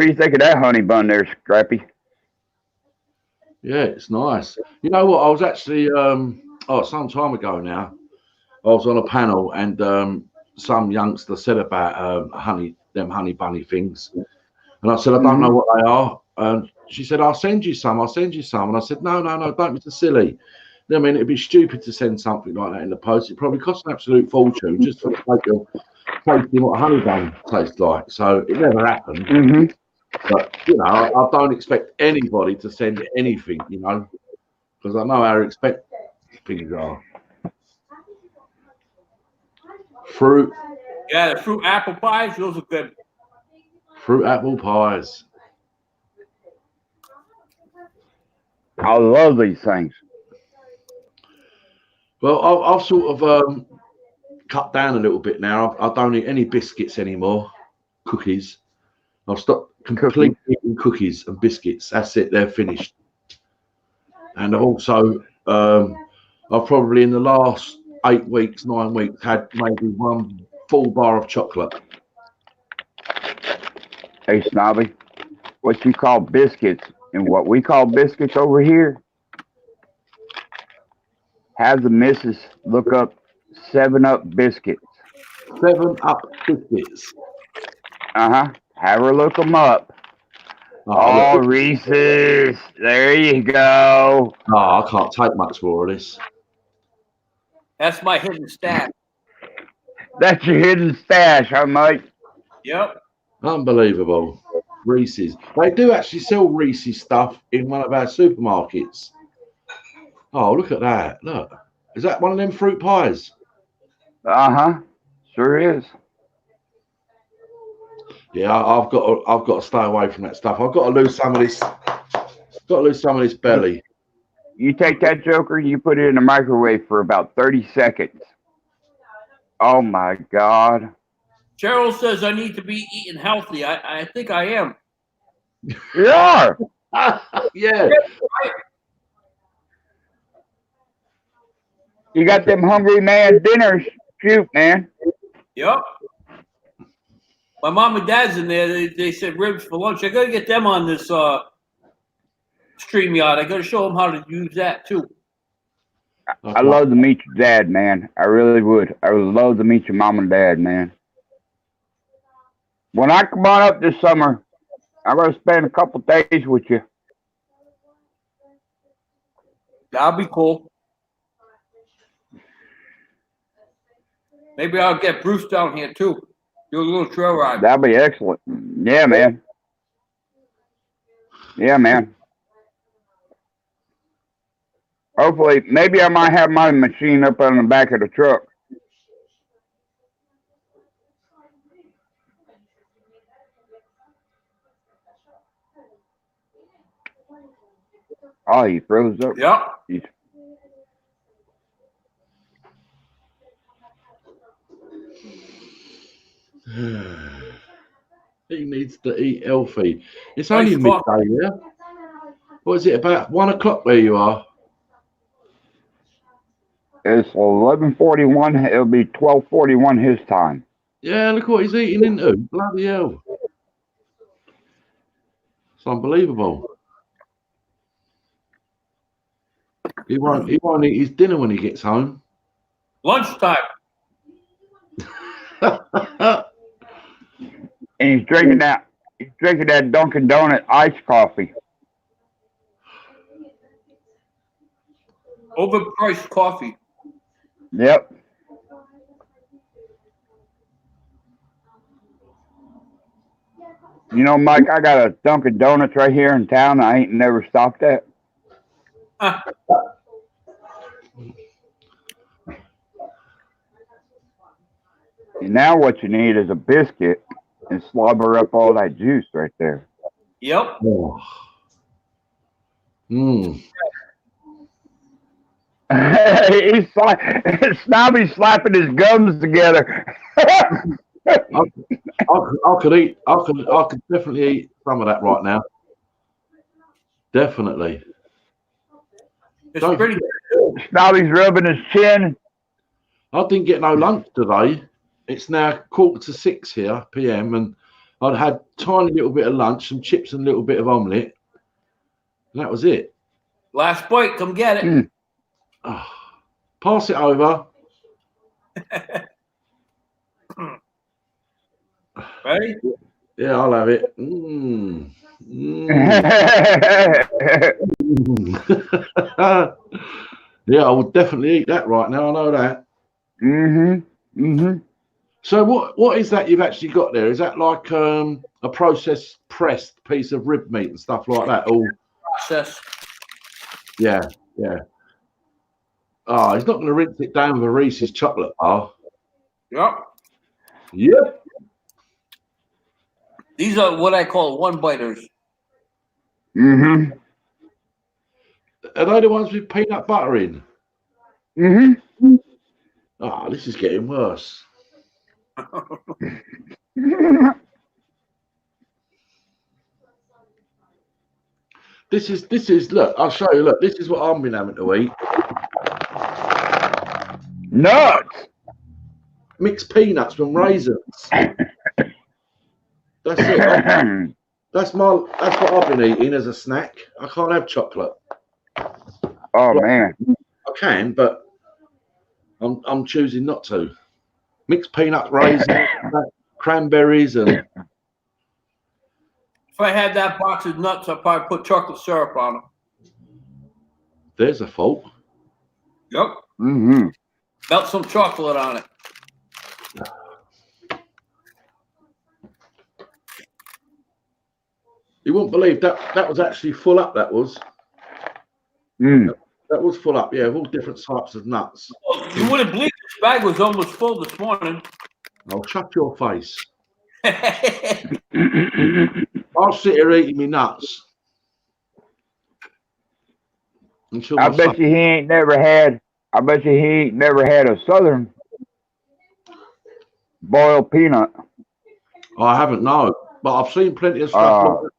do you think of that honey bun there, Scrappy? Yeah, it's nice. You know what? I was actually, some time ago now, I was on a panel and some youngster said about them honey bunny things. And I said, I don't know what they are. And she said, I'll send you some. And I said, no, don't be so silly. I mean, it'd be stupid to send something like that in the post. It probably costs an absolute fortune just for the sake of tasting what a honey bun tastes like. So it never happened. Mm-hmm. But, you know, I don't expect anybody to send anything, you know, because I know how expect things are. Fruit. Yeah, the fruit apple pies, those are good. Fruit apple pies. I love these things. Well, I've sort of cut down a little bit now. I don't eat any biscuits anymore. Cookies. I've stopped completely eating cookies and biscuits. That's it. They're finished. And I've also, I've probably in the last 8 weeks, 9 weeks, had maybe one full bar of chocolate. Hey, Snobby, what you call biscuits and what we call biscuits over here, have the missus look up 7-Up biscuits. 7-Up biscuits. Uh-huh. Have her look them up. Oh, look. Reese's. There you go. Oh, I can't take much more of this. That's my hidden stash. That's your hidden stash, huh, Mike? Yep. Unbelievable. Reese's. They do actually sell Reese's stuff in one of our supermarkets. Oh, look at that. Look. Is that one of them fruit pies? Uh-huh. Sure is. Yeah, I've got to stay away from that stuff. I've got to lose some of this. Got to lose some of this belly. You take that joker, you put it in the microwave for about 30 seconds. Oh my God. Cheryl says I need to be eating healthy. I think I am. You are. Yeah. You got them hungry man dinners. Shoot, man. Yep. My mom and dad's in there. They said ribs for lunch. I got to get them on this StreamYard. I got to show them how to use that too. I'd love to meet your dad, man. I really would. I would love to meet your mom and dad, man. When I come on up this summer, I'm gonna spend a couple days with you. That'll be cool. Maybe I'll get Bruce down here too. Do a little trail ride. That'd be excellent. Yeah, man. Yeah, man. Hopefully, maybe I might have my machine up on the back of the truck. Oh, he froze up. Yep. He's- He needs to eat healthy. It's Nice only midday, coffee. yeah? What is it, about 1 o'clock where you are? It's 11:41. It'll be 12:41 his time. Yeah, look what he's eating into. Bloody hell. It's unbelievable. He won't eat his dinner when he gets home. Lunchtime. And he's drinking that. He's drinking that Dunkin' Donut iced coffee. Overpriced coffee. Yep. You know, Mike, I got a Dunkin' Donuts right here in town. I ain't never stopped at. Huh. And now what you need is a biscuit and slobber up all that juice right there. Yep. Oh. Mm. Snobby's slapping his gums together. I could definitely eat some of that right now. Definitely. It's Don't pretty forget, Snobby's rubbing his chin. I didn't get no lunch today. It's now 5:45 here, PM, and I'd had a tiny little bit of lunch, some chips and a little bit of omelette. And that was it. last bite. Come get it. Oh, pass it over. Ready? Yeah, I'll have it. Mm. Mm. Yeah, I would definitely eat that right now. I know that. So what is that you've actually got there? Is that like a processed pressed piece of rib meat and stuff like that? All Process. yeah. Oh, he's not going to rinse it down with a Reese's chocolate bar. Yep. Yep. These are what I call one-biters. Are they the ones with peanut butter in? Oh, this is getting worse. This is look, I'll show you, look, this is what I've been having to eat. Nuts. Mixed peanuts from raisins. That's it. That's what I've been eating as a snack. I can't have chocolate. Oh man. I can, but I'm choosing not to. Mixed peanuts, raisins, cranberries, and If I had that box of nuts, I'd probably put chocolate syrup on them. there's a fault. Yep. Melt some chocolate on it. You won't believe that was actually full up. That was full up. Yeah, of all different types of nuts. Well, you wouldn't believe this bag was almost full this morning. I'll shut your face. I'll sit here eating me nuts. I bet you he ain't never had a Southern boiled peanut. I haven't, no, but I've seen plenty of stuff like that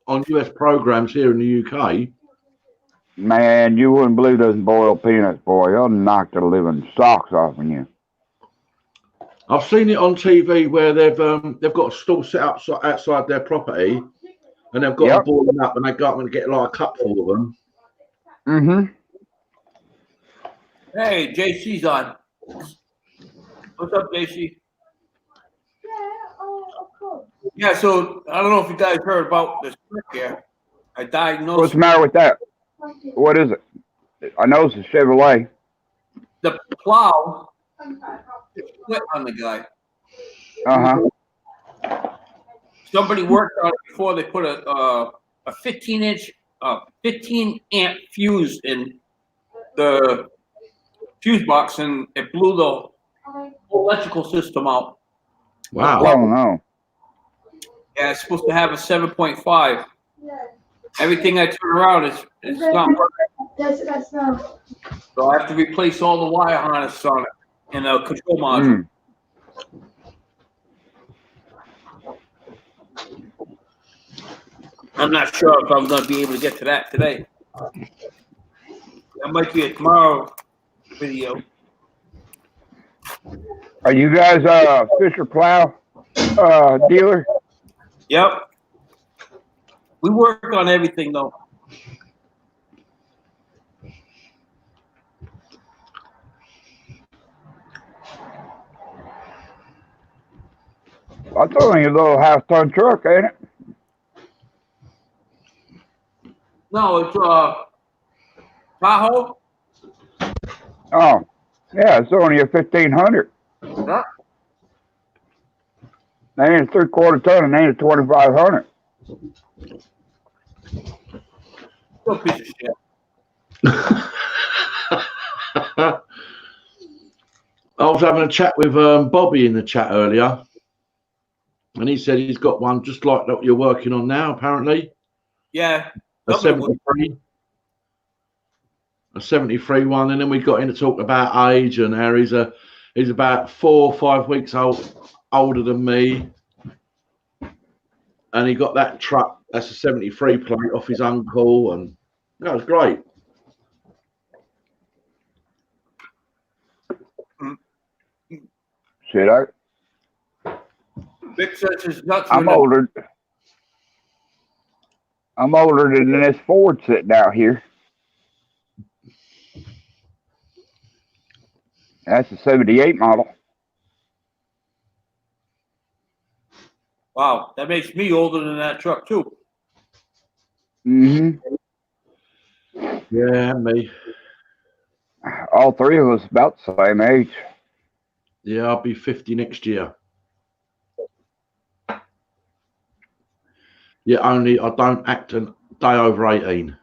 on US programs here in the UK. Man, you wouldn't believe those boiled peanuts, boy. They'll knock the living socks off of you. I've seen it on TV where they've got a stall set up outside their property, and they've got them boiling up, and they go up and get like a cup full of them. Hey, JC's on. What's up, JC? Yeah, oh, of course. Yeah, so I don't know if you guys heard about this truck here. I What's diagnosed the matter with that? What is it? I know it's a Chevrolet. the plow split on the guy. Somebody worked on it before they put a 15-inch, 15 amp fuse in the fuse box, and it blew the whole electrical system out. Wow. Oh no. Yeah, it's supposed to have a 7.5. Everything I turn around is it's not working. So I have to replace all the wire harness on it and the control module. I'm not sure if I'm going to be able to get to that today. That might be a tomorrow video. Are you guys Fisher Plow dealer? Yep. We work on everything though. That's only a little half-ton truck, ain't it? No, it's Tahoe. Oh, yeah, it's only a 1500. Yeah. They ain't a 3/4 ton, and they ain't a 2500. Still a piece of shit. I was having a chat with Bobby in the chat earlier, and he said he's got one just like what you're working on now, apparently. Yeah. A 73. A 73 one, and then we got into talk about age and how he's about 4 or 5 weeks older than me, and he got that truck that's a 73 plate off his uncle, and that was great. Shit, Vic says his nuts. I'm older. I'm older than this Ford sitting out here. That's a 78 model. Wow, that makes me older than that truck too. Mm-hmm. Yeah, me. All three of us about the same age. Yeah, I'll be 50 next year. Yeah, only I don't act a day over 18.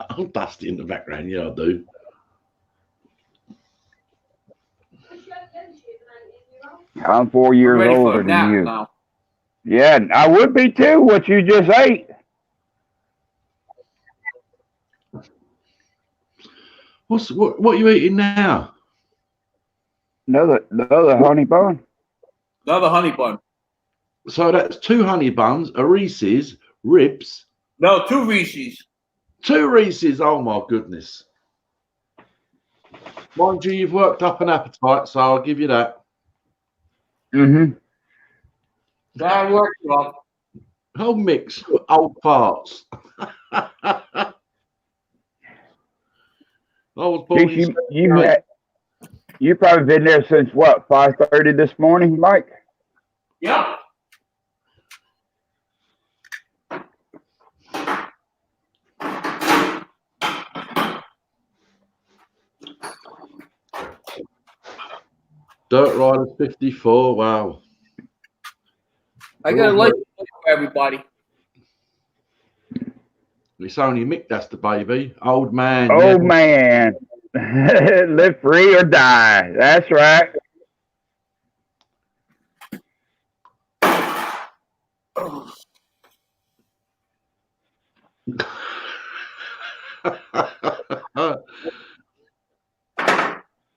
I'm dusty in the background. Yeah, I do. I'm 4 I'm years ready for older a than nap you. now. Yeah, I would be too. What you just ate? What are you eating now? Another honey bun. Another honey bun. So that's 2 honey buns, a Reese's, ribs. No, 2 Reese's. 2 Reese's. Oh my goodness. Mind you, you've worked up an appetite, so I'll give you that. Mm-hmm. That worked well. Whole mix of old farts. I was born in You've probably been there since what, 5:30 this morning, Mike? Yeah. Dirt Rider 54. Wow. I got a license for everybody. It's only Mick that's the baby. Old man. Oh, yeah. man. Live free or die. That's right.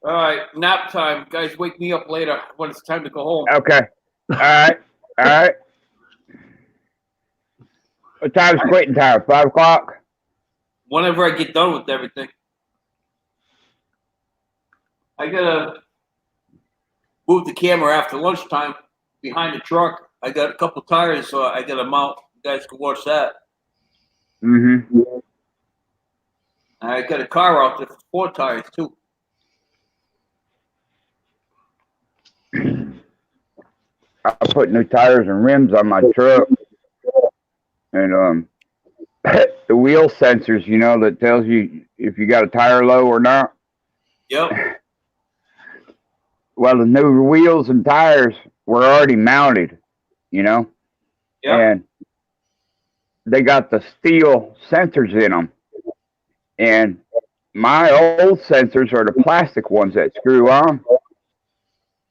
All right, nap time. Guys, wake me up later when it's time to go home. Okay. All right. All right. What time's quitting time? 5 o'clock? Whenever I get done with everything. I gotta move the camera after lunchtime behind the truck. I got a couple tires, so I gotta mount. You guys can watch that. Mm-hmm. I got a car out there for 4 tires too. I put new tires and rims on my truck, and the wheel sensors, you know, that tells you if you got a tire low or not. Yep. Well, the new wheels and tires were already mounted, you know, Yep. and they got the steel sensors in them. And my old sensors are the plastic ones that screw on.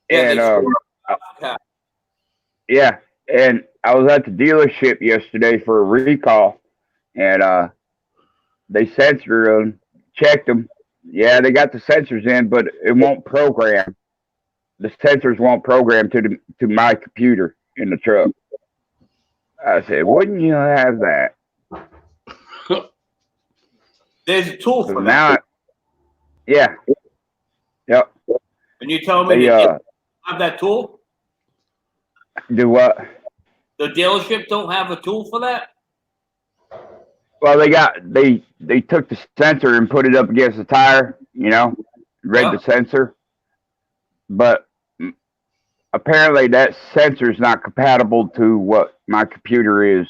Yeah, And they screw up. yeah, and I was at the dealership yesterday for a recall, and they censored them, checked them. Yeah, they got the sensors in, but it won't program. The sensors won't program to my computer in the truck. I said, wouldn't you have that? There's a tool So for that. now, yeah, yep. And you telling me They they don't have that tool? do what? The dealership don't have a tool for that? Well, they took the sensor and put it up against the tire, you know, read the sensor, but apparently that sensor is not compatible to what my computer is.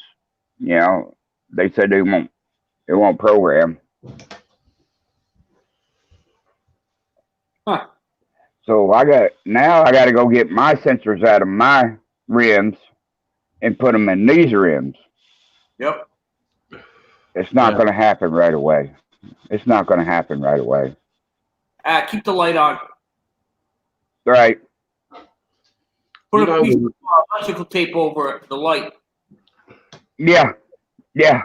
You know, they said it won't program. Huh. So I got to go get my sensors out of my rims and put them in these rims. Yep. It's not Yeah. going to happen right away. It's not going to happen right away. Keep the light on. Right. Put You a know, piece of electrical tape over the light. Yeah. Yeah.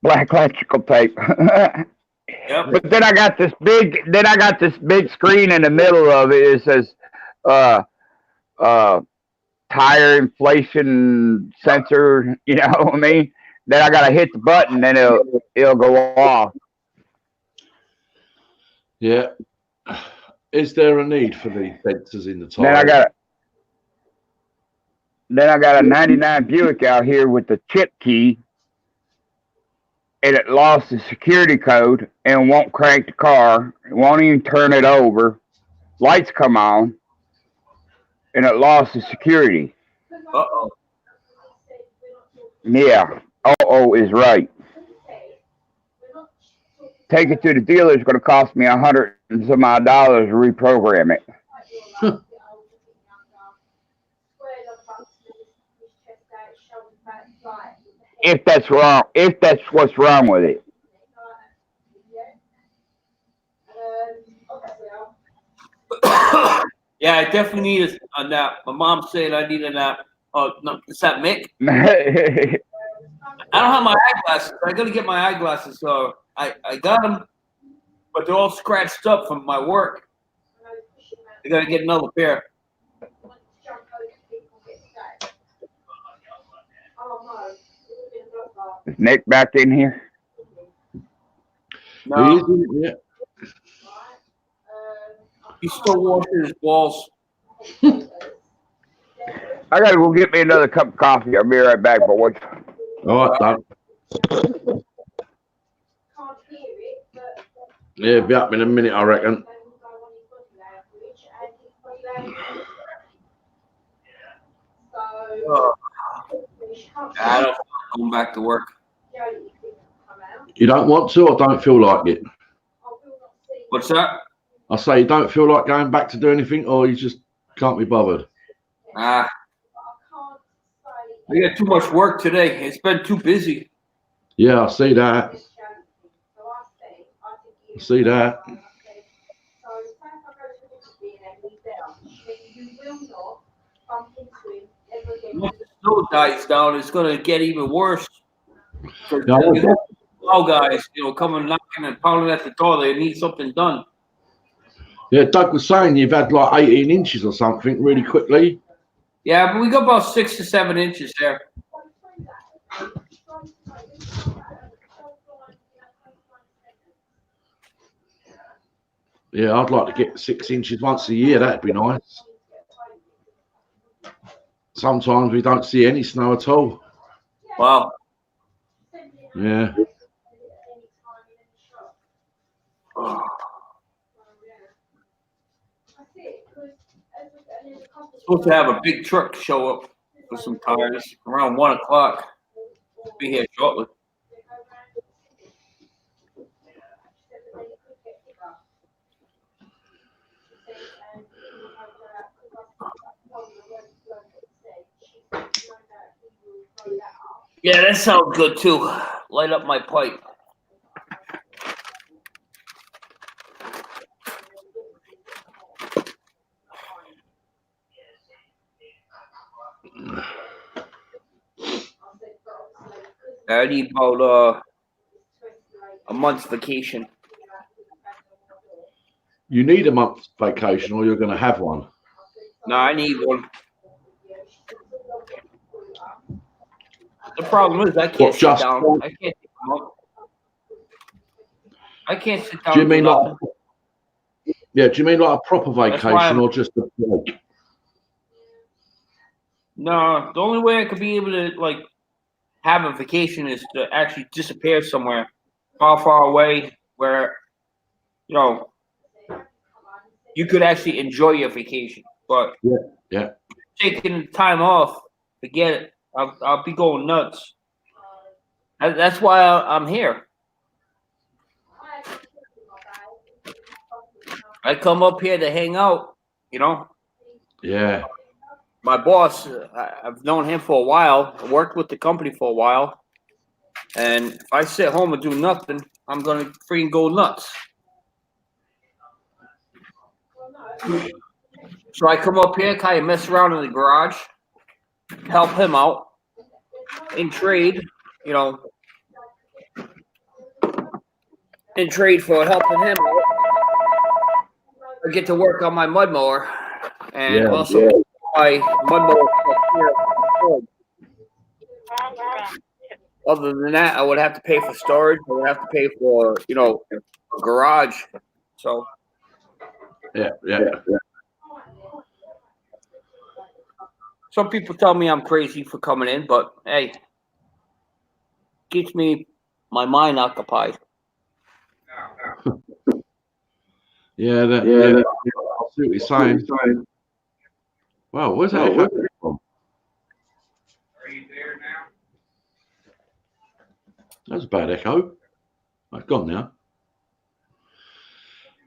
Black electrical tape. Yep. But then I got this big screen in the middle of it. It says, tire inflation sensor, you know what I mean? Then I gotta hit the button, then it'll go off. yeah. Is there a need for these sensors in the Then I tire? got a '99 Buick out here with the chip key, and it lost the security code and won't crank the car. It won't even turn it over. Lights come on, and it lost the security. Uh-oh. Yeah. Oh is right. Take it to the dealer. It's going to cost me $100 and some odd dollars to reprogram it. If that's wrong, if that's what's wrong with it. Yeah, I definitely need a nap. My mom said I need a nap. Oh, no, is that Mick? I don't have my eyeglasses. I gotta get my eyeglasses. So I got them, but they're all scratched up from my work. I gotta get another pair. Is Nick back in here? No, He is, isn't he? he's still washing his balls. I gotta go get me another cup of coffee. I'll be right back, boys. All right, Doug. Yeah, be up in a minute, I reckon. I don't going back to work. You don't want to or don't feel like it? What's that? I say you don't feel like going back to do anything or you just can't be bothered? I got too much work today. It's been too busy. Yeah, I see that. I see that. Once the snow dies down, it's gonna get even worse. Yeah, Guys, coming knocking and pounding at the door. They need something done. yeah, Doug was saying you've had like 18 inches or something really quickly. Yeah, but we got about 6 to 7 inches there. Yeah, I'd like to get 6 inches once a year. That'd be nice. Sometimes we don't see any snow at all. Wow. Yeah. Supposed to have a big truck show up with some tires around 1 o'clock. Be here shortly. Yeah, that sounds good too. Light up my pipe. I need about a month's vacation. You need a month's vacation, or you're going to have one. No, I need one. The problem is I can't What, sit just down. one? I can't sit down. I can't sit down. Do you and mean do like? nothing. Yeah. Do you mean like a proper That's why vacation, I'm- or just a break? No, the only way I could be able to like have a vacation is to actually disappear somewhere far away where you could actually enjoy your vacation. But Yeah. taking time off, forget it. I'll be going nuts. That's why I'm here. I come up here to hang out. Yeah. My boss, I've known him for a while. I worked with the company for a while. And if I sit home and do nothing, I'm going to freaking go nuts. So I come up here, kind of mess around in the garage, help him out, in trade, for helping him out. I get to work on my mud mower and also my mud mower. Other than that, I would have to pay for storage. I would have to pay for, a garage. So Yeah. some people tell me I'm crazy for coming in, but hey, keeps me my mind occupied. Yeah. I see what you're saying. Wow, where's that echo from? Are you there now? That's a bad echo. I've gone now.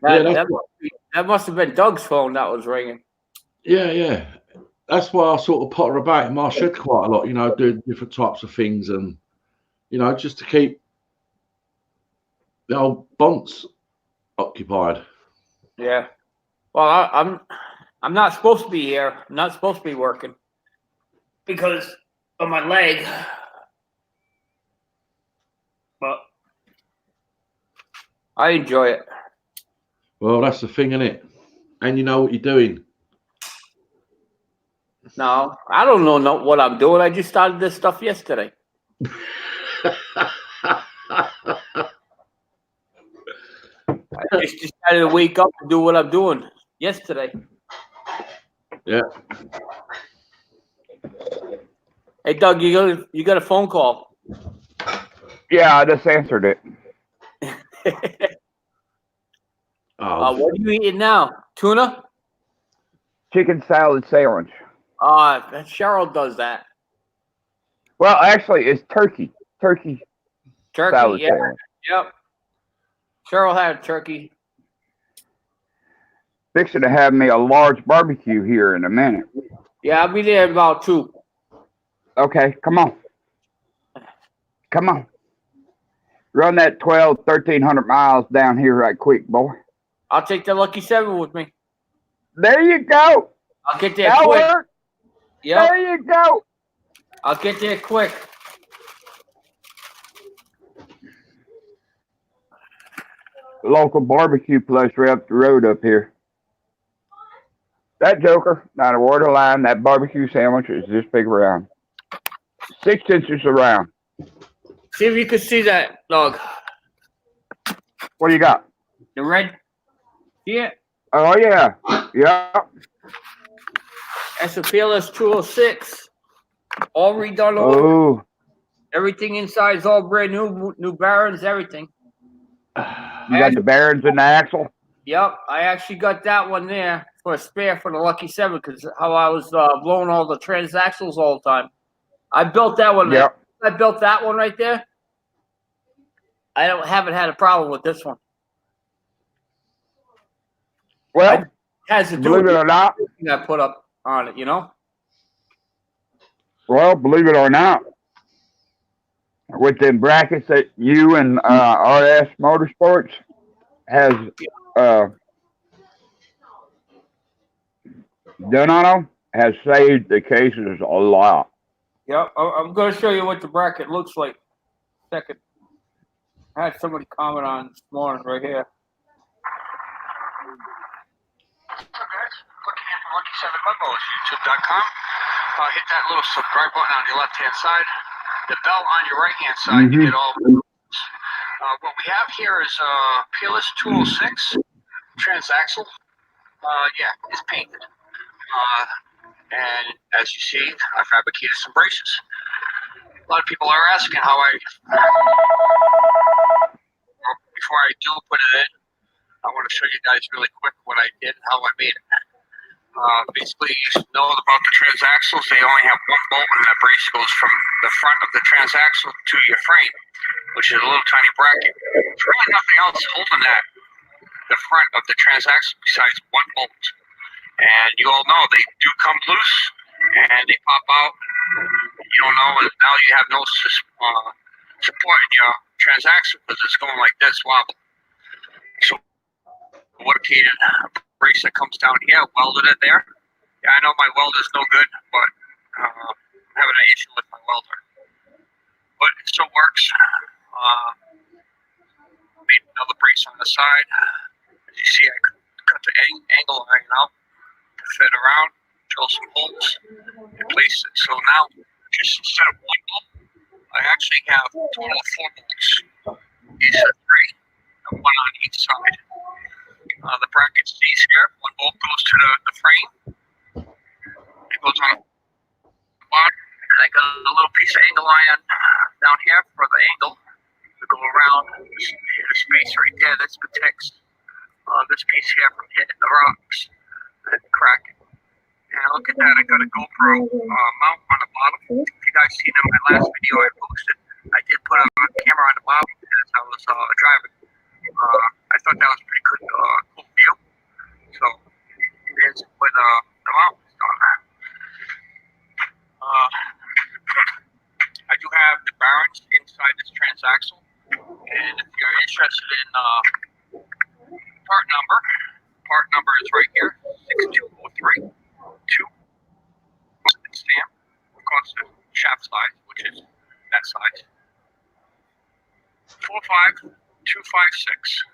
That must have been Doug's phone that was ringing. Yeah. That's why I sort of potter about in my shed quite a lot, doing different types of things and, just to keep the old bonds occupied. Yeah. Well, I'm not supposed to be here. I'm not supposed to be working because of my leg. But I enjoy it. Well, that's the thing, innit? And you know what you're doing. No, I don't know what I'm doing. I just started this stuff yesterday. I just decided to wake up and do what I'm doing yesterday. Yeah. Hey, Doug, you got a phone call. Yeah, I just answered it. What are you eating now? Tuna? Chicken salad sandwich. Cheryl does that. Well, actually, it's turkey. Turkey salad Yeah. sandwich. Yep. Cheryl had turkey. Fixing to have me a large barbecue here in a minute. Yeah, I'll be there in about 2. Okay, come on. Come on. Run that 1,300 miles down here right quick, boy. I'll take the Lucky 7 with me. There you go. I'll get there That quick. worked. Yep. There you go. I'll get there quick. Local barbecue place right up the road up here. That joker, not a word of line, that barbecue sandwich is this big around. 6 inches around. See if you can see that, dog. What do you got? The red. See it? Oh, yeah. Yeah. That's a PLS 206. All redone. Oh. Everything inside is all brand new. New bearings, everything. You got the bearings in the axle? Yep, I actually got that one there for a spare for the Lucky 7 because how I was blowing all the transaxles all the time. I built that one. Yep. I built that one right there. I haven't had a problem with this one. Well, It has to do believe with it or not, everything I put up on it, you know? well, believe it or not, with them brackets that you and RS Motorsports has done on them has saved the cases a lot. Yep, I'm going to show you what the bracket looks like. Second. I had somebody comment on this morning right here. Looking at Lucky 7 Mud Mowers, YouTube.com. Hit that little subscribe button on your left-hand side. The bell on your right-hand side to get all. What we have here is Peerless 206 transaxle. Yeah, it's painted. And as you see, I fabricated some braces. A lot of people are asking how before I do put it in, I want to show you guys really quick what I did and how I made it. Basically, you know about the transaxles, they only have one bolt and that brace goes from the front of the transaxle to your frame, which is a little tiny bracket. There's really nothing else holding the front of the transaxle besides one bolt. And you all know they do come loose and they pop out. You don't know, and now you have no support in your transaxle because it's going like this, wobble. So, lubricated brace that comes down here, welded it there. Yeah, I know my welder's no good, but I'm having an issue with my welder. But it still works. Made another brace on the side. As you see, I cut the angle iron out to fit around, drill some holes, and place it. So now, just instead of one bolt, I actually have a total of 4 bolts. These are 3, and 1 on each side. The bracket stays here. One bolt goes to the frame. It goes on the bottom. And I got a little piece of angle iron down here for the angle to go around. The space right there, this protects this piece here from hitting the rocks and cracking. And look at that, I got a GoPro mount on the bottom. If you guys seen in my last video I posted, I did put a camera on the bottom as I was driving. I thought that was pretty good, cool view. So there's where the mount is on. I do have the bearings inside this transaxle, and if you're interested in part number is right here, 6203. 2 stamp across the shaft size, which is that size. 45256.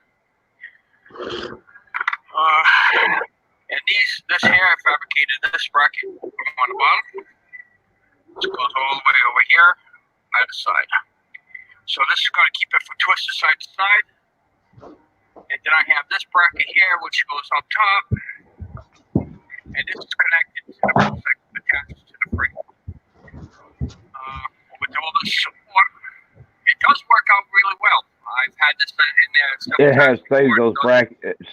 And this here I fabricated this bracket on the bottom. This goes all the way over here, either side. So this is going to keep it from twisted side to side. And then I have this bracket here, which goes up top. And this is connected to the bolt that attaches to the frame. With all this support, it does work out really well. I've had this in there several It has times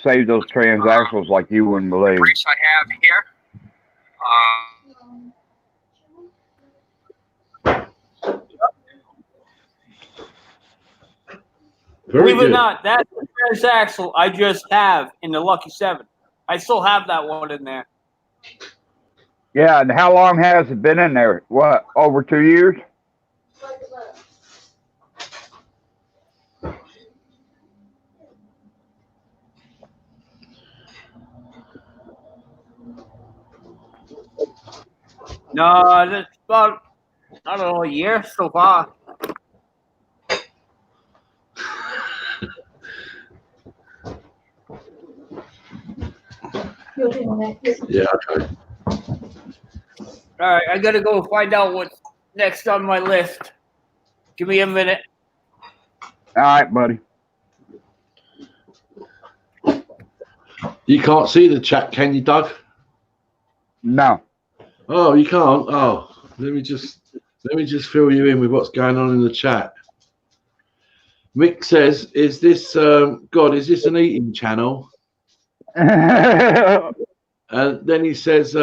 saved those transaxles like you wouldn't believe. The brace I have here. Believe it or not, that's the transaxle I just have in the Lucky 7. I still have that one in there. Yeah, and how long has it been in there? What, over 2 years? No, that's about, I don't know, a year so far. Yeah, okay. All right, I got to go find out what's next on my list. Give me a minute. All right, buddy. You can't see the chat, can you, Doug? No. Oh, you can't. Oh, let me just fill you in with what's going on in the chat. Mick says, "Is this God? Is this an eating channel?" And then he says,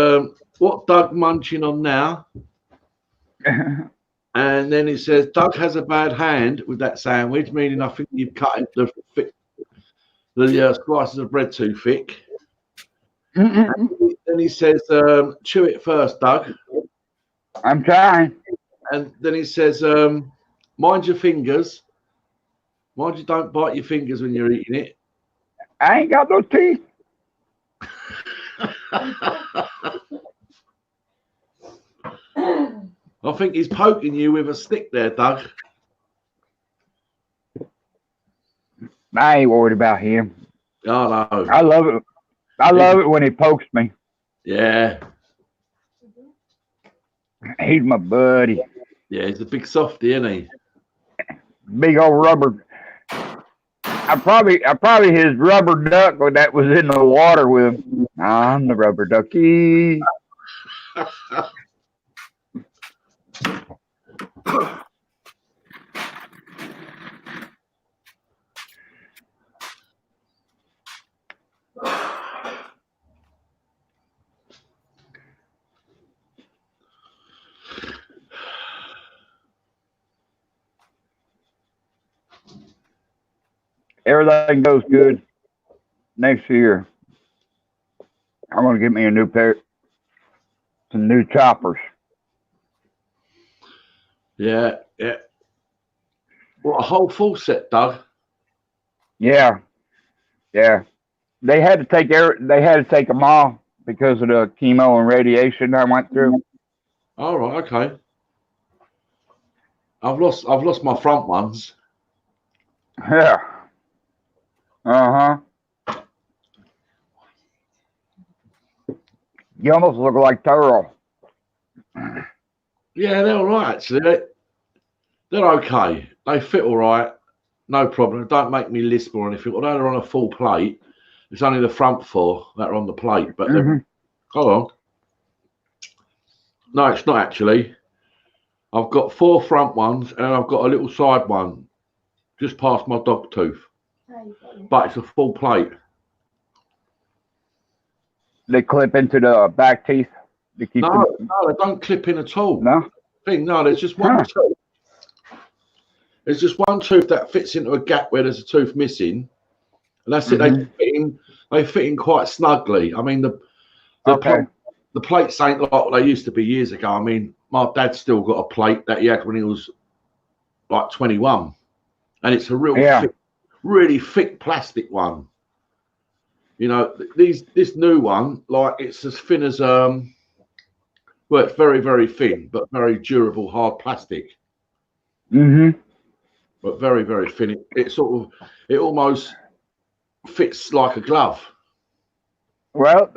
what Doug munching on now? And then he says, Doug has a bad hand with that sandwich, meaning I think you've cut the slices of bread too thick. Then he says, chew it first, Doug. I'm trying. And then he says, mind your fingers. Mind you don't bite your fingers when you're eating it. I ain't got no teeth. I think he's poking you with a stick there, Doug. I ain't worried about him. Oh, no. I love it. I love it when he pokes me. Yeah. He's my buddy. Yeah, he's a big softy, isn't he? Big old rubber. I probably his rubber duck that was in the water with him. I'm the rubber ducky. Everything goes good. Next year, I'm gonna get me a new pair, some new choppers. Yeah, yeah. What, a whole full set, Doug? Yeah, yeah. They had to take them off because of the chemo and radiation I went through. All right, okay. I've lost my front ones. Yeah. Uh-huh. You almost look like Turl. Yeah, they're all right, actually. They're okay. They fit all right. No problem. Don't make me lisp or anything. Although they're on a full plate, it's only the front four that are on the plate. But hold on. No, it's not actually. I've got 4 front ones and I've got a little side one just past my dog tooth. But it's a full plate. They clip into the back teeth to keep No, they don't clip in at all. No? No, there's just one tooth. There's just one tooth that fits into a gap where there's a tooth missing. And that's it. They fit in quite snugly. I mean, the plates ain't like what they used to be years ago. I mean, my dad's still got a plate that he had when he was like 21. And it's a really thick plastic one. You know, this new one, like it's as thin as well, it's very, very thin, but very durable, hard plastic. But very, very thin. It almost fits like a glove. Well,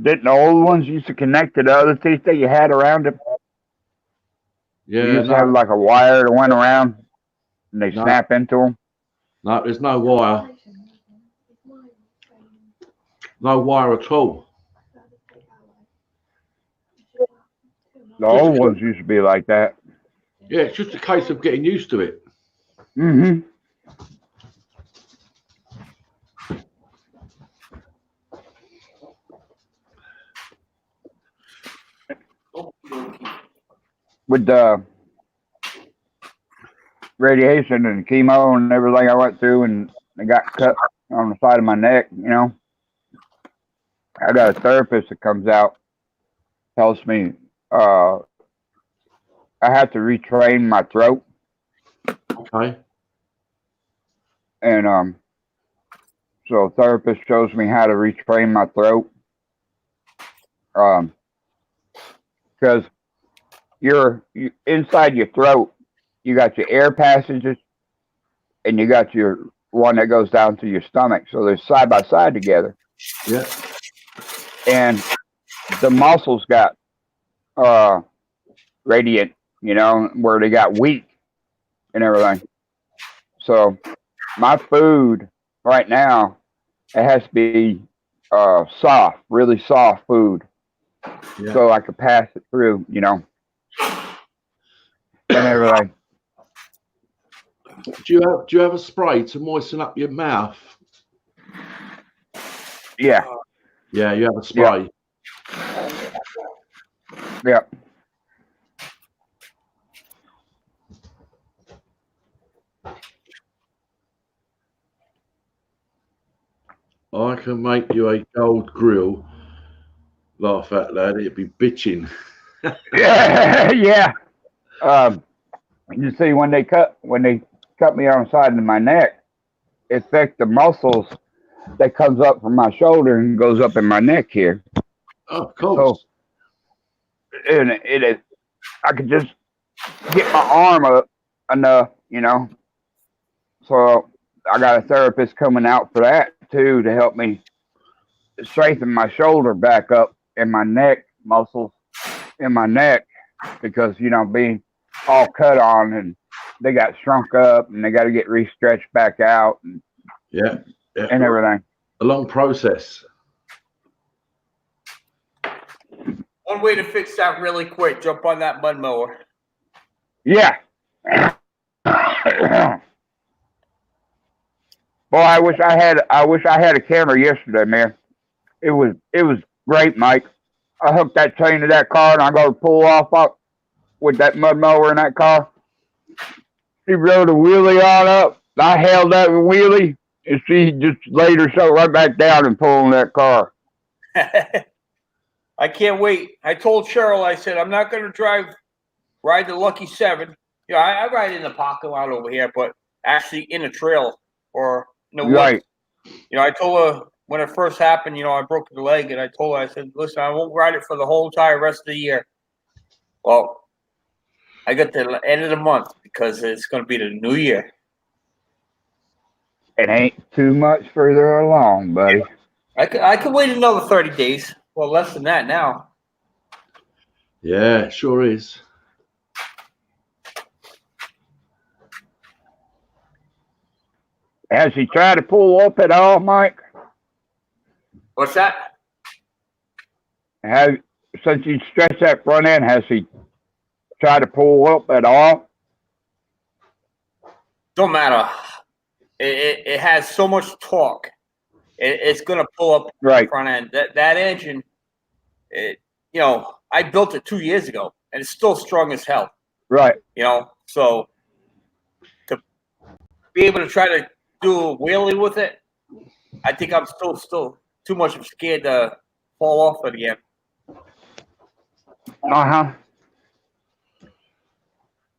didn't the old ones used to connect to the other teeth that you had around them? Yeah, you used to have like a wire that went around, and they snap into them. No, there's no wire. No wire at all. The old ones used to be like that. Yeah, it's just a case of getting used to it. With the radiation and chemo and everything I went through, and I got cut on the side of my neck, you know, I got a therapist that comes out, tells me I have to retrain my throat. Okay. And so a therapist shows me how to retrain my throat. Because you inside your throat, you got your air passages, and you got your one that goes down to your stomach. So they're side by side together. Yeah. And the muscles got radiant, you know, where they got weak and everything. So my food right now, it has to be soft, really soft food, so I could pass it through, you know, and everything. Do you have a spray to moisten up your mouth? Yeah, Yeah, you have a spray. yeah. I can make you a gold grill. Laugh out loud, it'd be bitching. Yeah, yeah. You see, when they cut me on the side of my neck, it affects the muscles that comes up from my shoulder and goes up in my neck here. Oh, of So, course. and it is, I could just get my arm up enough, you know. So I got a therapist coming out for that too to help me strengthen my shoulder back up and my neck muscles in my neck because being all cut on and they got shrunk up and they got to get re-stretched back out Yeah, yeah. and everything. A long process. One way to fix that really quick, jump on that mud mower. Yeah. Boy, I wish I had a camera yesterday, man. It was great, Mike. I hooked that chain to that car and I go to pull off up with that mud mower in that car. She rode a wheelie on up. I held that wheelie and she just laid herself right back down and pulling that car. I can't wait. I told Cheryl, I said, I'm not going to ride the Lucky 7. Yeah, I ride in the parking lot over here, but actually in a trail or in the woods. Right. I told her when it first happened, I broke the leg, and I told her, I said, listen, I won't ride it for the whole entire rest of the year. Well, I got the end of the month because it's going to be the new year. It ain't too much further along, buddy. I could wait another 30 days. Well, less than that now. Yeah, sure is. Has he tried to pull up at all, Mike? What's that? Since you stretched that front end, has he tried to pull up at all? Don't matter. It has so much torque. It's going to pull up Right. the front end. That engine, I built it 2 years ago, and it's still strong as hell. Right. So to be able to try to do a wheelie with it, I think I'm still too much scared to fall off it again. Uh-huh.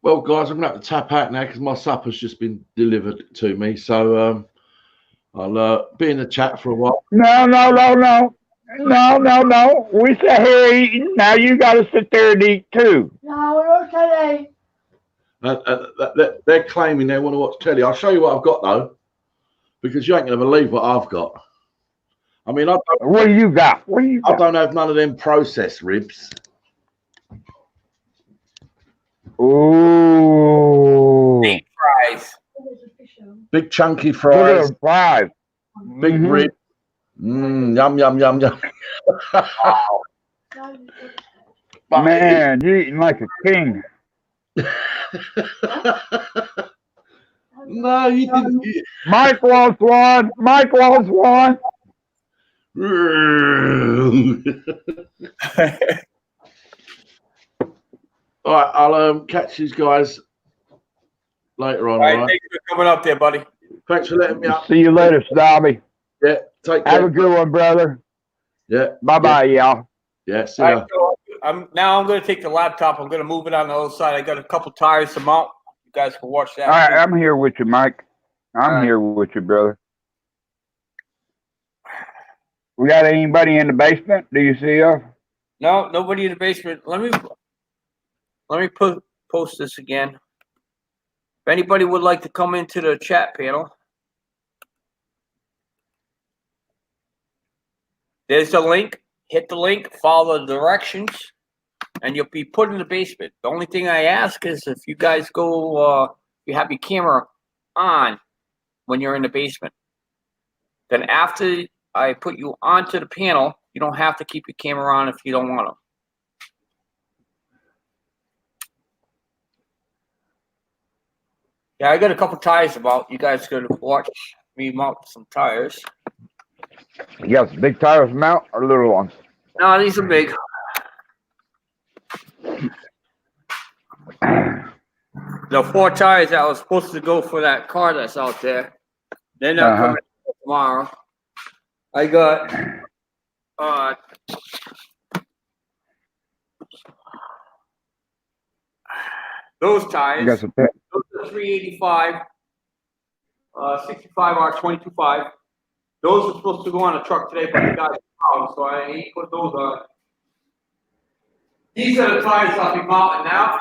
Well, guys, I'm going to have to tap out now because my supper's just been delivered to me. So I'll be in the chat for a while. No. We sit here eating. Now you got to sit there and eat too. No, we're okay. They're claiming they want to watch telly. I'll show you what I've got, though, because you ain't going to believe what I've got. I mean, What do you got? I don't have none of them processed ribs. Ooh. Deep fries. Big chunky Look at fries. them fries. Big rib. Yum, yum, yum, yum. Man, you eating like a king. No, you didn't. Mike wants one. All right, I'll catch you guys later on. All right, thanks for coming up there, buddy. Thanks for letting me up. See you later, Snobby. Yeah, take care. Have a good one, brother. Yeah. Bye-bye, y'all. Yeah, see All ya. right, so I'm going to take the laptop. I'm going to move it on the other side. I got a couple tires to mount. You guys can watch that. All right, too. I'm here with you, Mike. I'm here with you, brother. We got anybody in the basement? Do you see us? No, nobody in the basement. Let me post this again. If anybody would like to come into the chat panel, there's the link. Hit the link, follow the directions, and you'll be put in the basement. The only thing I ask is if you guys go, you have your camera on when you're in the basement. Then after I put you onto the panel, you don't have to keep your camera on if you don't want to. Yeah, I got a couple tires about. You guys could watch me mount some tires. You got some big tires mount or little ones? No, these are big. The 4 tires that was supposed to go for that car that's out there, they're not Uh-huh. coming tomorrow. I got those You got tires. some. Those are 385, 65 R 22.5. Those are supposed to go on a truck today, but the guy's out, so I ain't put those on. These are the tires I'll be mounting now.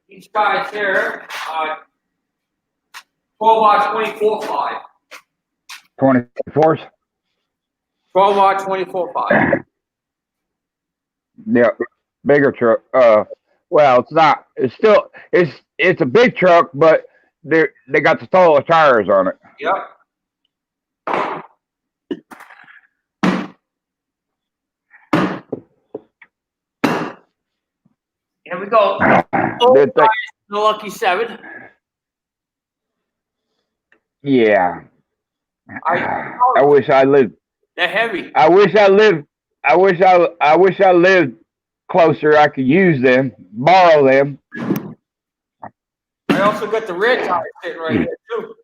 These guys here are 12 R 24.5. 24s. 12 R 24.5. Yeah, bigger truck. Well, it's not. It's still. It's a big truck, but they got the taller tires on it. Yep. Here we go. Did they- The Lucky 7. Yeah. I wish I lived. They're heavy. I wish I lived. I wish I lived closer. I could use them, borrow them. I also got the rear tires sitting right here too.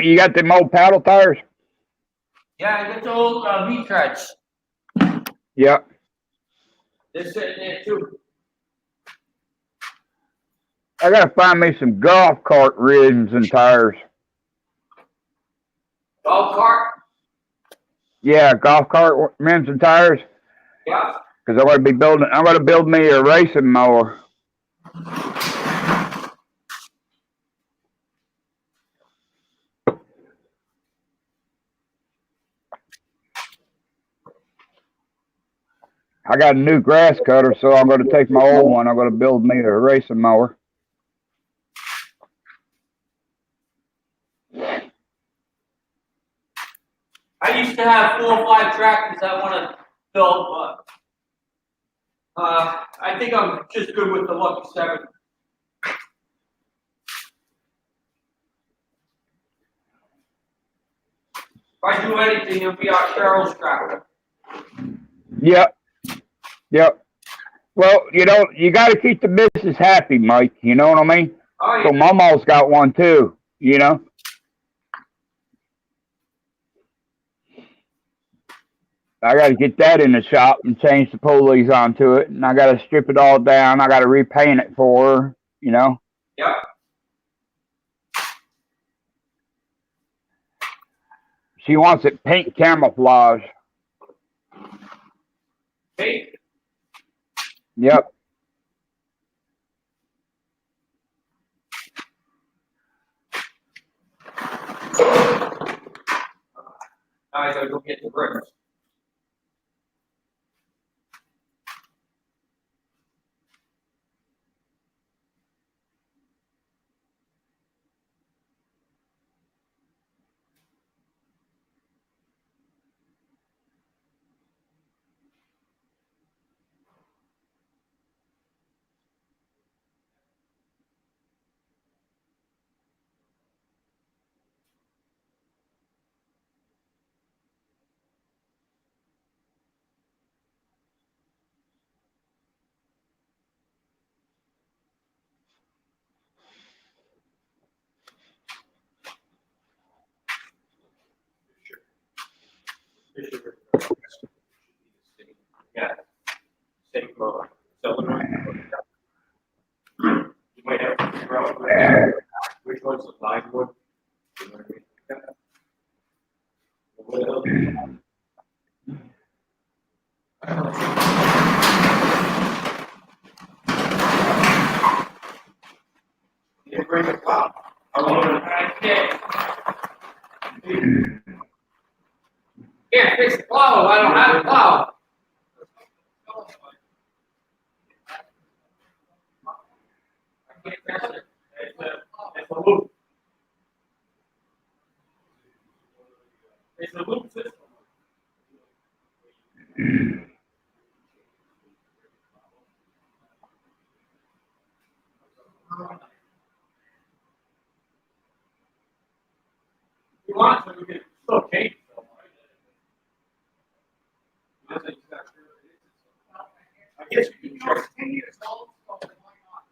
You got them old paddle tires? Yeah, I got the old V-treads. Yeah. They're sitting there too. I gotta find me some golf cart rims and tires. Golf cart. Yeah, golf cart rims and tires. Yeah. Because I'm gonna build me a racing mower. I got a new grass cutter, so I'm gonna take my old one. I'm gonna build me a racing mower. I used to have 4 or 5 tractors I want to build, but I think I'm just good with the Lucky 7. If I do anything, it'll be our Cheryl's tractor. Yep. Yep. Well, you got to keep the missus happy, Mike. You know what I mean? Oh, So yeah. Mama's got one too. I got to get that in the shop and change the pulleys onto it, and I got to strip it all down. I got to repaint it for her. Yep. She wants it paint camouflage. Hey. Yep. Now I gotta go get the bricks. Yeah. Same cylinder. You might have to figure out which one's the 9 wood. You know what I mean? You bring the plow. Yeah, fix the plow. I don't have a plow. I can't fix it. It's a loop. It's a loop system. want to, we can still change it. Though, right? He doesn't- he's not sure if it is. I guess you can try. 10 years old, so why not?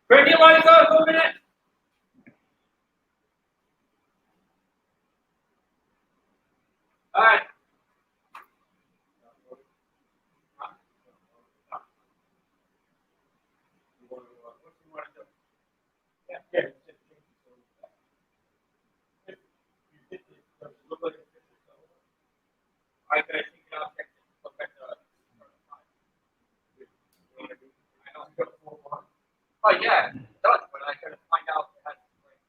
Bring your lights up for a minute. All right. What do you want to do? Yeah, yeah. Look like it's I gotta take it out. Look at the. I know it's got a full one. Oh, yeah, it does, but I gotta find out. If that's right.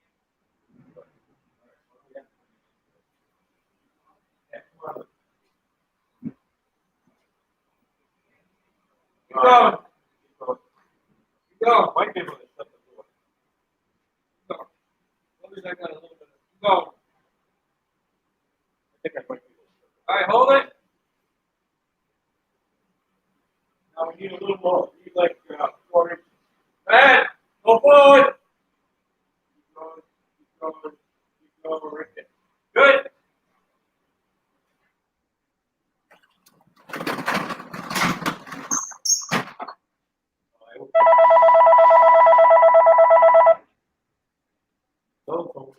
Yeah, come on. Keep going. Keep going. Might be able to shut the door. Keep going. As long as I got a little bit. Keep going. I think I might be able to shut it. All right, hold it. Now we need a little more. We need like 4 inches. Man, go forward. Keep going. Keep going. Keep going. Right there. Good. Go forward.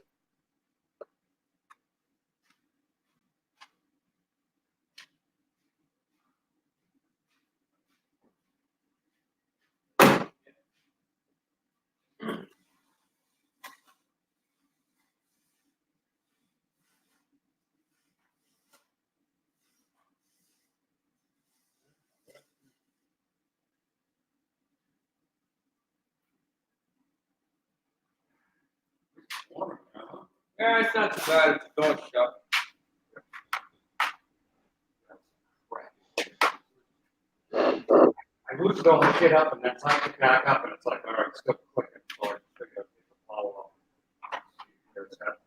Yeah, it's not too bad. It's a door shut. I moved all the shit up and then time to back up and it's like, all right, it's still clicking. So I figured it's a follow up. There's that.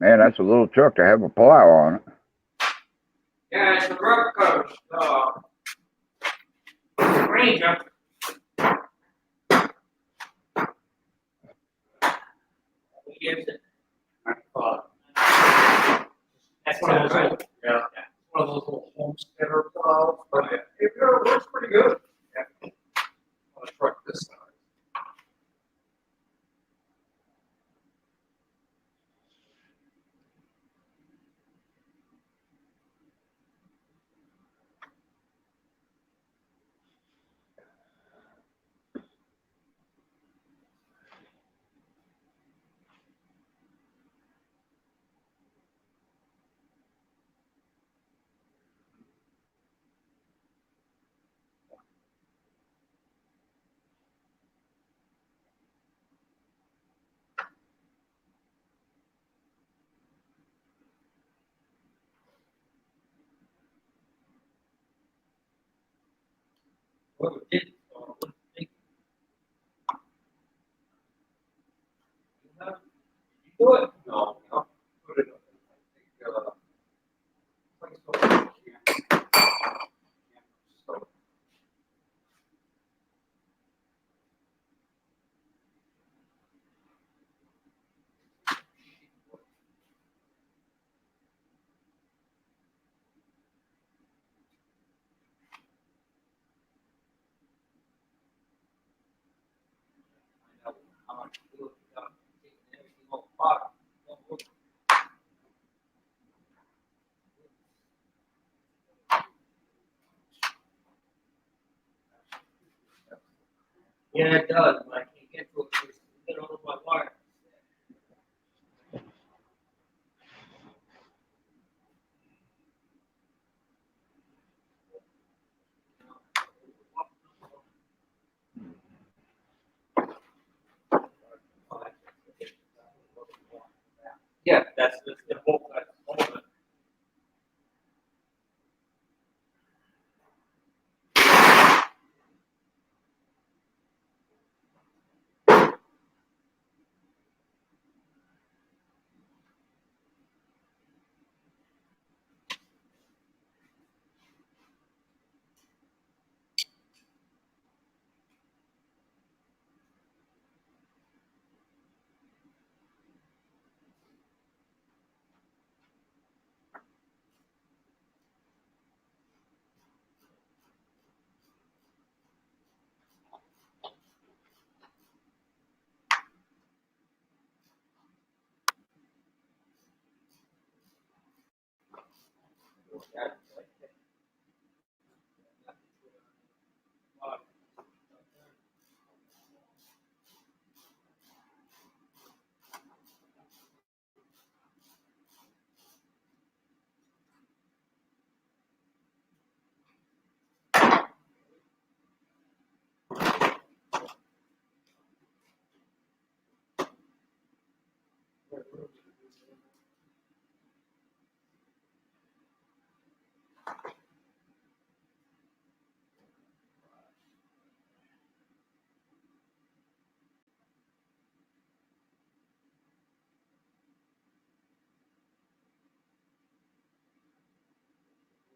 Man, that's a little truck to have a plow on it. Yeah, it's the rough coach. Ranger. He gives it. That's one of those. Yeah. One of those little homesteader plows. But it works pretty good. Yeah. On a truck this size. Whoever did it, wouldn't think. You do it? No, no. Put it up. Place over here. So, find out how much to do it without taking everything off the bottom. Don't look. Yeah, it does, but I can't get to it because it's all over my wire. Yeah, that's the whole, that's all of it.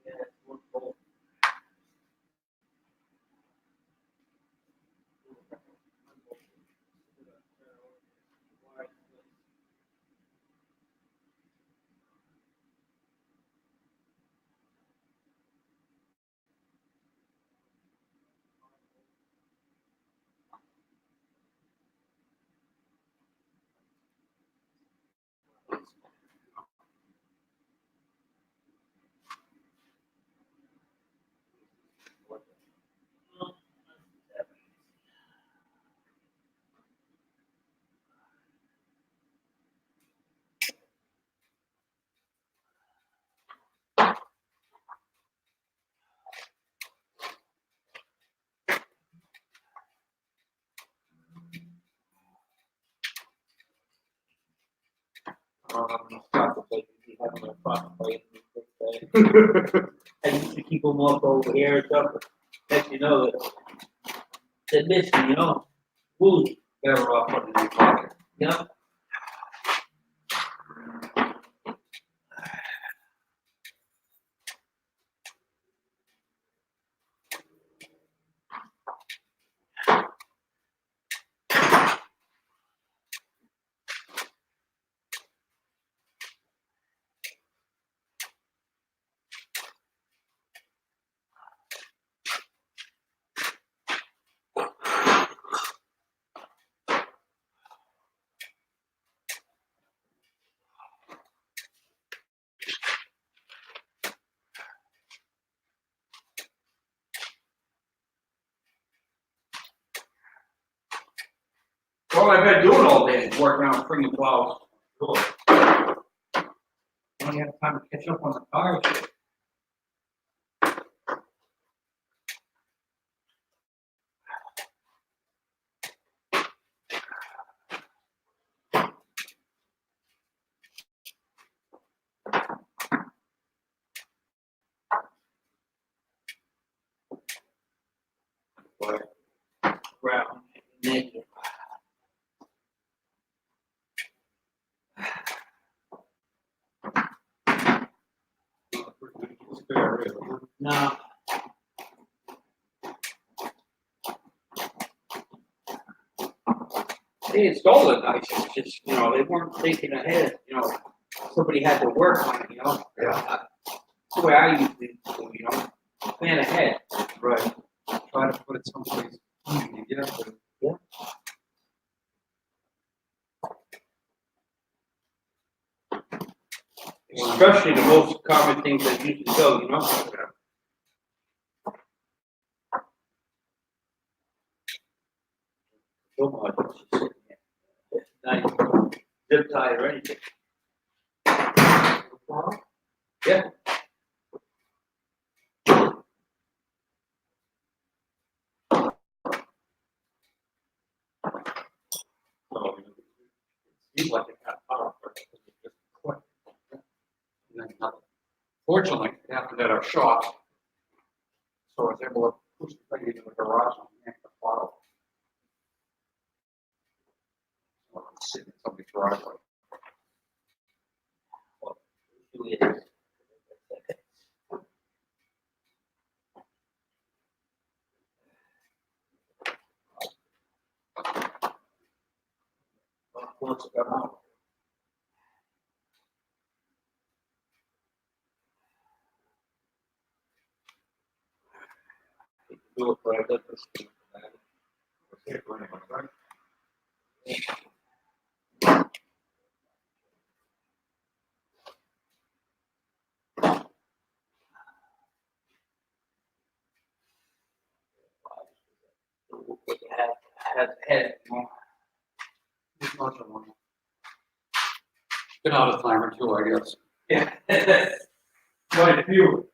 Yeah, it's one whole. Contemplate if you have a contemplate. I used to keep them up over here and stuff, but let you know that they're missing, you know, who's better off putting in your pocket, you know? All I've been doing all day is working on freaking plows. Cool. I only have time to catch up on the cars. Ground. Naked. No. They installed it nice, it's just, you know, they weren't thinking ahead, you know, somebody had to work on it, you know? Yeah. That's the way I usually do, you know, plan ahead. Right. Try to put it someplace easy to get to. Especially the most common things that usually go, you know? So much, it's just sitting there. Not even zip tie or anything. Yeah. So, it seems like it got power, but it just clicked. And then nothing. Fortunately, it happened at our shop. So I was able to push the thing into the garage and yank the bottle. So I was sitting in somebody's driveway. Once it got out. Do it, but I got this. Okay, running, right? Had, you know. It's not so long. Been out of timer too, I guess. Yeah. Quite a few.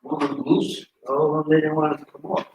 Moving loose. Oh, they didn't want it to come off.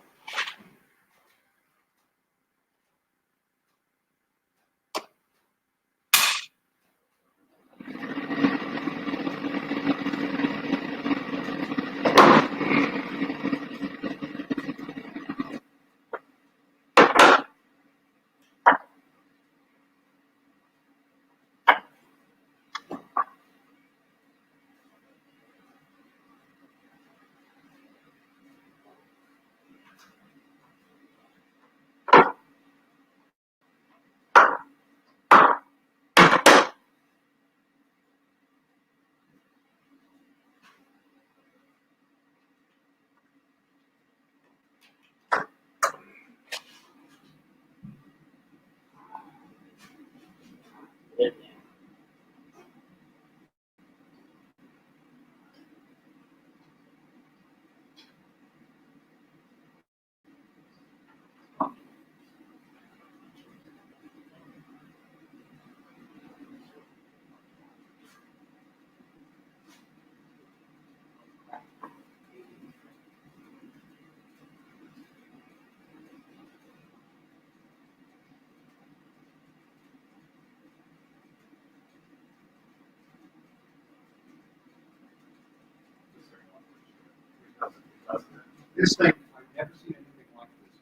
This thing, I've never seen anything like this.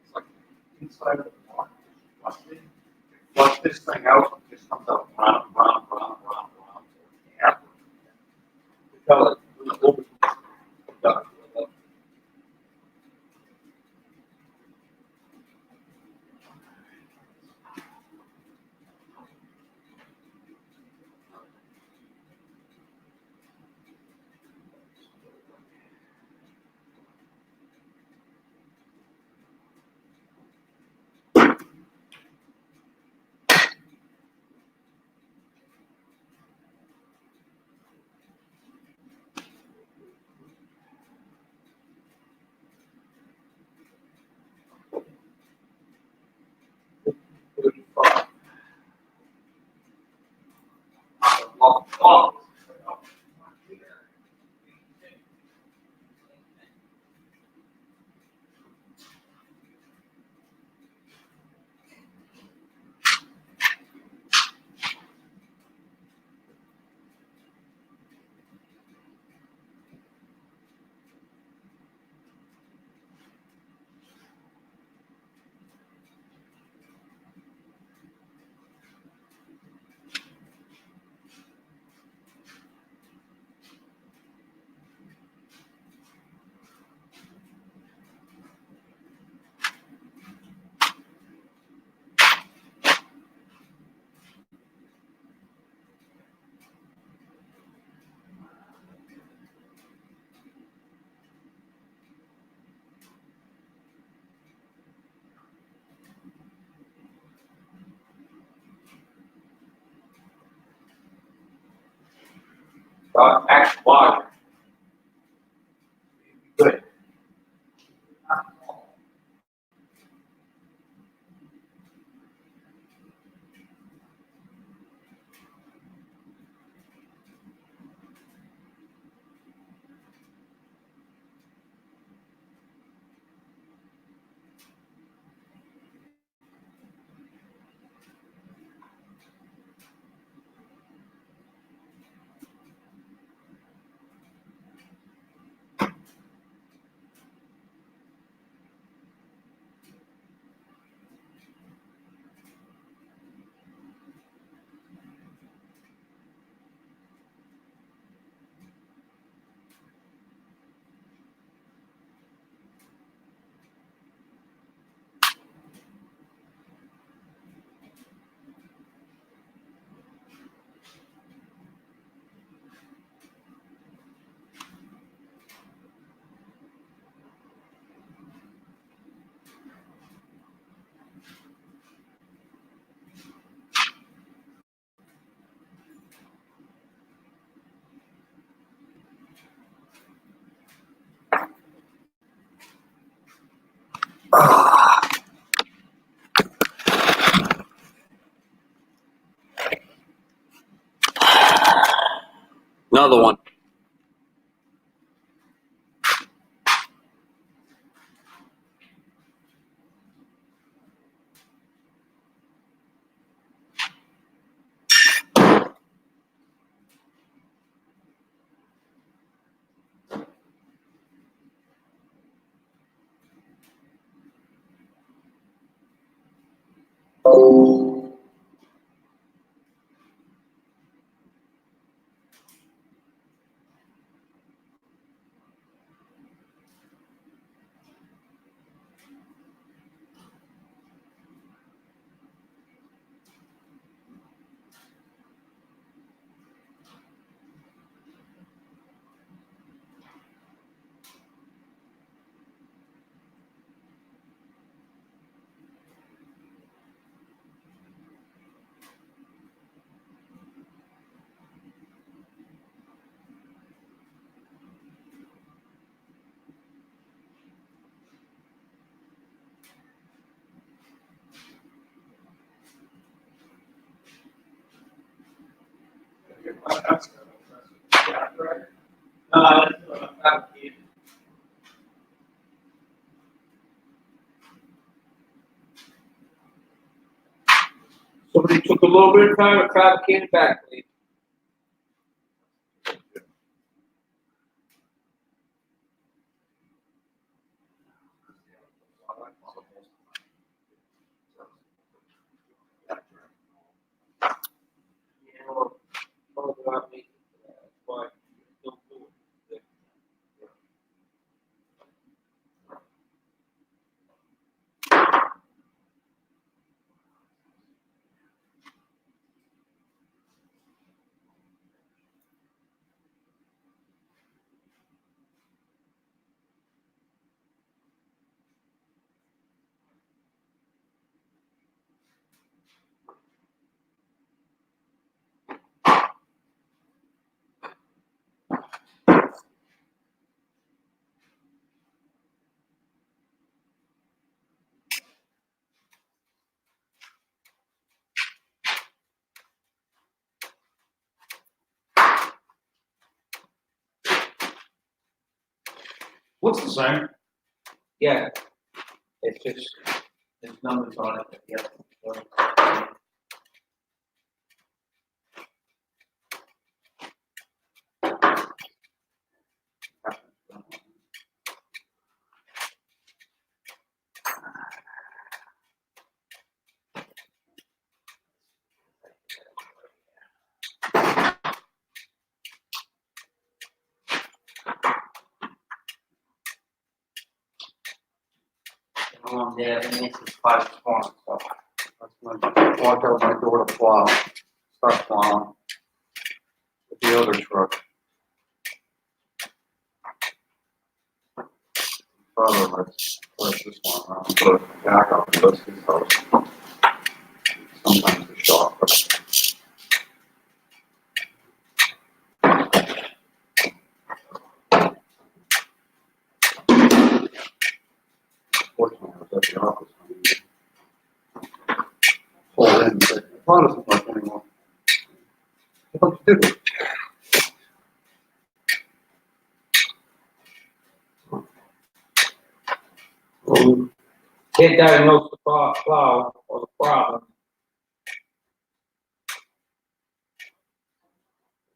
It's like inside of the water, it's rusted. Flush this thing out, it just comes out round. Yeah. Tell it, act water. Good. Another one. Somebody took a little bit of time to fabricate it back, please. Looks the same. Yeah. It's just, there's numbers on it, yeah. Yeah, and this is 5 corners, so. That's my, walk out my door to plow, start plowing. With the other truck. Probably let's push this one around, put it back up, and let's see how. Sometimes the shock, but. Fortunately, I was at the office. Pulled in and said, I thought it was much anymore. What you do? Can't diagnose the plow or the problem.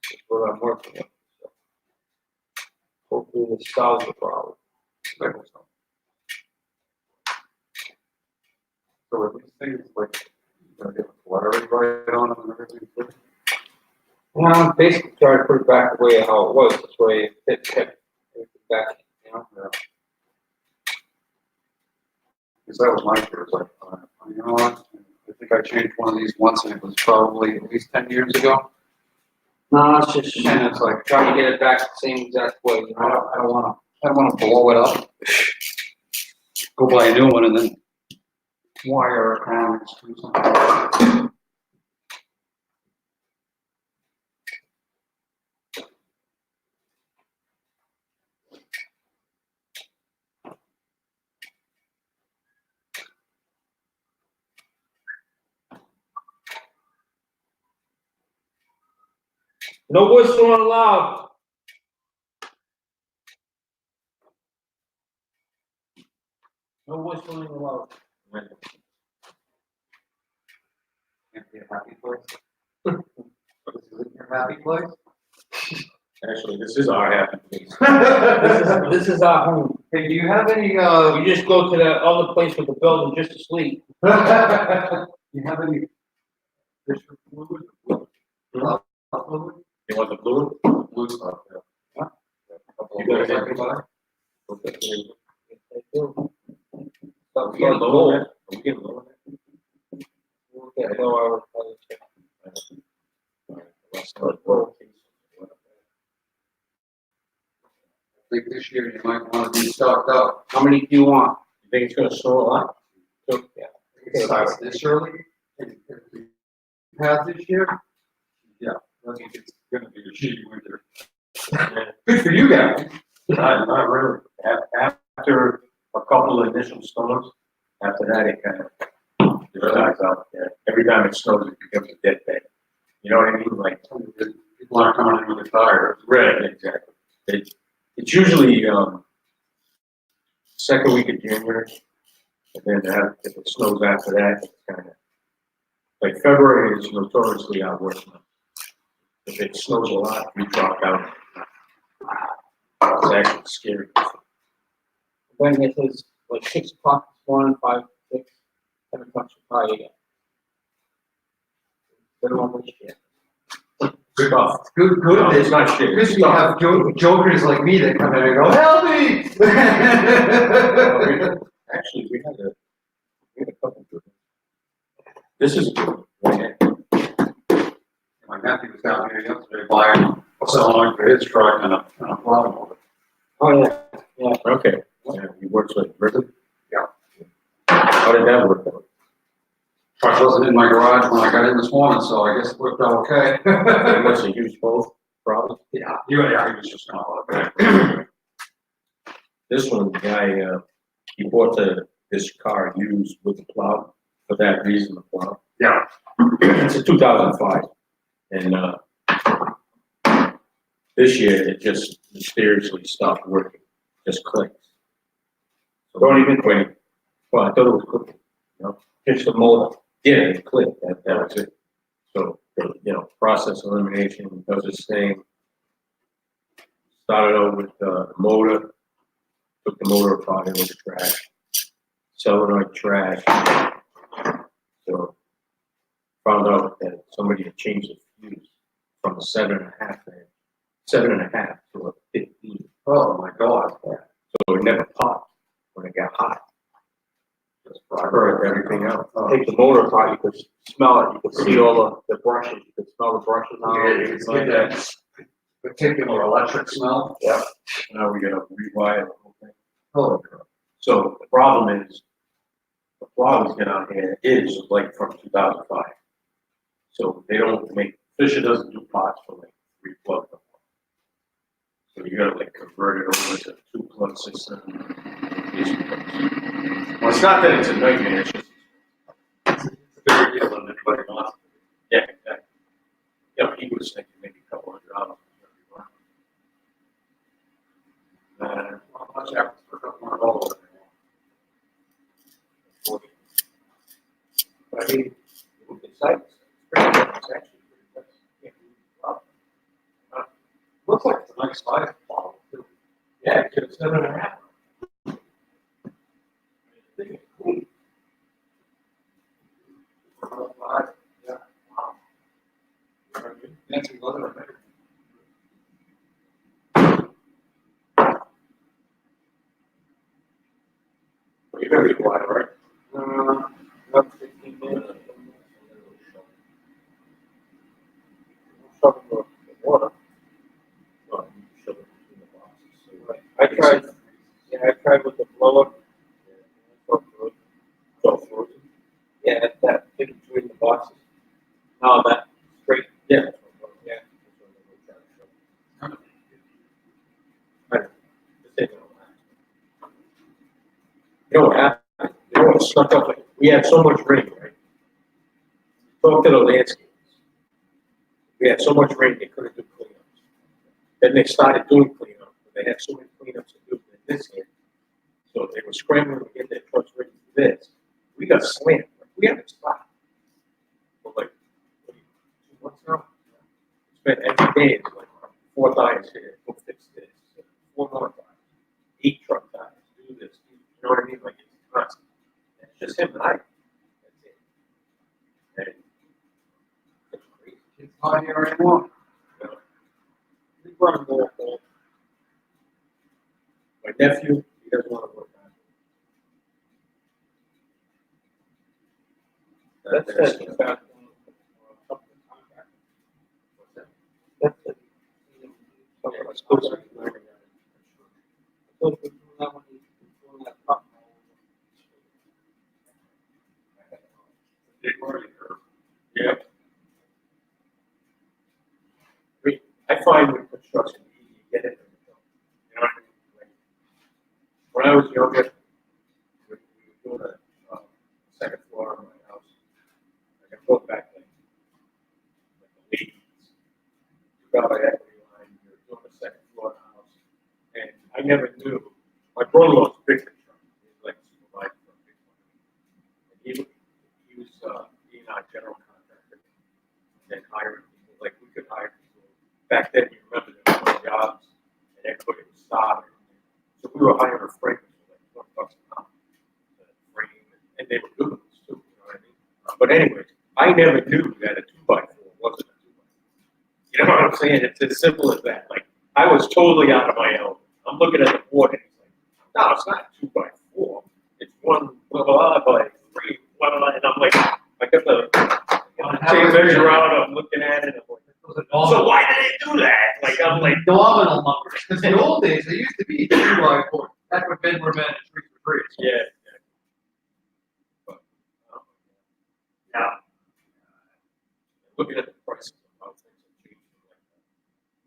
That's what I'm working with. So hopefully this solves the problem. So are these things like, you're gonna get lettering right on them and everything too? Basically try to put it back the way how it was, this way it kept everything back, you know. Because that was my fear, it's like, you know what? I think I changed one of these once and it was probably at least 10 years ago. No, it's just And it's like, trying to get it back the same exact way, you I know. don't wanna blow it up. Go buy a new one and then wire it around and do something. No whistling allowed. No whistling allowed. Can't be a happy place. This isn't your happy place? Actually, this is our happy place. This is our home. Hey, do you have any, You just go to the other place with the building just to sleep. you have any fish fluid? Fluid? You want the fluid? Blue stuff, yeah. You guys have any? So, We can lower it. We can lower it. okay, no, I will. Let's start working. I think this year you might wanna be stocked up. How many do you want? You think it's gonna snow a lot? Yeah. It starts this early? If we have this year? Yeah, I think it's gonna be a shitty winter. Good for you guys. Not really. After a couple of initial storms, after that, it kind of dies out there. Every time it snows, it becomes a dead bed. You know what I mean? Like, People aren't coming in with their tires. right, exactly. It's usually, second week of January. And then if it snows after that, it's kind of, like February is notoriously our worst month. If it snows a lot, we drop out. It's actually scary. When it is like 6 o'clock this morning, 5, 6, 7 o'clock, probably again. Better one this year. Good off. Good, No, it's not shit. Good, you have jokers like me that come in and go, help me! Actually, we had a couple of good ones. This is a good one. My nephew was down here yesterday buying, selling for his truck and a plow mower. Oh, yeah. Okay, yeah, he works with Rickard? Yeah. How did that work out? Truck wasn't in my garage when I got in this morning, so I guess it worked out okay. He must have used both, probably. Yeah, he was just gonna let it. This one, the guy, he bought this car used with the plow, for that reason, the plow. Yeah. It's a 2005, and, this year, it just mysteriously stopped working. just clicks. So don't even click. Well, I thought it was clicking, you know, just the motor. Yeah, it clicked, that was it. So, you know, process elimination does its thing. Started out with the motor, took the motor apart, it was trash. Solenoid trash. So found out that somebody had changed the fuse from a 7.5 to a 15. Oh my God. Yeah. So it never popped when it got hot. Just burned everything out. Take the motor apart, you could smell it, you could see all the brushes, you could smell the brushes on it. It's like that particular electric smell. Yeah. Now we gotta rewire the whole thing. Oh. So the problem is down here is like from 2005. So they don't make, Fisher doesn't do parts for like 3 plug. So you gotta like convert it over to 2 plug system. Well, it's not that it's a nightmare, it's just, it's a bigger deal than anybody wants. Yeah, exactly. Yeah, he was thinking maybe a couple $100. How much happens for a couple $100? But I mean, look at sites. It's actually pretty nice. Yeah, Looks like it's a nice size bottle too. yeah, it's 7.5. Yeah. Wow. Fancy leather. You're gonna be quiet, right? About 15 minutes. Shove the water. No, you shove it between the boxes. So, I tried with the blower. So frozen. Yeah, that thing between the boxes. No, that straight. Yeah. Yeah. Right. You know what happened? You know what stuck up? Like, we had so much rain, right? Talk to the landscapers. We had so much rain, they couldn't do cleanups. Then they started doing cleanup, but they had so many cleanups to do in this year. So they were scrambling to get their trucks ready for this. We got slammed. Like, we haven't stopped. For like 2 months now. Spent every day, it's like 4 tires here, go fix this. 4 more tires. 8 truck tires, do this. You know what I mean? Like, it's constant. It's just him and I. That's it. And it's crazy. It's not here anymore. We run more full. My nephew, he doesn't want to work on it. That's about that's it. I suppose I can learn yeah. I find with construction, you get it. You know what I mean? Like, when I was younger, we were doing a second floor of my house. Like I thought back then, like the 80s. You got my equity line, you were doing the second floor of the house. And I never knew. My brother-in-law's a big truck. He was like supervisor for a big one. And he was being our general contractor. And hiring people, like we could hire people. Back then, you remember there were no jobs and everybody was starving. So we were hiring a framer for like $20 an hour. And they were good ones too, you know what I mean? But anyways, I never knew that a 2x4 wasn't a 2x4. You know what I'm saying? It's as simple as that. Like, I was totally out of my element. I'm looking at the board and it's like, no, it's not 2x4. It's 1 blah blah by 3 blah blah. And I'm like, I got the tape measure out. I'm looking at it. I'm like, so why did they do that? Like, I'm like, Nominal numbers, because in the old days, they used to be 2x4. That's what men were men and 3 for 3. yeah. But, Yeah. looking at the prices of how things have changed from like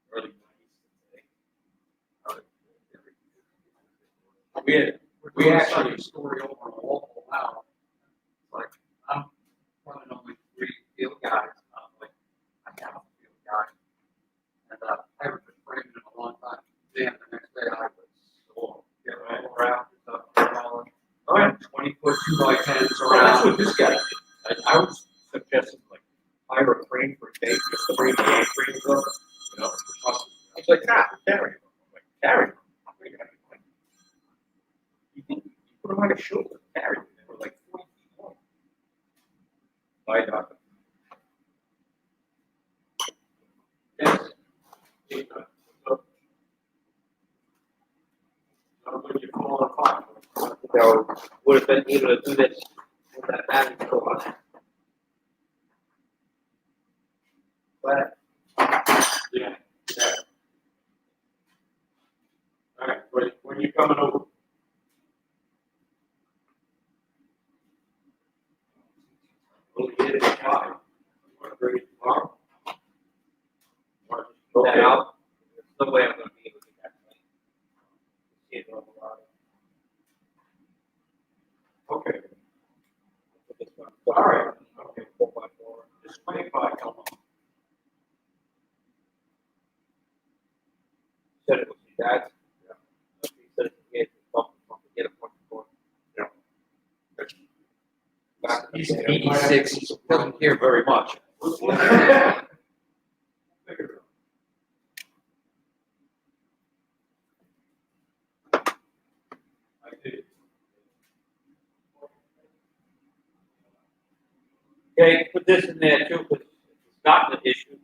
the early 90s. We actually story over a local now. Like, I'm running only 3 field guys. I'm like, I have a field guy. And I haven't been framing in a long time. Damn, the next day I was sore. by tens Well, that's around. what this guy did. I was suggesting like hire a crane for a day just to bring the anchors up, you know. I was like, nah, carry them. I'm like, carry them. You think you put them on a shoulder, carry them. They were like 40 feet long. I got them. Yes. When you fall apart. So, would have been able to do this with that battery still on it. But, Yeah. Yeah. All right, when you coming over? We'll get it at 5. Want to bring it tomorrow? Or just go put that that out? out, there's no way I'm gonna be able to get that thing. See it on the line. Okay. This one. All right. Okay, 4x4. This 25 come on. Said it was your dad's. Yeah. He said it was his, get a point for. Yeah. Back in the He's day. 86, he doesn't care very much. I did. Okay, put this in there too, because it's not an issue.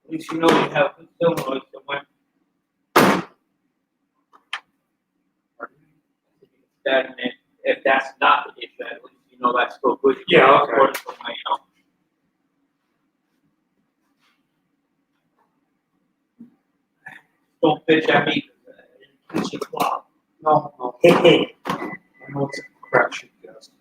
At least you know you have good solenoid somewhere. That, and if that's not the issue, at least you know that's still good. Yeah, okay. According to my, Don't bitch at me. It's your fault. No, no. I know it's a crap shoot, guys.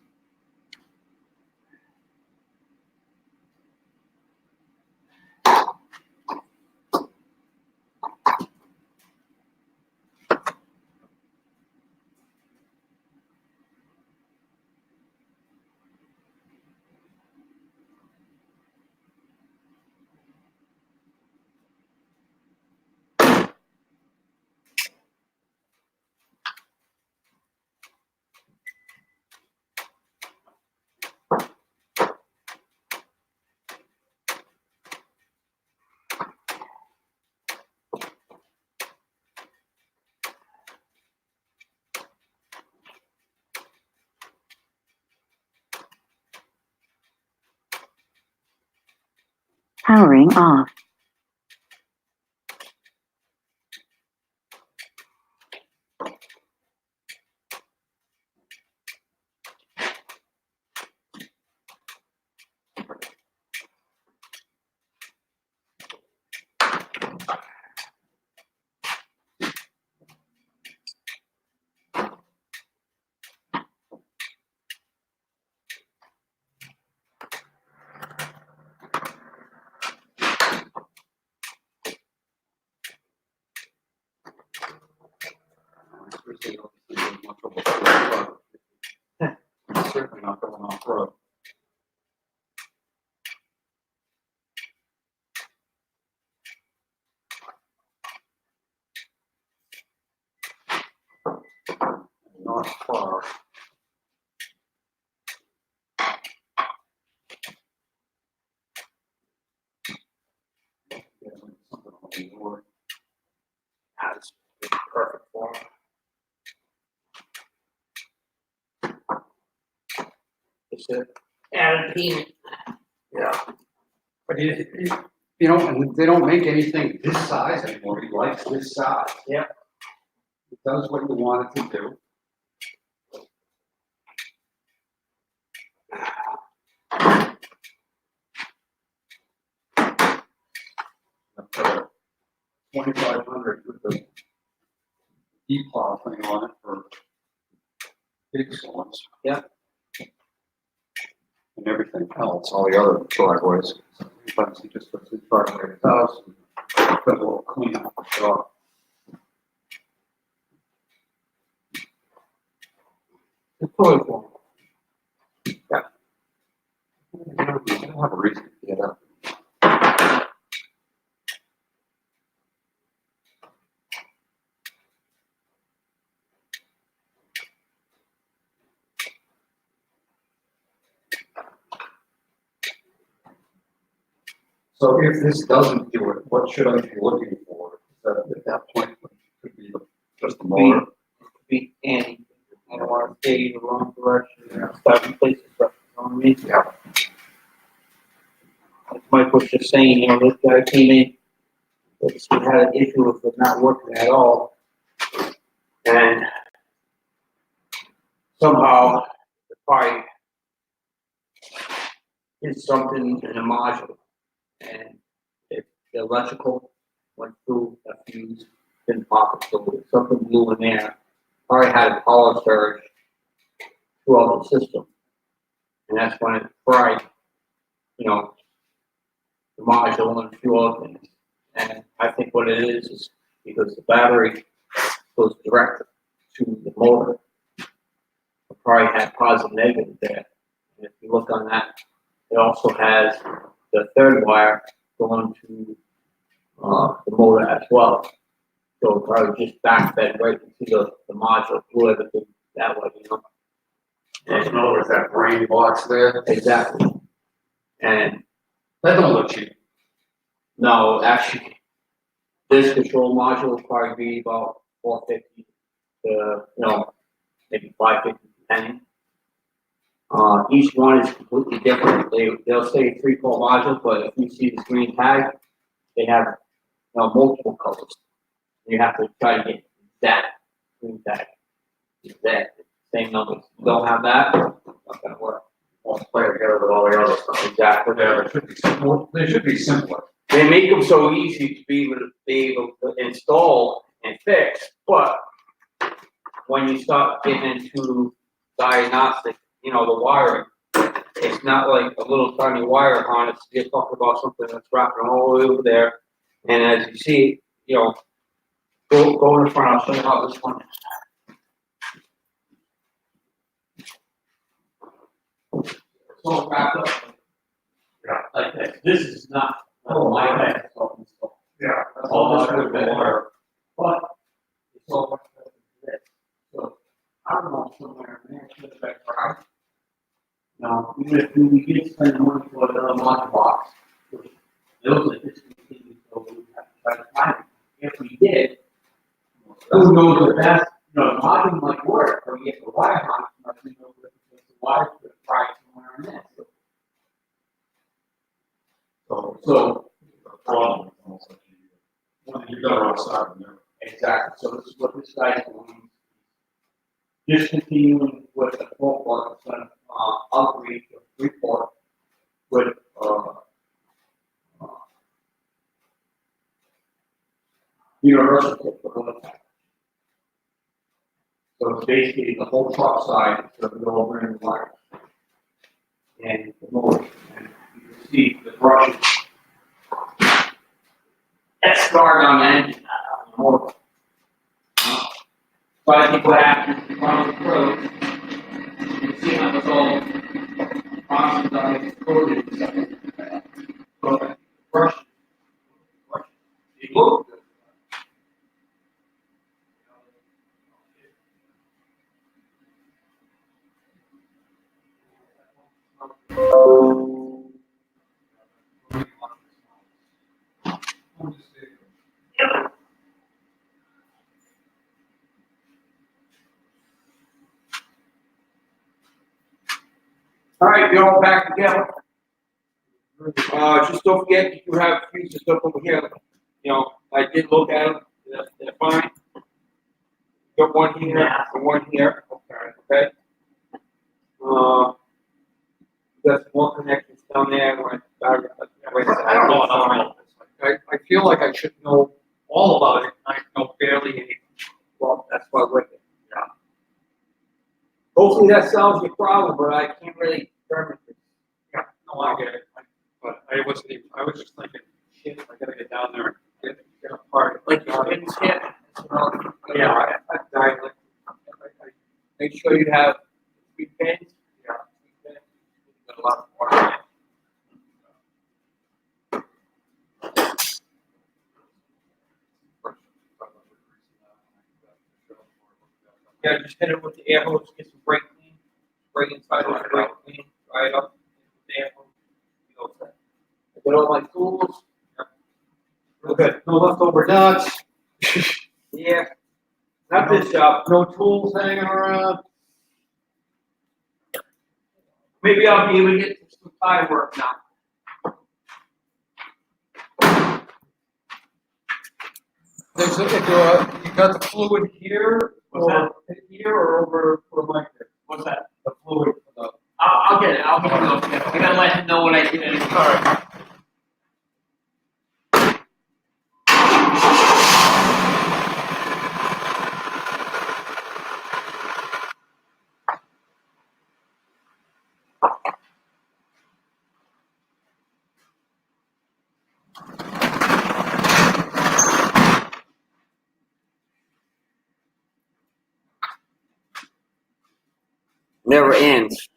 Powering off. Certainly not going off road. Not far. Yeah, something on the board. That's perfect for him. It's a added payment. Yeah. But you know, and they don't make anything this size anymore. He likes this size. Yeah. It does what you want it to do. $2,500 with the E.Plow thing on it for big ones. Yeah. And everything else, all the other driveways. Sometimes he just does his driveway at his house and does a little cleanup. So, It's totally for him. I don't have a reason to get up. So if this doesn't do it, what should I be looking for? At that point, it could be just the mower. Be any, I don't wanna stay in the wrong direction, Yeah. start replacing stuff, you know what I mean? Yeah. Like Mike was just saying, you know, this guy came in, he had an issue with it not working at all. And somehow the pipe did something in the module. And the electrical went through a fuse, didn't pop it, so something blew in there. Probably had a power surge throughout the system. And that's when it fried, you know, the module and a few other things. And I think what it is because the battery goes direct to the motor. It probably had positive negative there. And if you look on that, it also has the third wire going to the motor as well. So it probably just backfed right into the module, blew everything that way, you know. In other words, that brain box there, Exactly. And that don't look cheap. no, actually, this control module will probably be about 450 to, you know, maybe 550 depending. Each one is completely different. They'll say 3-pole module, but if you see the green tag, they have, you know, multiple colors. You have to try to get that green tag, that same numbers. You don't have that, not gonna work. Well, play together with all the other stuff. Exactly. Yeah, it should be simple. They should be simpler. They make them so easy to be able to install and fix, but when you start getting into diagnostic, you know, the wiring, it's not like a little tiny wire harness. You're talking about something that's wrapping all the way over there. And as you see, you know, go in front, I'll show you how this one. It's all wrapped up. Yeah. Like this. This is not, my head. Yeah. That's all this would have been. But it's all wrapped up in this. So I don't know somewhere in there, should have right. Now, even if we did spend money for another mod box, which those are discontinued, so we have to try to find it. If we did, who knows if that's, you know, modding might work, or we get the wire harness, but we know that the wire could fry somewhere in there. So, Problem. You got outside of there. exactly, so this is what this guy's doing. Discontinuing with the 4% upgrade to 3-port with, universal kit for one time. So it's basically the whole truck side, so the over in the wire. And the motor, and you can see the brushes. That scarred on the engine, on the motor. But I think what happens is on the road, you can see how it's all processed on the exploded and stuff. So the brush, it looks good. All right, you're all back together. Just don't forget, you have fuses up over here. You know, I did look at them, they're fine. Got one here and one here, okay? Got some more connections down there, I don't know. I feel like I should know all about it. I know barely anything. well, that's why we're here. Yeah. Hopefully that solves your problem, but I can't really determine it. Yeah, no, I get it. But I wasn't even, I was just thinking, shit, I gotta get down there and get a part. Like, you didn't skip. Yeah, I Make sure you have 3 pins. Yeah. 3 pins. Got a lot of water. Yeah, just hit it with the air hose, get some brake clean, brake inside with the brake clean, dry it up, with the air hose. You know, Get all my tools. Okay, no leftover nuts. Yeah. Not this job. No tools hanging around. Maybe I'll be able to get some tire work now. There's a, you got the fluid here, or here, or over for Mike there? What's that? The fluid. I'll get it. I'll get it. I gotta let him know what I did. All right. Never ends.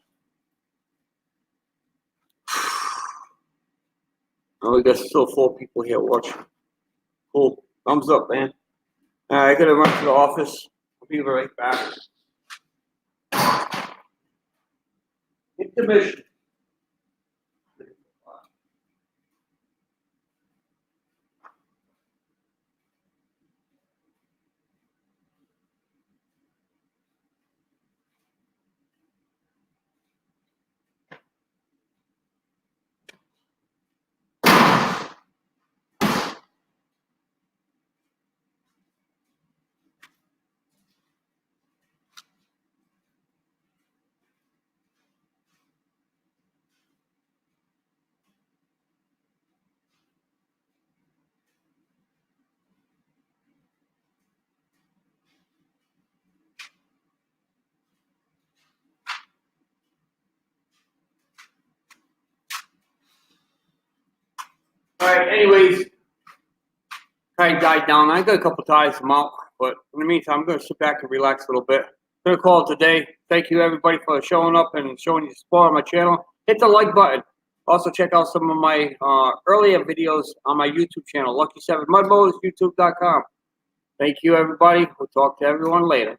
Oh, we got still 4 people here watching. Cool. Thumbs up, man. I gotta run to the office. I'll be right back. Intermission. All right, anyways, tire died down. I got a couple tires from out, but in the meantime, I'm going to sit back and relax a little bit. I'm going to call it today. Thank you, everybody, for showing up and showing your support on my channel. Hit the like button. Also, check out some of my earlier videos on my YouTube channel, Lucky7 Mud Mowers, YouTube.com. Thank you, everybody. We'll talk to everyone later.